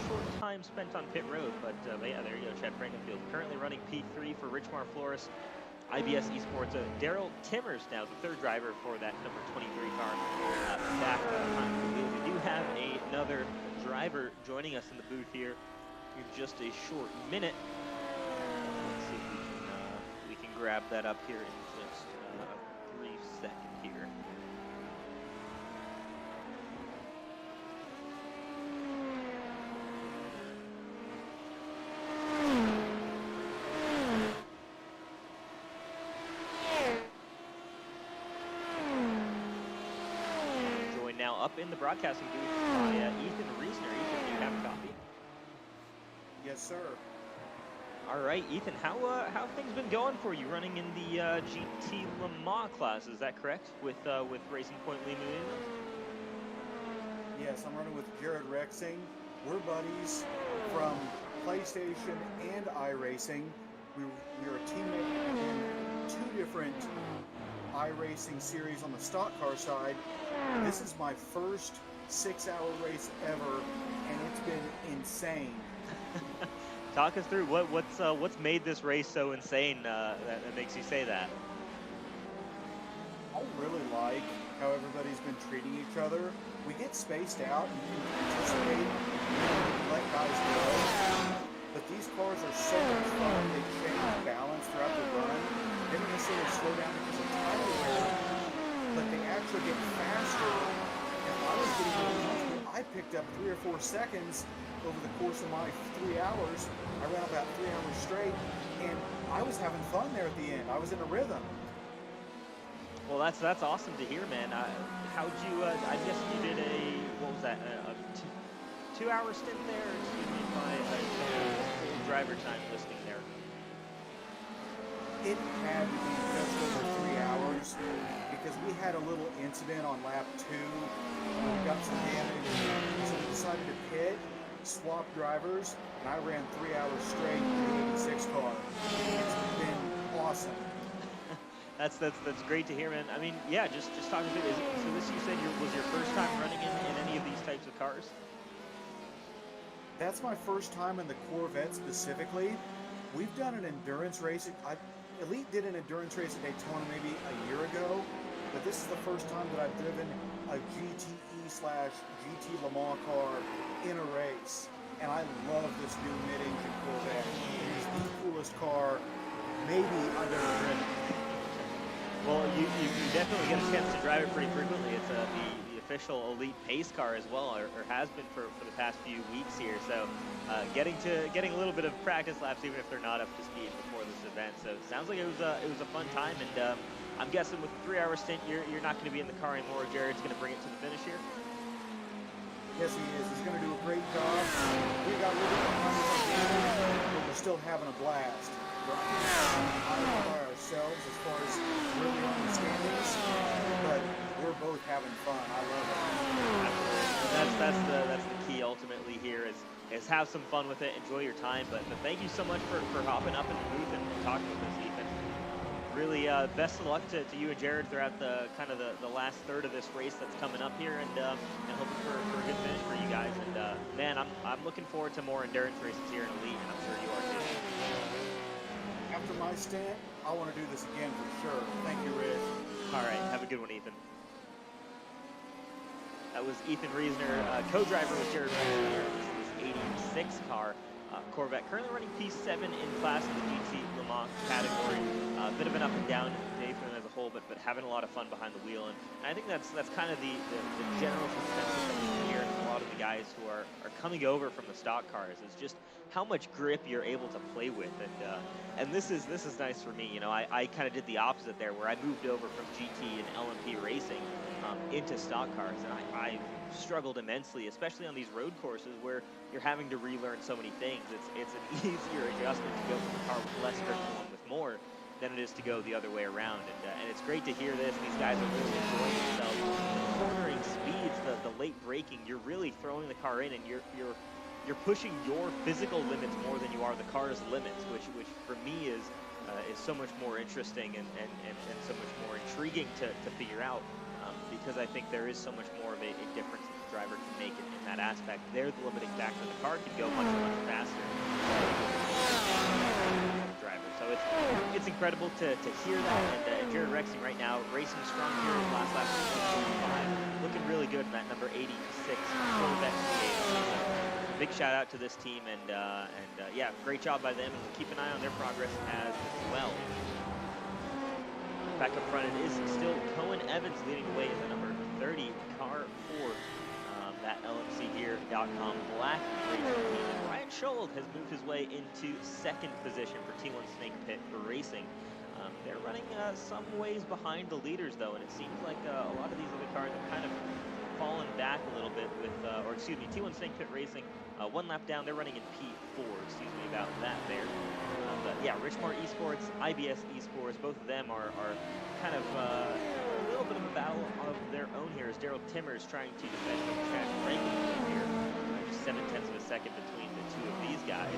short time spent on pit road. But yeah, there you go, Chad Frankenfield currently running P3 for Richmar Flores. IBS Esports, Daryl Timmers now the third driver for that number 23 car. Back behind the wheel, we do have another driver joining us in the booth here in just a short minute. Let's see if we can grab that up here in just a brief second here. Now up in the broadcasting booth by Ethan Reisner. Ethan, do you have a copy? Yes, sir. All right, Ethan, how have things been going for you running in the GT Le Mans class? Is that correct? With Racing Point Lima? Yes, I'm running with Jared Rexing. We're buddies from PlayStation and iRacing. We are a teammate in 2 different iRacing series on the stock car side. This is my first 6-hour race ever, and it's been insane. Talk us through what's made this race so insane that makes you say that. I really like how everybody's been treating each other. We get spaced out and you can participate and let guys go. But these cars are so much fun. They change balance throughout the run. They don't necessarily slow down because of tire wear, but they actually get faster. And I was getting really comfortable. I picked up 3 or 4 seconds over the course of my 3 hours. I ran about 3 hours straight, and I was having fun there at the end. I was in a rhythm. Well, that's awesome to hear, man. How'd you? I guess you did what was that? A 2-hour stint there. Excuse me, my driver time listing there. It had to be just over 3 hours because we had a little incident on lap 2. We got some damage, so we decided to pit, swap drivers, and I ran 3 hours straight in the 86 car. It's been awesome. That's great to hear, man. I mean, yeah, just talking to it. So this, you said, was your first time running in any of these types of cars? That's my first time in the Corvette specifically. We've done an endurance race. Elite did an endurance race at Daytona maybe a year ago, but this is the first time that I've driven a GTE/GT Le Mans car in a race. And I love this new mid-engine Corvette. It is the coolest car maybe I've ever driven. Well, you definitely get a chance to drive it pretty frequently. It's the official Elite pace car as well, or has been for the past few weeks here. So getting a little bit of practice laps, even if they're not up to speed before this event. So it sounds like it was a fun time, and I'm guessing with a 3-hour stint, you're not going to be in the car anymore. Jared's going to bring it to the finish here. Yes, he is. He's going to do a great job. We got a little bit behind, but we're still having a blast. We're not by ourselves as far as where we are in the standings, but we're both having fun. I love it. That's the key ultimately here is have some fun with it, enjoy your time. But thank you so much for hopping up in the booth and talking with us, Ethan. Really, best of luck to you and Jared throughout the last third of this race that's coming up here, and hoping for a good finish for you guys. And man, I'm looking forward to more endurance races here in Elite, and I'm sure you are too. After my stint, I want to do this again for sure. Thank you, Rich. All right, have a good one, Ethan. That was Ethan Reisner, co-driver with Jared Reisner. This is 86 car Corvette, currently running P7 in class in the GT Le Mans category. A bit of an up and down day for them as a whole, but having a lot of fun behind the wheel. And I think that's kind of the general consensus that we hear from a lot of the guys who are coming over from the stock cars, is just how much grip you're able to play with. And this is nice for me. You know, I kind of did the opposite there, where I moved over from GT and LMP racing into stock cars, and I struggled immensely, especially on these road courses where you're having to relearn so many things. It's an easier adjustment to go from a car with less grip to one with more than it is to go the other way around. And it's great to hear this. These guys are really enjoying themselves. The cornering speeds, the late braking, you're really throwing the car in, and you're pushing your physical limits more than you are the car's limits, which for me is so much more interesting and so much more intriguing to figure out. Because I think there is so much more of a difference that the driver can make in that aspect. They're the limiting factor. The car can go much faster than the driver. So it's incredible to hear that. And Jared Rexing right now racing strong here in last lap, looking really good in that number 86 Corvette V8. Big shout out to this team, and yeah, great job by them, and we'll keep an eye on their progress as well. Back up front, it is still Cohen Evans leading the way in the number 30 car for that LMCgear.com Black Racing team. And Ryan Scholl has moved his way into second position for T1 Snake Pit Racing. They're running some ways behind the leaders, though, and it seems like a lot of these other cars have kind of fallen back a little bit with, or excuse me, T1 Snake Pit Racing, one lap down. They're running in P4, excuse me about that there. But yeah, Richmar Esports, IBS Esports, both of them are kind of a little bit of a battle of their own here, as Daryl Timmers trying to defend from Chad Franklin here. Just 0.7 of a second between the two of these guys.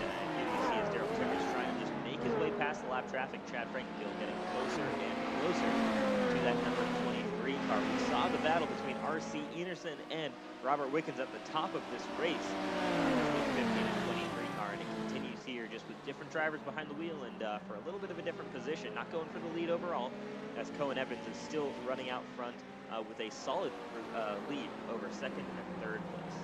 And here you see as Daryl Timmers trying to just make his way past the lap traffic. Chad Franklin getting closer and closer to that number 23 car. We saw the battle between R.C. Enerson and Robert Wickens at the top of this race. 15 and 23 car, and it continues here just with different drivers behind the wheel, and for a little bit of a different position, not going for the lead overall, as Cohen Evans is still running out front with a solid lead over second and third place.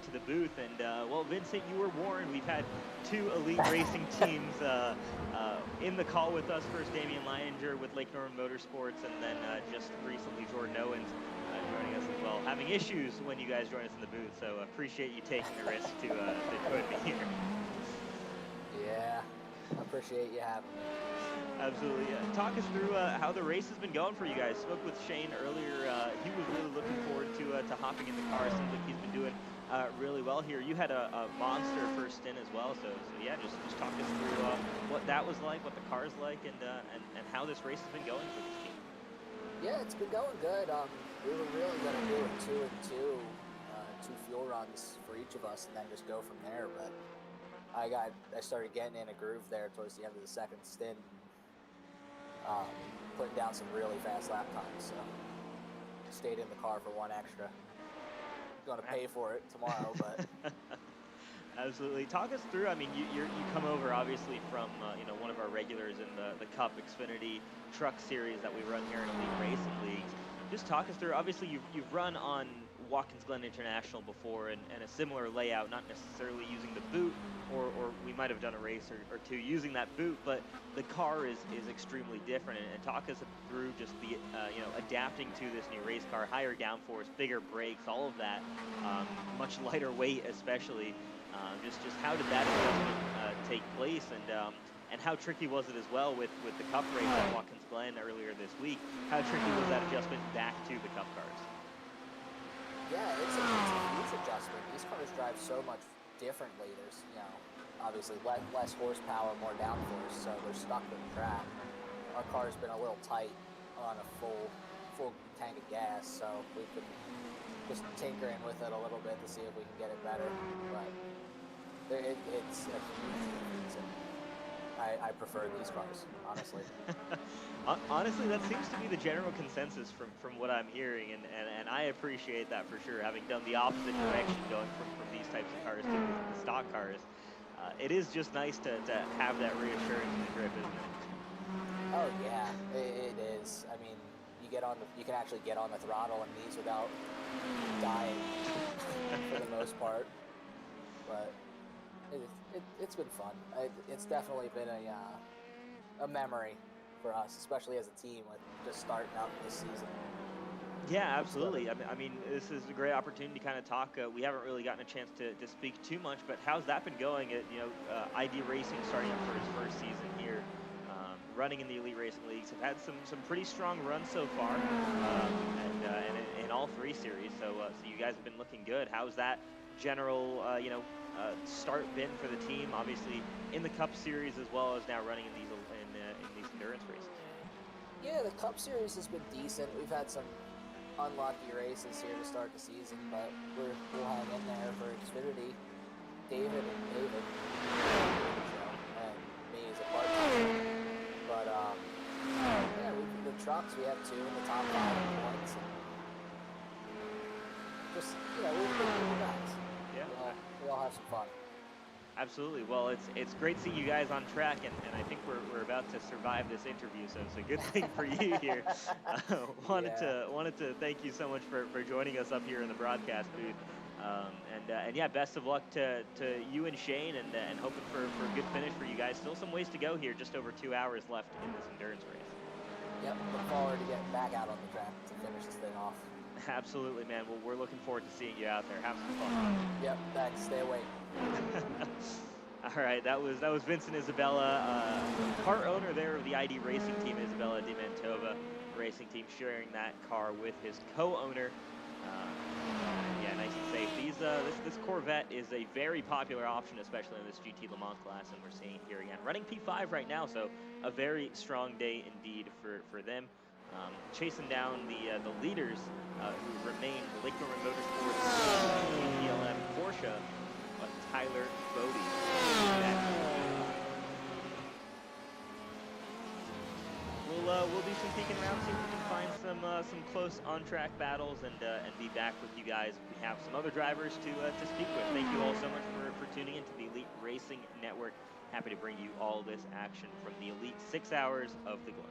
into the booth. And well, Vincent, you were warned. We've had 2 elite racing teams in the call with us. First, Damian Leininger with Lake Norman Motorsports, and then just recently Jordan Owens joining us as well, having issues when you guys join us in the booth. So appreciate you taking the risk to join me here. Yeah, I appreciate you having me. Absolutely. Talk us through how the race has been going for you guys. Spoke with Shane earlier. He was really looking forward to hopping in the car. Seems like he's been doing really well here. You had a monster first stint as well. So yeah, just talk us through what that was like, what the car's like, and how this race has been going for this team. Yeah, it's been going good. We were really going to do a 2 and 2, 2 fuel runs for each of us, and then just go from there. But I started getting in a groove there towards the end of the second stint, putting down some really fast lap times. So stayed in the car for 1 extra. Going to pay for it tomorrow, but. Absolutely. Talk us through. I mean, you come over obviously from one of our regulars in the Cup Xfinity Truck Series that we run here in Elite Racing Leagues. Just talk us through. Obviously, you've run on Watkins Glen International before, and a similar layout, not necessarily using the boot, or we might have done a race or 2 using that boot, but the car is extremely different. And talk us through just the adapting to this new race car, higher downforce, bigger brakes, all of that, much lighter weight especially. Just how did that adjustment take place, and how tricky was it as well with the Cup race at Watkins Glen earlier this week? How tricky was that adjustment back to the Cup cars? Yeah, it's a huge adjustment. These cars drive so much differently. There's, obviously less horsepower, more downforce, so they're stuck with the track. Our car's been a little tight on a full tank of gas, so we've been just tinkering with it a little bit to see if we can get it better. But it's a huge difference. I prefer these cars, honestly. Honestly, that seems to be the general consensus from what I'm hearing, and I appreciate that for sure, having done the opposite direction, going from these types of cars to the stock cars. It is just nice to have that reassurance in the grip, isn't it? Oh yeah, it is. I mean, you can actually get on the throttle in these without dying for the most part, but it's been fun. It's definitely been a memory for us, especially as a team with just starting out this season. Yeah, absolutely. I mean, this is a great opportunity to kind of talk. We haven't really gotten a chance to speak too much, but how's that been going? ID Racing starting up for its first season here, running in the Elite Racing Leagues. Have had some pretty strong runs so far, and in all 3 series. So you guys have been looking good. How's that general, start been for the team? Obviously in the Cup Series as well as now running in these endurance races. Yeah, the Cup Series has been decent. We've had some unlucky races here to start the season, but we'll hang in there for Xfinity. David and me as a part-time. But yeah, the trucks, we have 2 in the top 5 points. And just we're good guys. Yeah, we all have some fun. Absolutely. Well, it's great seeing you guys on track, and I think we're about to survive this interview, so it's a good thing for you here. Wanted to thank you so much for joining us up here in the broadcast booth, and yeah, best of luck to you and Shane, and hoping for a good finish for you guys. Still some ways to go here, just over 2 hours left in this endurance race. Yep, look forward to getting back out on the track to finish this thing off. Absolutely, man. Well, we're looking forward to seeing you out there. Have some fun. Yep, thanks. Stay awake. All right, that was Vincent Isabella, part owner there of the ID Racing Team, Isabella Di Mantova Racing Team, sharing that car with his co-owner. Yeah, nice and safe. This Corvette is a very popular option, especially in this GT Le Mans class, and we're seeing it here again. Running P5 right now, so a very strong day indeed for them. Chasing down the leaders who remain Lake Norman Motorsports, GTLM, Porsche, Tyler Bodie. We'll do some peeking around, see if we can find some close on-track battles, and be back with you guys. We have some other drivers to speak with. Thank you all so much for tuning into the Elite Racing Network. Happy to bring you all this action from the Elite 6 hours of the Glen.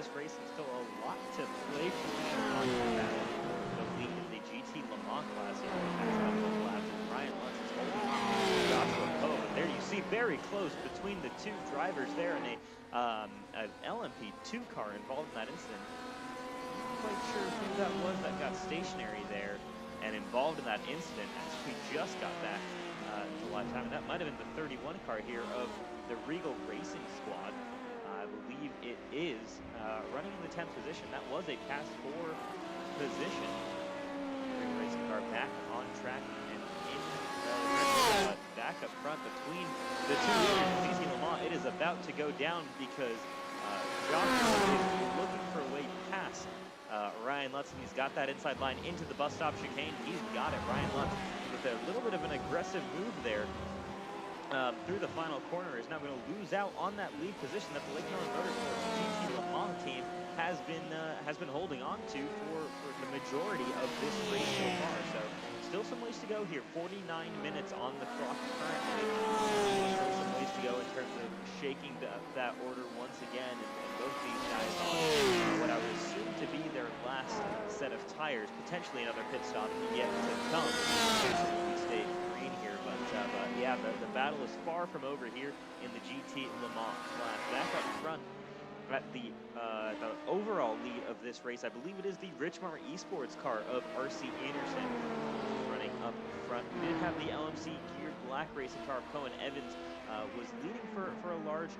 this race and still a lot to play for on the lead in the GT Le Mans class here. Ryan Lutz is holding on to Joshua Poe. There you see very close between the two drivers there in an LMP2 car involved in that incident. Not quite sure who that was that got stationary there and involved in that incident as we just got back to live time. And that might have been the 31 car here of the Regal Racing Squad. I believe it is running in the 10th position. That was a pass 4 position. Regal Racing car back on track and in back up front between the two leaders in GT Le Mans. It is about to go down because Joshua is looking for a way past Ryan Lutz. He's got that inside line into the bus stop chicane. He's got it. Ryan Lutz with a little bit of an aggressive move there through the final corner is now going to lose out on that lead position that the Lake Norman Motorsports GT Le Mans team has been holding on to for the majority of this race so far. So still some ways to go here. 49 minutes on the clock currently. Still some ways to go in terms of shaking that order once again, and both these guys on what I would assume to be their last set of tires, potentially another pit stop yet to come. We stay green here, but yeah, the battle is far from over here in the GT Le Mans class. Back up front at the overall lead of this race, I believe it is the Richmar Esports car of RC Anderson running up front. We did have the LMC geared black racing car of Cohen Evans was leading for a large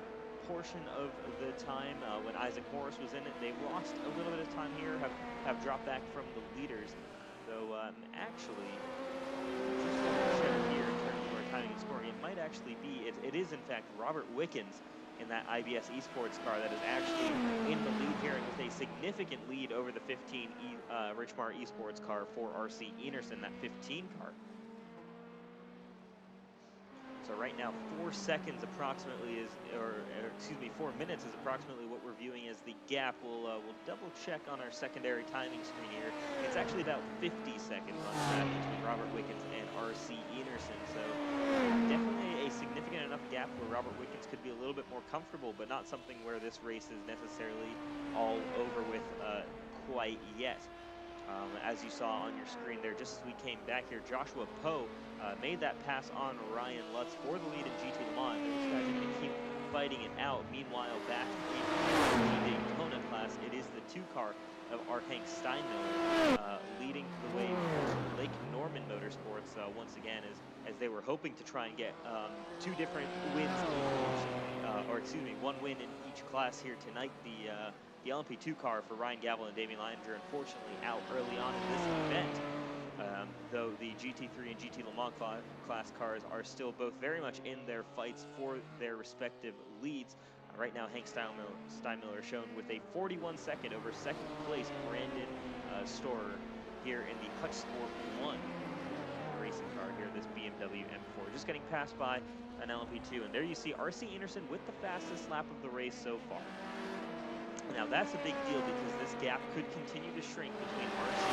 portion of the time when Isaac Morris was in it. They've lost a little bit of time here, have dropped back from the leaders. So actually, just to check here in terms of our timing and scoring, it might actually be, it is in fact Robert Wickens in that IBS Esports car that is actually in the lead here, and with a significant lead over the 15 Richmar Esports car for RC Enerson, that 15 car. So right now, 4 seconds approximately is, or excuse me, 4 minutes is approximately what we're viewing as the gap. We'll double check on our secondary timing screen here. It's actually about 50 seconds on track between Robert Wickens and RC Enerson. So definitely a significant enough gap where Robert Wickens could be a little bit more comfortable, but not something where this race is necessarily all over with quite yet. As you saw on your screen there, just as we came back here, Joshua Poe made that pass on Ryan Lutz for the lead in GT Le Mans. Those guys are going to keep fighting it out. Meanwhile, back in the Daytona class, it is the 2 car of Hank Steinmiller leading the way for Lake Norman Motorsports once again, as they were hoping to try and get 2 different wins or excuse me, 1 win in each class here tonight. The LMP2 car for Ryan Gavel and Damian Leininger unfortunately out early on in this event, though the GT3 and GT Le Mans class cars are still both very much in their fights for their respective leads. Right now, Hank Steinmiller shown with a 41-second over second place Brandon Storer here in the Hutch Sport 1 racing car here, this BMW M4. Just getting passed by an LMP2, and there you see RC Enerson with the fastest lap of the race so far. Now that's a big deal because this gap could continue to shrink between RC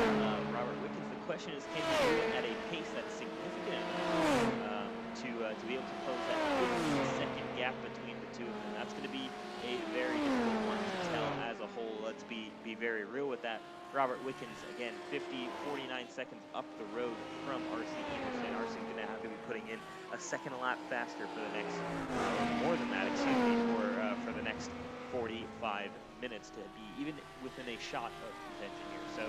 and Robert Wickens. The question is, can he do it at a pace that's significant enough to be able to close that 50-second gap between the two of them? That's going to be a very difficult one to tell as a whole. Let's be very real with that. Robert Wickens, again, 49 seconds up the road from RC Enerson. RC's going to have to be putting in a second lap faster for the next, more than that, excuse me, for the next 45 minutes to be even within a shot of contention here. So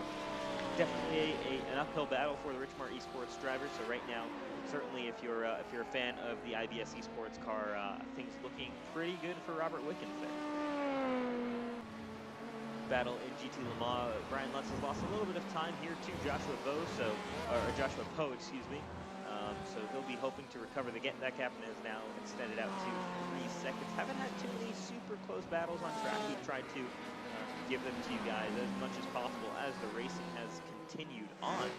definitely an uphill battle for the Richmar Esports drivers. So right now, certainly if you're a fan of the IBS Esports car, things looking pretty good for Robert Wickens there. Battle in GT Le Mans, Brian Lutz has lost a little bit of time here to Joshua Poe, excuse me. So he'll be hoping to recover that gap, and is now extended out to 3 seconds. Haven't had too many super close battles on track. We've tried to give them to you guys as much as possible as the racing has continued on.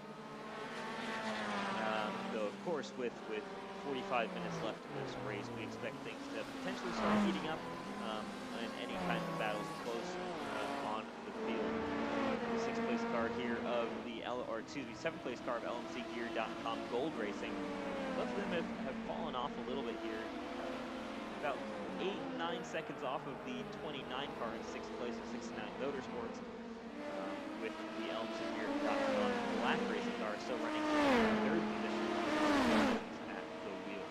Though, of course, with 45 minutes left in this race, we expect things to potentially start heating up in any kind of battles close on the field. The 6th place car here of the 7th place car of LMCgear.com Gold Racing. Both of them have fallen off a little bit here. about 8-9 seconds off of the 29 car in 6th place at 69 Motorsports. With the Elms and here on Black Racing car still running in 3rd position at the wheel.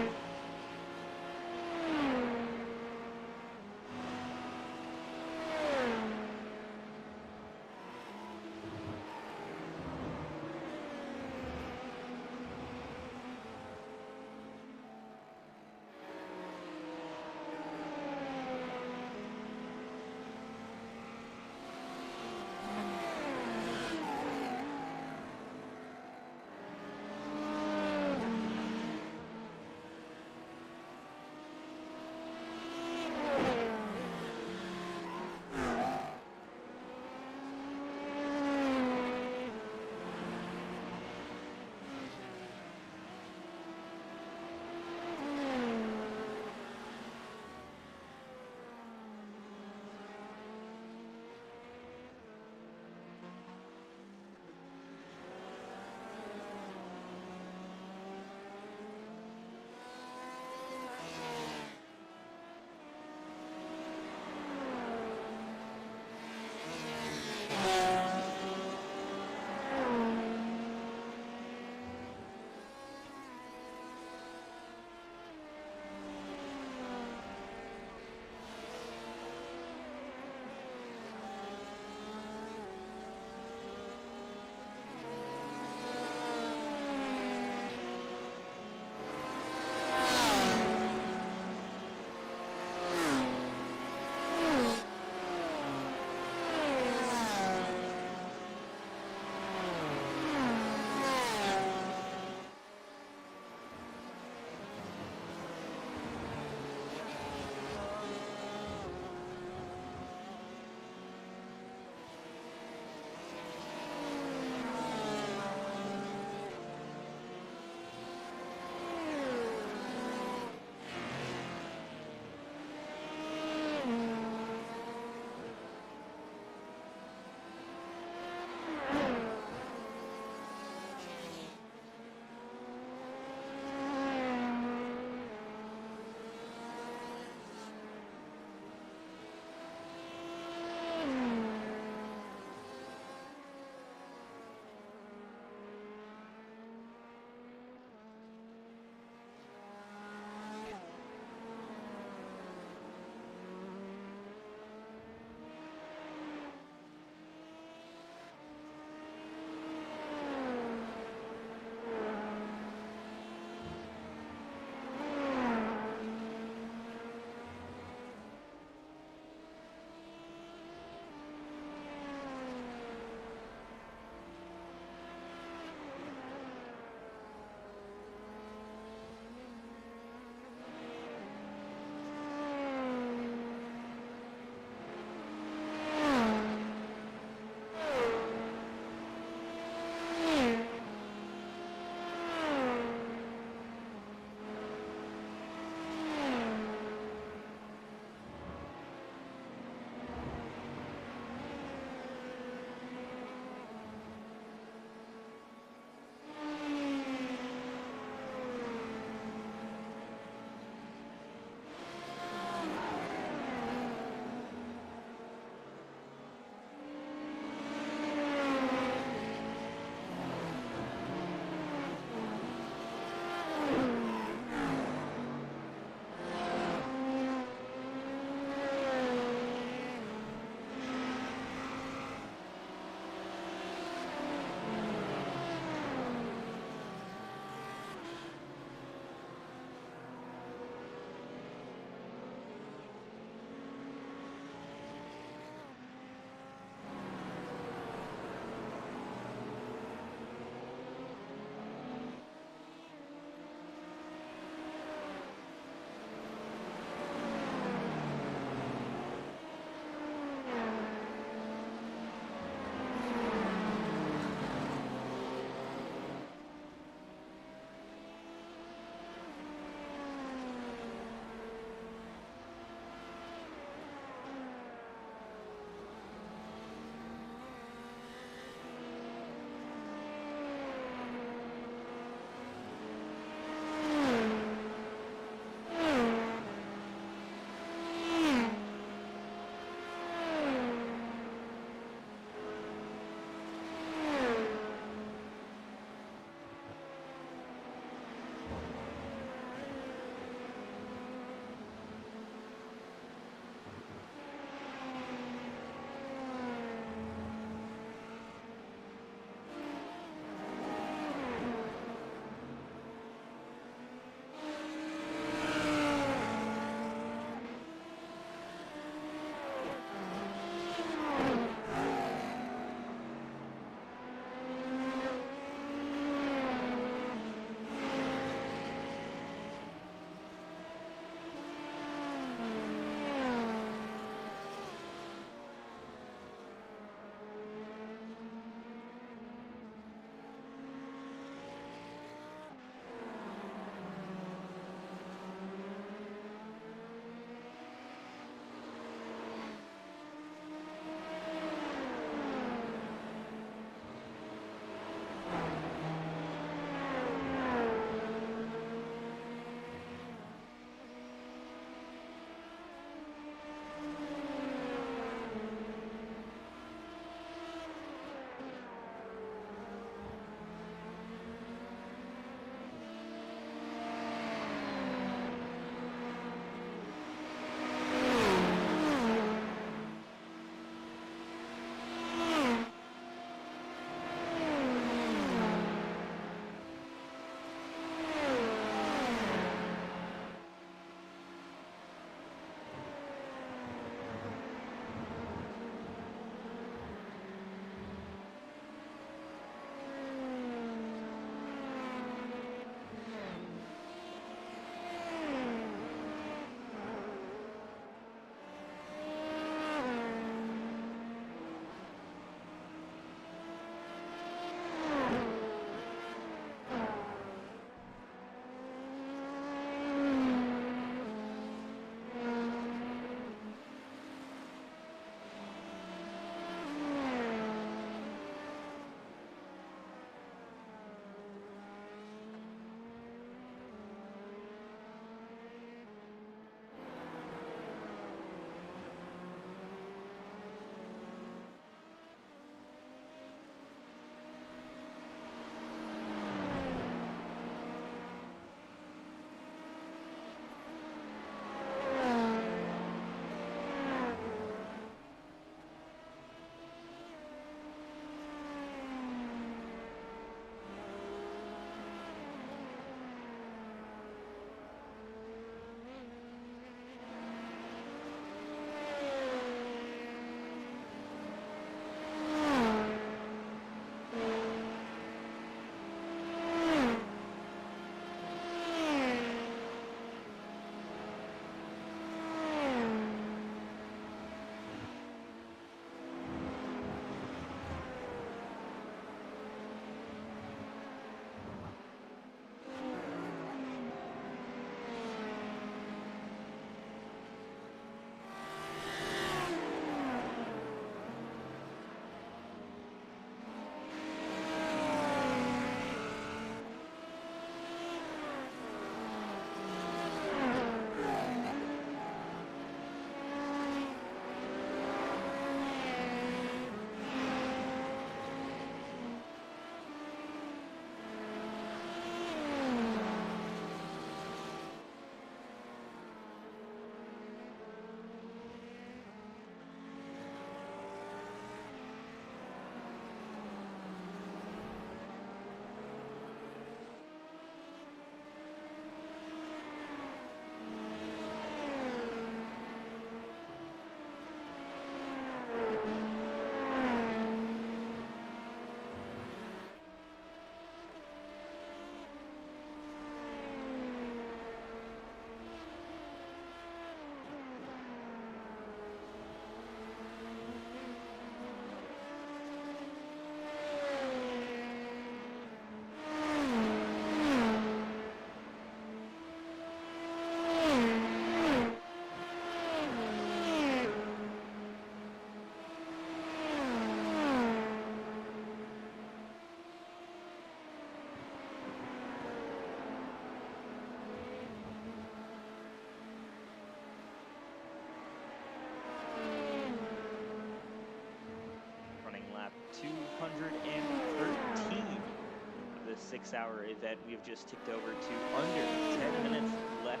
6-hour event. We have just ticked over to under 10 minutes left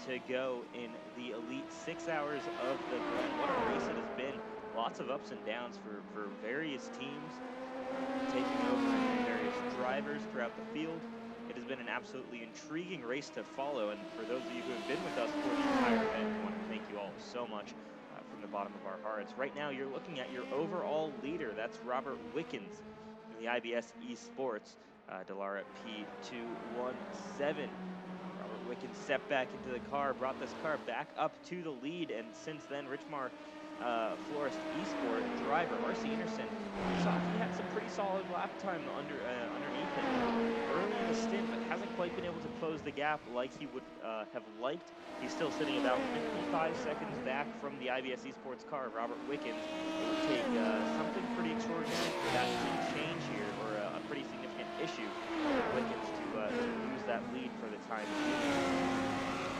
to go in the elite 6 hours of the Glen. What a race it has been. Lots of ups and downs for various teams, taking over and various drivers throughout the field. It has been an absolutely intriguing race to follow, and for those of you who have been with us for the entire event, we want to thank you all so much from the bottom of our hearts. Right now, you're looking at your overall leader. That's Robert Wickens in the IBS Esports, Delara P217. Robert Wickens stepped back into the car, brought this car back up to the lead, and since then, Richmar Florist Esport driver RC Anderson, we saw he had some pretty solid lap time underneath him early in the stint, but hasn't quite been able to close the gap like he would have liked. He's still sitting about 55 seconds back from the IBS Esports car, Robert Wickens. It would take something pretty extraordinary for that to change here, or a pretty significant issue for Wickens to lose that lead for the time being.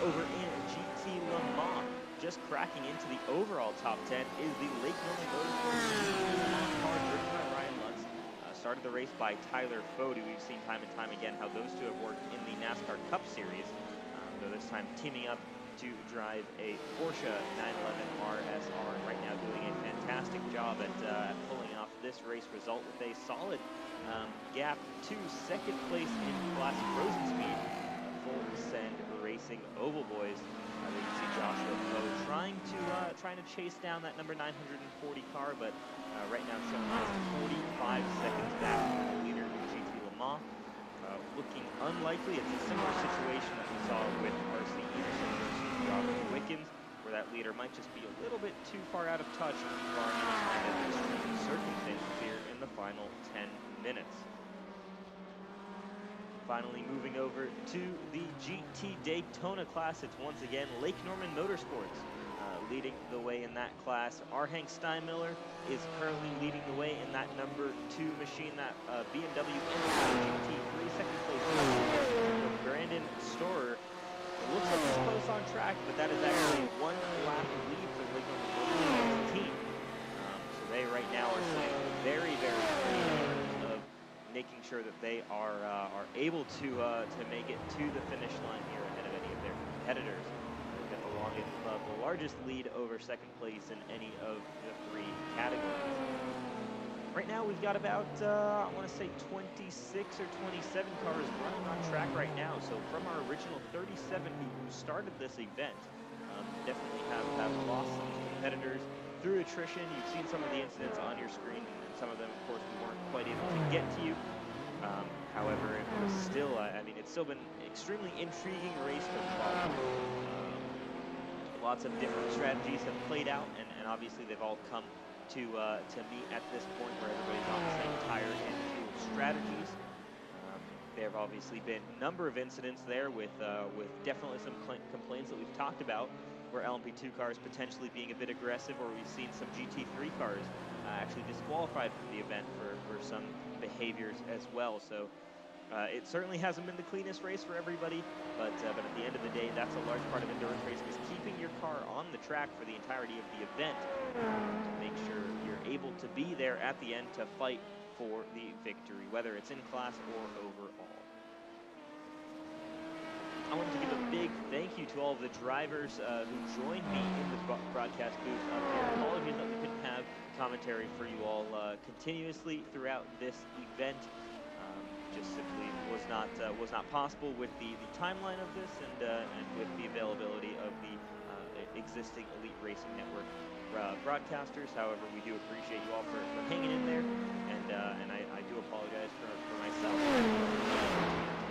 Over in GT Le Mans, just cracking into the overall top 10 is the Lake Norman Motorsports GT Le Mans car driven by Ryan Lutz. Started the race by Tyler Fody. We've seen time and time again how those two have worked in the NASCAR Cup Series, though this time teaming up to drive a Porsche 911 RSR, and right now doing a fantastic job at pulling off this race result with a solid gap to second place in Classic Frozen Speed. Full Send Racing Oval Boys. You can see Joshua Poe trying to chase down that number 940 car, but right now showing us 45 seconds back from the leader in GT Le Mans. Looking unlikely. It's a similar situation that we saw with RC Anderson versus Robert Wickens, where that leader might just be a little bit too far out of touch, barring any kind of extreme circumstances here in the final 10 minutes. Finally, moving over to the GT Daytona class, it's once again Lake Norman Motorsports leading the way in that class. Hank Steinmiller is currently leading the way in that number 2 machine, that BMW GT3 second place. Brandon Storer. It looks like he's close on track, but that is actually 1 lap lead for the Lake Norman Motorsports team. So they right now are sitting very, very clean making sure that they are able to make it to the finish line here ahead of any of their competitors. They've got the largest lead over second place in any of the 3 categories. Right now we've got about, I want to say 26 or 27 cars running on track right now. So from our original 37 who started this event, definitely have lost some competitors through attrition. You've seen some of the incidents on your screen, and some of them, of course, we weren't quite able to get to you. However, it was still, it's still been an extremely intriguing race to follow. Lots of different strategies have played out, and obviously they've all come to meet at this point where everybody's on the same tire and fuel strategies. There have obviously been a number of incidents there with definitely some complaints that we've talked about, where LMP2 cars potentially being a bit aggressive, or we've seen some GT3 cars actually disqualified from the event for some behaviors as well. So it certainly hasn't been the cleanest race for everybody, but at the end of the day, that's a large part of endurance racing, is keeping your car on the track for the entirety of the event to make sure you're able to be there at the end to fight for the victory, whether it's in class or overall. I wanted to give a big thank you to all of the drivers who joined me in the broadcast booth up here. Apologies that we couldn't have commentary for you all continuously throughout this event. Just simply was not possible with the timeline of this and with the availability of the existing Elite Racing Network broadcasters. However, we do appreciate you all for hanging in there, and I do apologize for myself.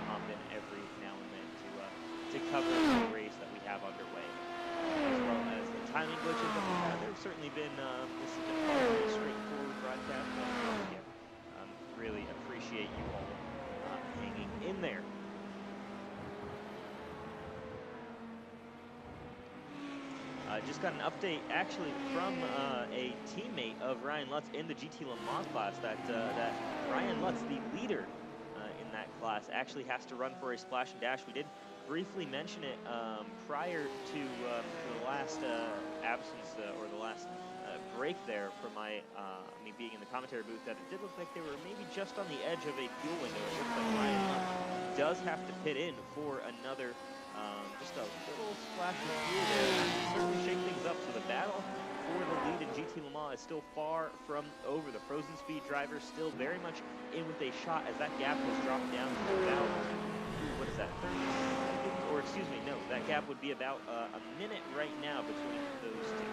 Hop in every now and then to cover the race that we have underway, as well as the timing glitches that we've had. There's certainly been this has been a pretty straightforward broadcast, but again, really appreciate you all hanging in there. Just got an update actually from a teammate of Ryan Lutz in the GT Le Mans class that Ryan Lutz, the leader in that class, actually has to run for a splash and dash. We did briefly mention it prior to the last absence or the last break there from me being in the commentary booth that it did look like they were maybe just on the edge of a fuel window. It looks like Ryan Lunch does have to pit in for another, just a little splash of fuel there. That can certainly shake things up. So the battle for the lead in GT Le Mans is still far from over. The Frozen Speed driver still very much in with a shot as that gap has dropped down to about, what is that, 30 seconds? Or excuse me, no, that gap would be about a minute right now between those two.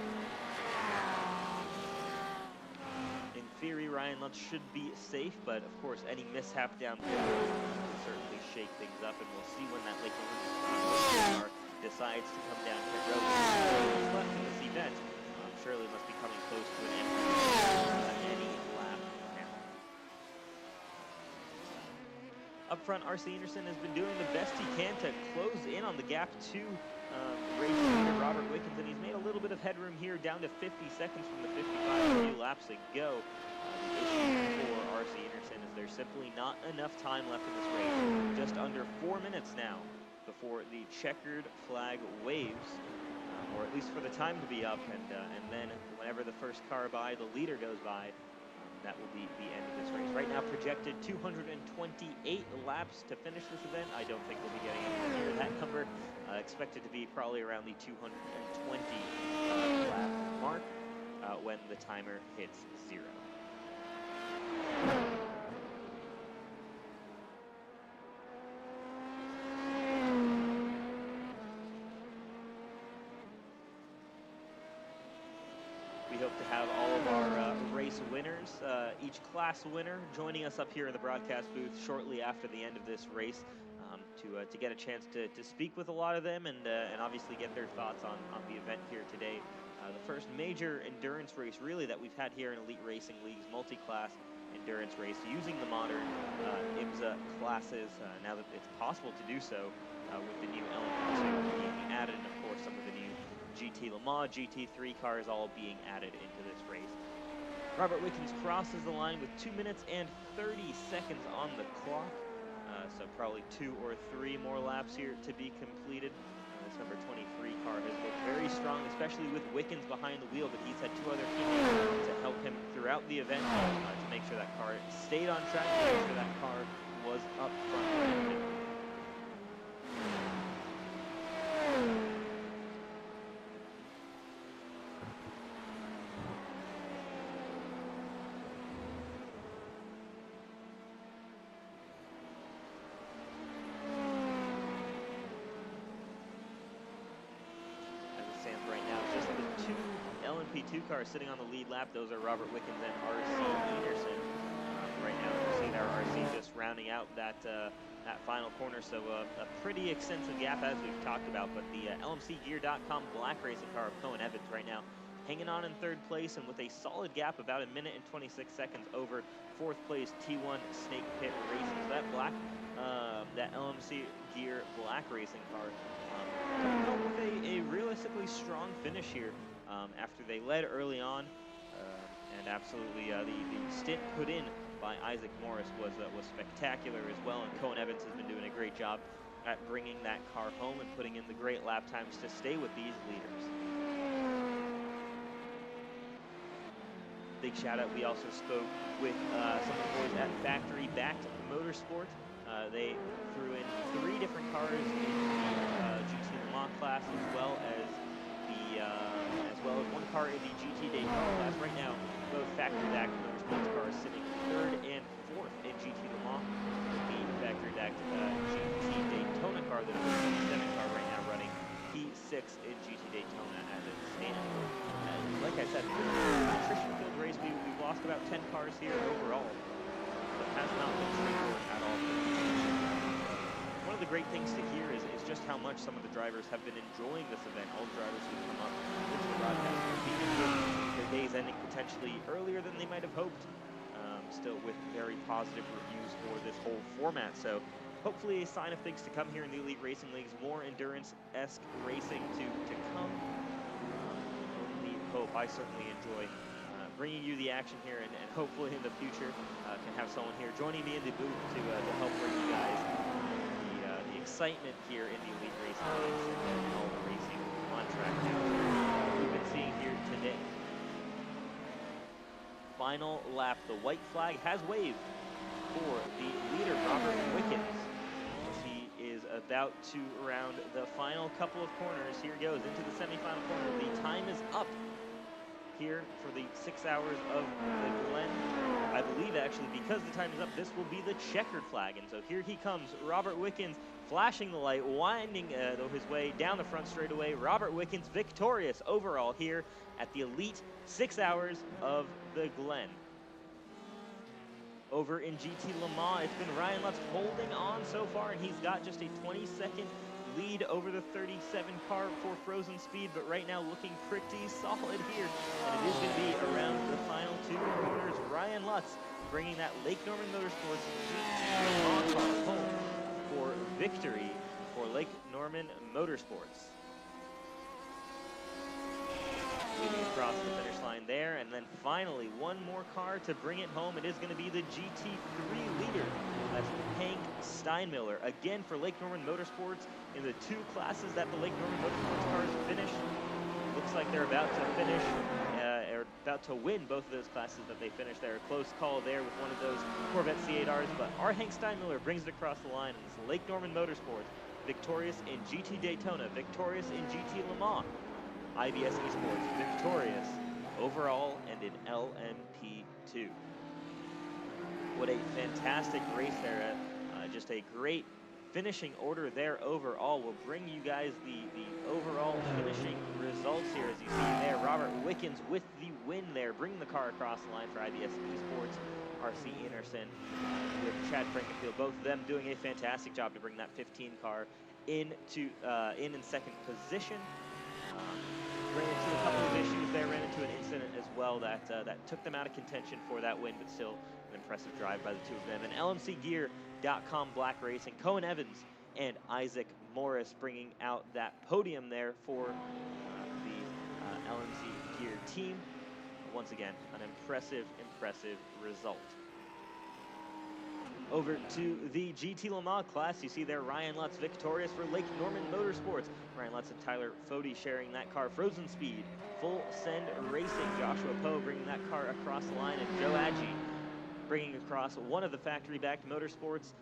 In theory, Ryan Lunch should be safe, but of course, any mishap down pit road will certainly shake things up, and we'll see when that Lake car decides to come down pit road. What's left in this event surely must be coming close to an end any lap now. Up front, RC Anderson has been doing the best he can to close in on the gap to race leader Robert Wickens, and he's made a little bit of headroom here, down to 50 seconds from the 55 few laps to go. The issue for RC Anderson is there's simply not enough time left in this race. Just under 4 minutes now before the checkered flag waves, or at least for the time to be up, and then whenever the first car by, the leader goes by, that will be the end of this race. Right now projected 228 laps to finish this event. I don't think we'll be getting anywhere near that number. Expected to be probably around the 220 lap mark when the timer hits 0. We hope to have all of our race winners, each class winner, joining us up here in the broadcast booth shortly after the end of this race, to get a chance to speak with a lot of them and obviously get their thoughts on the event here today. The first major endurance race really that we've had here in Elite Racing League's multi-class endurance race using the modern IMSA classes, now that it's possible to do so with the new LMP2 being added, and of course some of the new GT Le Mans, GT3 cars all being added into this race. Robert Wickens crosses the line with 2 minutes and 30 seconds on the clock. So probably 2 or 3 more laps here to be completed. This number 23 car has looked very strong, especially with Wickens behind the wheel, but he's had 2 other teammates to help him throughout the event to make sure that car stayed on track, to make sure that car was up front. LMP2 cars sitting on the lead lap. Those are Robert Wickens and RC Anderson. Right now, we're seeing our RC just rounding out that final corner. So a pretty extensive gap as we've talked about. But the LMCgear.com black racing car of Cohen Evans right now hanging on in 3rd place and with a solid gap, about 1 minute and 26 seconds over 4th place T1 Snake Pit Racing. So that black, that LMC Gear black racing car coming home with a realistically strong finish here. After they led early on, and absolutely the stint put in by Isaac Morris was spectacular as well, and Cohen Evans has been doing a great job at bringing that car home and putting in the great lap times to stay with these leaders. Big shout out, we also spoke with some of the boys at Factory Backed Motorsport. They threw in 3 different cars in the GT Le Mans class, as well as 1 car in the GT Daytona class. Right now, both Factory Backed Motorsports cars sitting 3rd and 4th in GT Le Mans. The Factory Backed GT Daytona car, the number 27 car right now, running P6 in GT Daytona as it stands. Like I said, attrition field race, we've lost about 10 cars here overall. But it has not been straightforward at all. One of the great things to hear is just how much some of the drivers have been enjoying this event. All the drivers who come up into the broadcast, even with their days ending potentially earlier than they might have hoped, still with very positive reviews for this whole format. So hopefully a sign of things to come here in the Elite Racing Leagues, more endurance-esque racing to come. Only hope. I certainly enjoy bringing you the action here, and hopefully in the future can have someone here joining me in the booth to help bring you guys the excitement here in the Elite Racing Leagues and all the racing on track now we've been seeing here today. final lap. The white flag has waved for the leader, Robert Wickens, as he is about to round the final couple of corners. Here goes into the semifinal corner. The time is up here for the 6 hours of the Glen. I believe actually, because the time is up, this will be the checkered flag. And so here he comes, Robert Wickens, flashing the light, winding his way down the front straightaway. Robert Wickens victorious overall here at the elite 6 hours of the Glen. Over in GT Le Mans, it's been Ryan Lutz holding on so far, and he's got just a 20-second lead over the 37 car for Frozen Speed, but right now looking pretty solid here. And it is going to be around the final 2 corners. Ryan Lutz bringing that Lake Norman Motorsports GT Le Mans car home for victory for Lake Norman Motorsports. Leading across the finish line there, and then finally one more car to bring it home. It is going to be the GT3 leader. That's Hank Steinmiller, again for Lake Norman Motorsports in the 2 classes that the Lake Norman Motorsports cars finished. Looks like they're about to finish, or about to win both of those classes that they finished there. A close call there with one of those Corvette C8Rs, but our Hank Steinmiller brings it across the line, and it's Lake Norman Motorsports, victorious in GT Daytona, victorious in GT Le Mans. IBS Esports victorious overall and in LMP2. What a fantastic race there. Just a great finishing order there overall. We'll bring you guys the overall finishing results here. As you see there, Robert Wickens with the win there, bringing the car across the line for IBS Esports. RC Anderson with Chad Frankenfield, both of them doing a fantastic job to bring that 15 car in second position. Ran into a couple of issues there, ran into an incident as well that took them out of contention for that win, but still an impressive drive by the 2 of them. And LMCgear.com Black Racing, Cohen Evans and Isaac Morris bringing out that podium there for the LMC Gear team. Once again, an impressive result. Over to the GT Le Mans class, you see there Ryan Lutz victorious for Lake Norman Motorsports. Ryan Lutz and Tyler Fody sharing that car. Frozen Speed, Full Send Racing, Joshua Poe bringing that car across the line, and Joe Agee bringing across one of the factory-backed Motorsports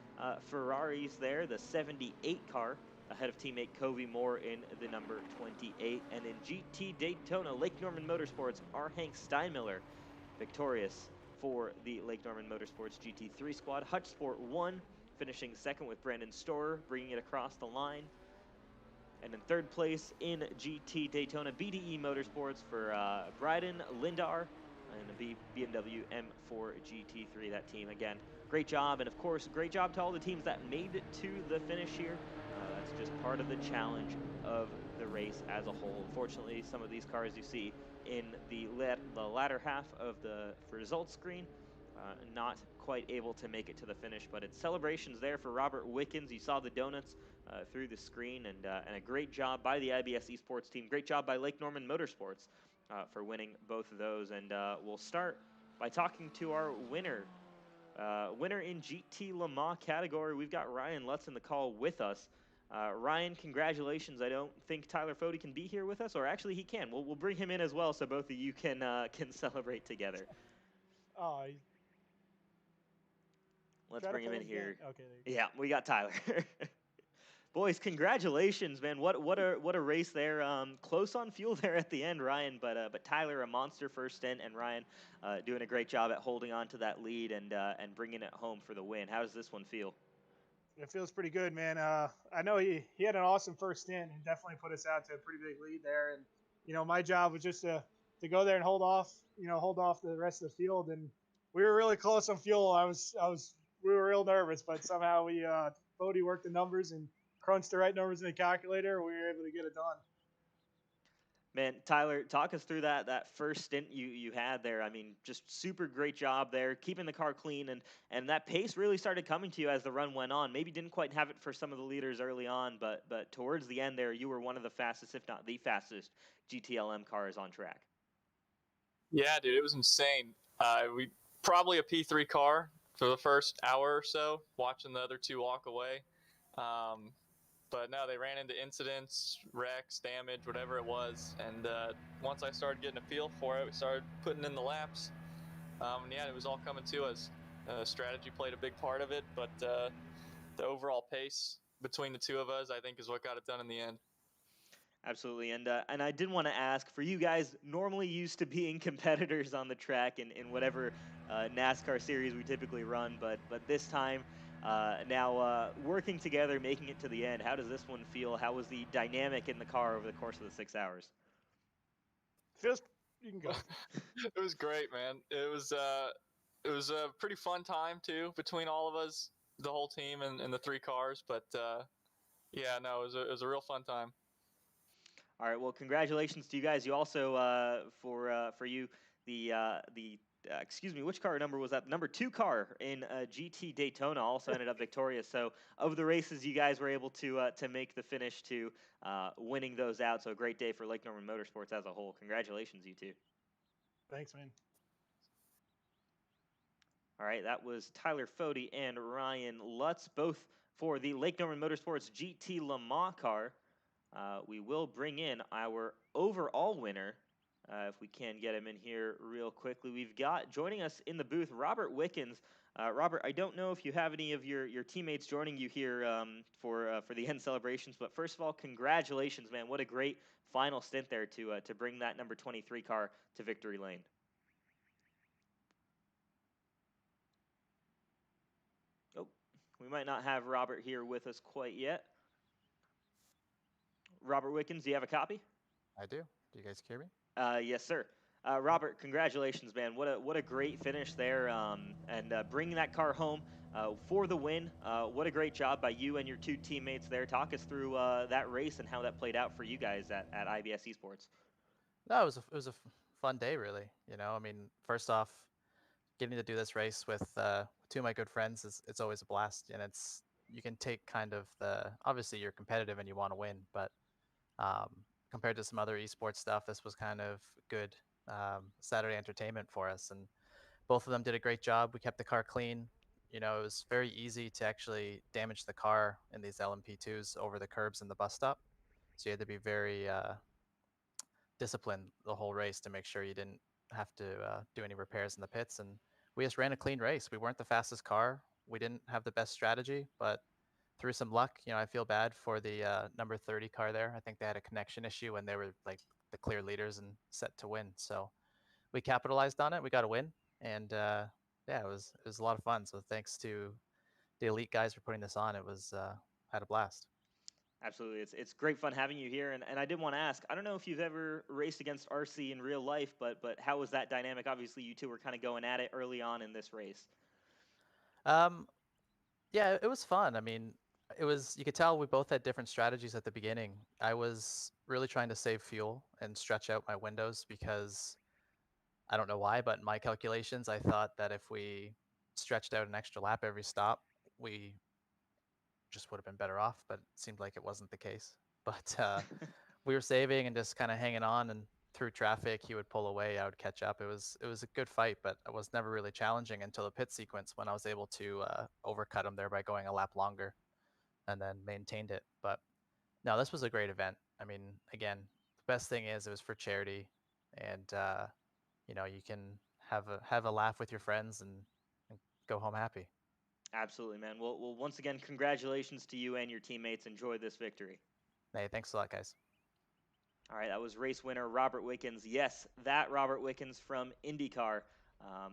Ferraris there, the 78 car, ahead of teammate Covey Moore in the number 28. And in GT Daytona, Lake Norman Motorsports, our Hank Steinmiller victorious for the Lake Norman Motorsports GT3 squad. Hutch Sport 1 finishing second with Brandon Storer bringing it across the line. And in third place in GT Daytona, BDE Motorsports for Bryden Lindar and the BMW M4 GT3, that team. Again, great job, and of course, great job to all the teams that made it to the finish here. That's just part of the challenge of the race as a whole. Unfortunately, some of these cars you see in the latter half of the results screen, not quite able to make it to the finish, but it's celebrations there for Robert Wickens. You saw the donuts through the screen, and a great job by the IBS Esports team. Great job by Lake Norman Motorsports for winning both of those. And we'll start by talking to our winner. Winner in GT Le Mans category, we've got Ryan Lutz in the call with us. Ryan, congratulations. I don't think Tyler Fody can be here with us, or actually he can. We'll bring him in as well so both of you can celebrate together. Oh, let's bring him in here. Okay. Yeah, we got Tyler. Boys, congratulations, man. What a race there. Close on fuel there at the end, Ryan, but Tyler, a monster first stint, and Ryan doing a great job at holding on to that lead and bringing it home for the win. How does this one feel? It feels pretty good, man. I know he had an awesome first stint and definitely put us out to a pretty big lead there. And my job was just to go there and hold off the rest of the field. And we were really close on fuel. We were real nervous, but somehow Fody worked the numbers and crunched the right numbers in the calculator. We were able to get it done. Man, Tyler, talk us through that first stint you had there. I mean, just super great job there, keeping the car clean, and that pace really started coming to you as the run went on. Maybe didn't quite have it for some of the leaders early on, but towards the end there, you were one of the fastest, if not the fastest, GTLM cars on track. Yeah, dude, it was insane. We probably a P3 car for the first hour or so, watching the other two walk away. But no, they ran into incidents, wrecks, damage, whatever it was. And once I started getting a feel for it, we started putting in the laps. Yeah, it was all coming to us. Strategy played a big part of it, but the overall pace between the two of us, I think, is what got it done in the end. Absolutely, and I did want to ask, for you guys normally used to being competitors on the track in whatever NASCAR series we typically run, but this time now working together, making it to the end. How does this one feel? How was the dynamic in the car over the course of the 6 hours? Feels you can go. It was great, man. It was a pretty fun time too between all of us, the whole team and the three cars. But yeah, no, it was a real fun time. All right. Well, congratulations to you guys. You also for you the excuse me, which car number was that? Number 2 car in GT Daytona also ended up victorious. So of the races, you guys were able to make the finish to winning those out. So a great day for Lake Norman Motorsports as a whole. Congratulations, you two. Thanks, man. All right, that was Tyler Fody and Ryan Lutz, both for the Lake Norman Motorsports GT Le Mans car. We will bring in our overall winner, if we can get him in here real quickly. We've got joining us in the booth, Robert Wickens. Robert, I don't know if you have any of your teammates joining you here for the end celebrations, but first of all, congratulations, man! What a great final stint there to bring that number 23 car to victory lane. Oh, we might not have Robert here with us quite yet. Robert Wickens, do you have a copy? I do. Do you guys hear me? Yes, sir. Robert, congratulations, man! What a great finish there, and bringing that car home for the win. What a great job by you and your two teammates there. Talk us through that race and how that played out for you guys at IBS Esports. No, it was a fun day, really. You know, I mean, first off, getting to do this race with two of my good friends it's always a blast, and you can take kind of obviously you're competitive and you want to win, but compared to some other esports stuff, this was kind of good Saturday entertainment for us, and both of them did a great job. We kept the car clean. You know, it was very easy to actually damage the car in these LMP2s over the curbs in the bus stop, so you had to be very disciplined the whole race to make sure you didn't have to do any repairs in the pits. And we just ran a clean race. We weren't the fastest car. We didn't have the best strategy, but through some luck, you know, I feel bad for the number 30 car there. I think they had a connection issue and they were like the clear leaders and set to win. So we capitalized on it. We got a win, and yeah, it was a lot of fun. So thanks to the elite guys for putting this on. It was had a blast. Absolutely. It's great fun having you here. And I did want to ask, I don't know if you've ever raced against RC in real life, but how was that dynamic? Obviously, you two were kind of going at it early on in this race. Yeah, it was fun. I mean, you could tell we both had different strategies at the beginning. I was really trying to save fuel and stretch out my windows because I don't know why, but in my calculations, I thought that if we stretched out an extra lap every stop, we just would have been better off, but it seemed like it wasn't the case. But we were saving and just kind of hanging on, and through traffic, he would pull away, I would catch up. It was a good fight, but it was never really challenging until the pit sequence when I was able to overcut him there by going a lap longer and then maintained it. But no, this was a great event. I mean, again, the best thing is it was for charity, and you know, you can have a laugh with your friends and go home happy. Absolutely, man. Well, once again, congratulations to you and your teammates. Enjoy this victory. Hey, thanks a lot, guys. All right, that was race winner Robert Wickens. Yes, that Robert Wickens from IndyCar,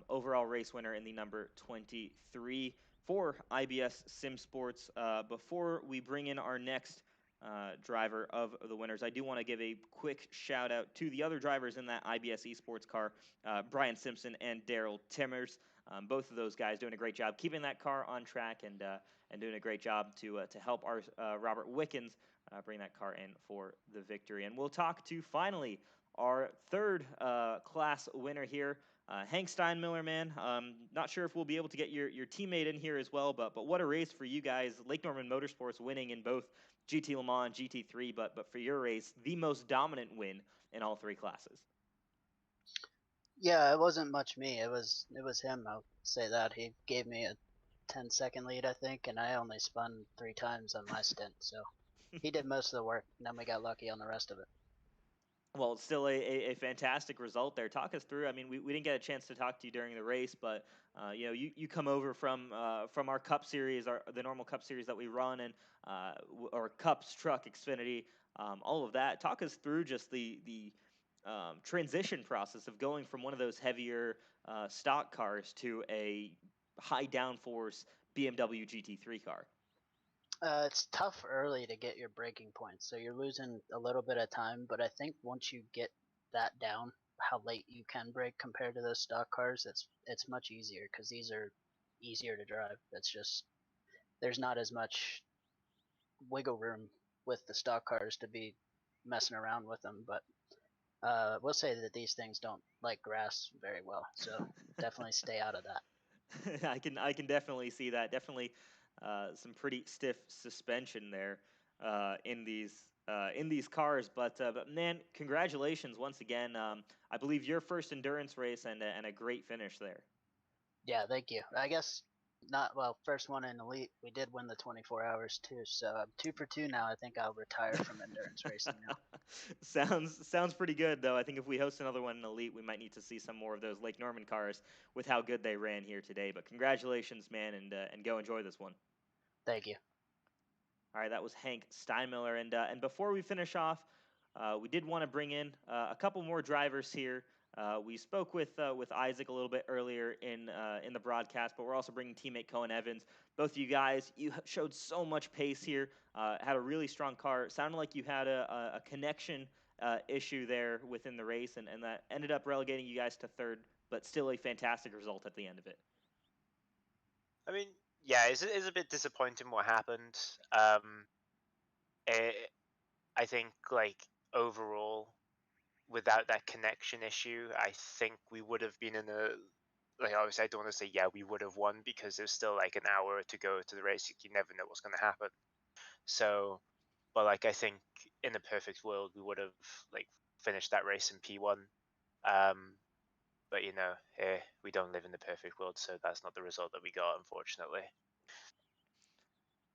overall race winner in the number 23 for IBS Sim Sports. Before we bring in our next driver of the winners, I do want to give a quick shout out to the other drivers in that IBS Esports car, Brian Simpson and Daryl Timmers. Both of those guys doing a great job keeping that car on track and doing a great job to help our Robert Wickens bring that car in for the victory. And we'll talk to finally our third class winner here, Hank Steinmiller, man. Not sure if we'll be able to get your teammate in here as well, but what a race for you guys. Lake Norman Motorsports winning in both GT Le Mans and GT3, but for your race, the most dominant win in all three classes. Yeah, it wasn't much me. It was him. I'll say that. He gave me a 10-second lead, I think, and I only spun 3 times on my stint. So he did most of the work, and then we got lucky on the rest of it. Well, it's still a fantastic result there. Talk us through. I mean, we didn't get a chance to talk to you during the race, but you come over from our Cup series, the normal Cup series that we run, and or Cups Truck Xfinity, all of that. Talk us through just the transition process of going from one of those heavier stock cars to a high downforce BMW GT3 car. It's tough early to get your braking points, so you're losing a little bit of time. But I think once you get that down, how late you can brake compared to those stock cars, it's much easier because these are easier to drive. It's just there's not as much wiggle room with the stock cars to be messing around with them. But we'll say that these things don't like grass very well, so definitely stay out of that. I can definitely see that. Definitely some pretty stiff suspension there in these cars. But man, congratulations once again. I believe your first endurance race and a great finish there. Yeah, thank you. I guess not, well, first one in Elite. We did win the 24 hours too, so I'm 2 for 2 now. I think I'll retire from endurance racing now. Sounds pretty good though. I think if we host another one in Elite, we might need to see some more of those Lake Norman cars with how good they ran here today. But congratulations, man, and go enjoy this one. Thank you. All right, that was Hank Steinmiller, and before we finish off, we did want to bring in a couple more drivers here. We spoke with Isaac a little bit earlier in the broadcast, but we're also bringing teammate Cohen Evans. Both of you guys, you showed so much pace here. Had a really strong car. It sounded like you had a connection issue there within the race, and that ended up relegating you guys to third, but still a fantastic result at the end of it. I mean, yeah, it's a bit disappointing what happened. I think like overall, without that connection issue, I think we would have been in a, like, obviously I don't want to say yeah we would have won because there's still like an hour to go to the race. You never know what's going to happen. So, but like I think in a perfect world we would have like finished that race in P1. But we don't live in the perfect world, so that's not the result that we got, unfortunately.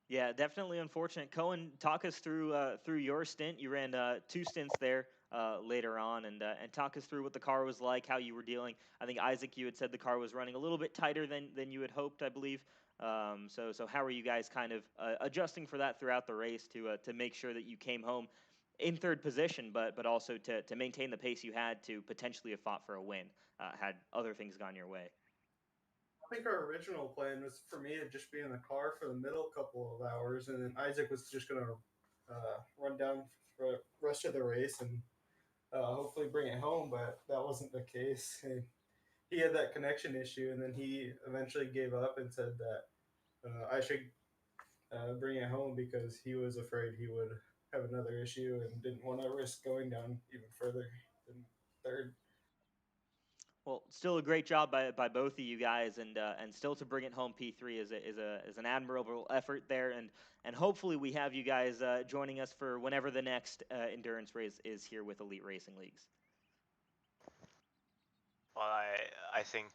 Yeah, definitely unfortunate. Cohen, talk us through your stint. You ran 2 stints there later on, and talk us through what the car was like, how you were dealing. I think Isaac, you had said the car was running a little bit tighter than you had hoped, I believe. So how are you guys kind of adjusting for that throughout the race to make sure that you came home in third position, but also to maintain the pace you had to potentially have fought for a win had other things gone your way? I think our original plan was for me to just be in the car for the middle couple of hours, and then Isaac was just going to run down for the rest of the race and hopefully bring it home, but that wasn't the case. And he had that connection issue, and then he eventually gave up and said that I should bring it home because he was afraid he would have another issue and didn't want to risk going down even further than third. Well, still a great job by both of you guys, and still to bring it home P3 is an admirable effort there, and hopefully we have you guys joining us for whenever the next endurance race is here with Elite Racing Leagues. Well, I think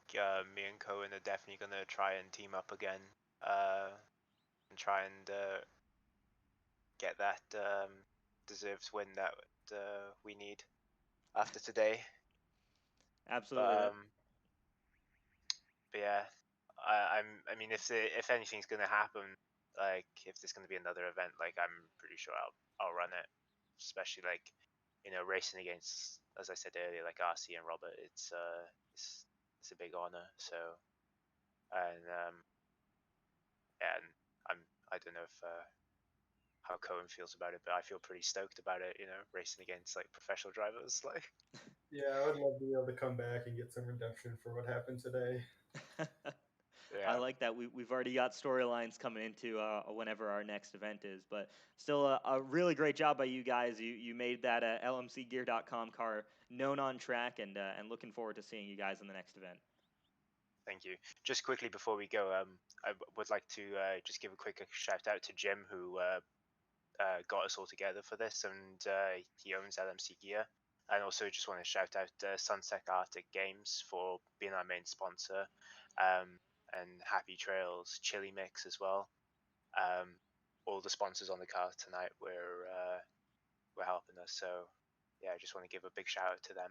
me and Cohen are definitely going to try and team up again and try and get that deserved win that we need after today. Absolutely. But yeah, I mean, if anything's going to happen, like if there's going to be another event, like I'm pretty sure I'll run it, especially like racing against, as I said earlier, like RC and Robert. It's a big honor. So and I don't know if how Cohen feels about it, but I feel pretty stoked about it. Racing against like professional drivers, like. Yeah, I would love to be able to come back and get some redemption for what happened today. I like that. We've already got storylines coming into whenever our next event is, but still a really great job by you guys. You made that LMCgear.com car known on track, and looking forward to seeing you guys in the next event. Thank you. Just quickly before we go, I would like to just give a quick shout out to Jim, who got us all together for this, and he owns LMC Gear. And also just want to shout out Sunset Arctic Games for being our main sponsor, and Happy Trails Chili Mix as well. All the sponsors on the car tonight were helping us, so yeah, I just want to give a big shout out to them.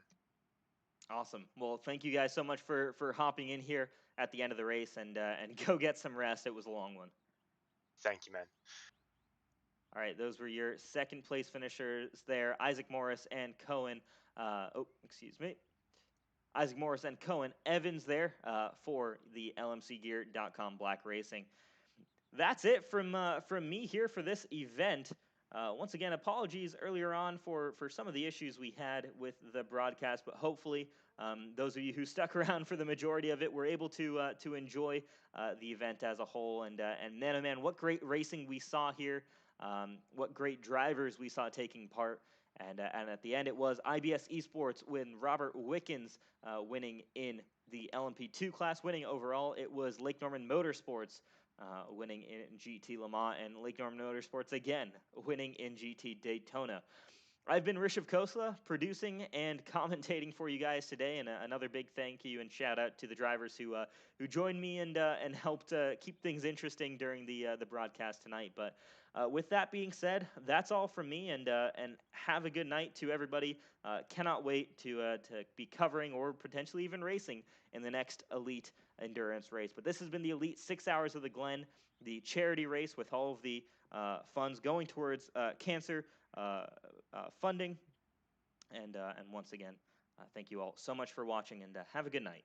Awesome. Well, thank you guys so much for hopping in here at the end of the race, and go get some rest. It was a long one. Thank you, man. All right, those were your second place finishers there, Isaac Morris and Cohen. Excuse me. Isaac Morris and Cohen Evans there for the LMCgear.com Black Racing. That's it from me here for this event. Once again, apologies earlier on for some of the issues we had with the broadcast, but hopefully those of you who stuck around for the majority of it were able to enjoy the event as a whole. And man, what great racing we saw here! What great drivers we saw taking part. And at the end, it was IBS Esports with Robert Wickens winning in the LMP2 class, winning overall. It was Lake Norman Motorsports winning in GT Le Mans, and Lake Norman Motorsports again winning in GT Daytona. I've been Rishav Khosla, producing and commentating for you guys today, and another big thank you and shout out to the drivers who joined me and helped keep things interesting during the broadcast tonight. But with that being said, that's all from me, and have a good night to everybody. Cannot wait to be covering or potentially even racing in the next Elite Endurance race. But this has been the Elite 6 Hours of the Glen, the charity race with all of the funds going towards cancer funding. And once again, thank you all so much for watching, and have a good night.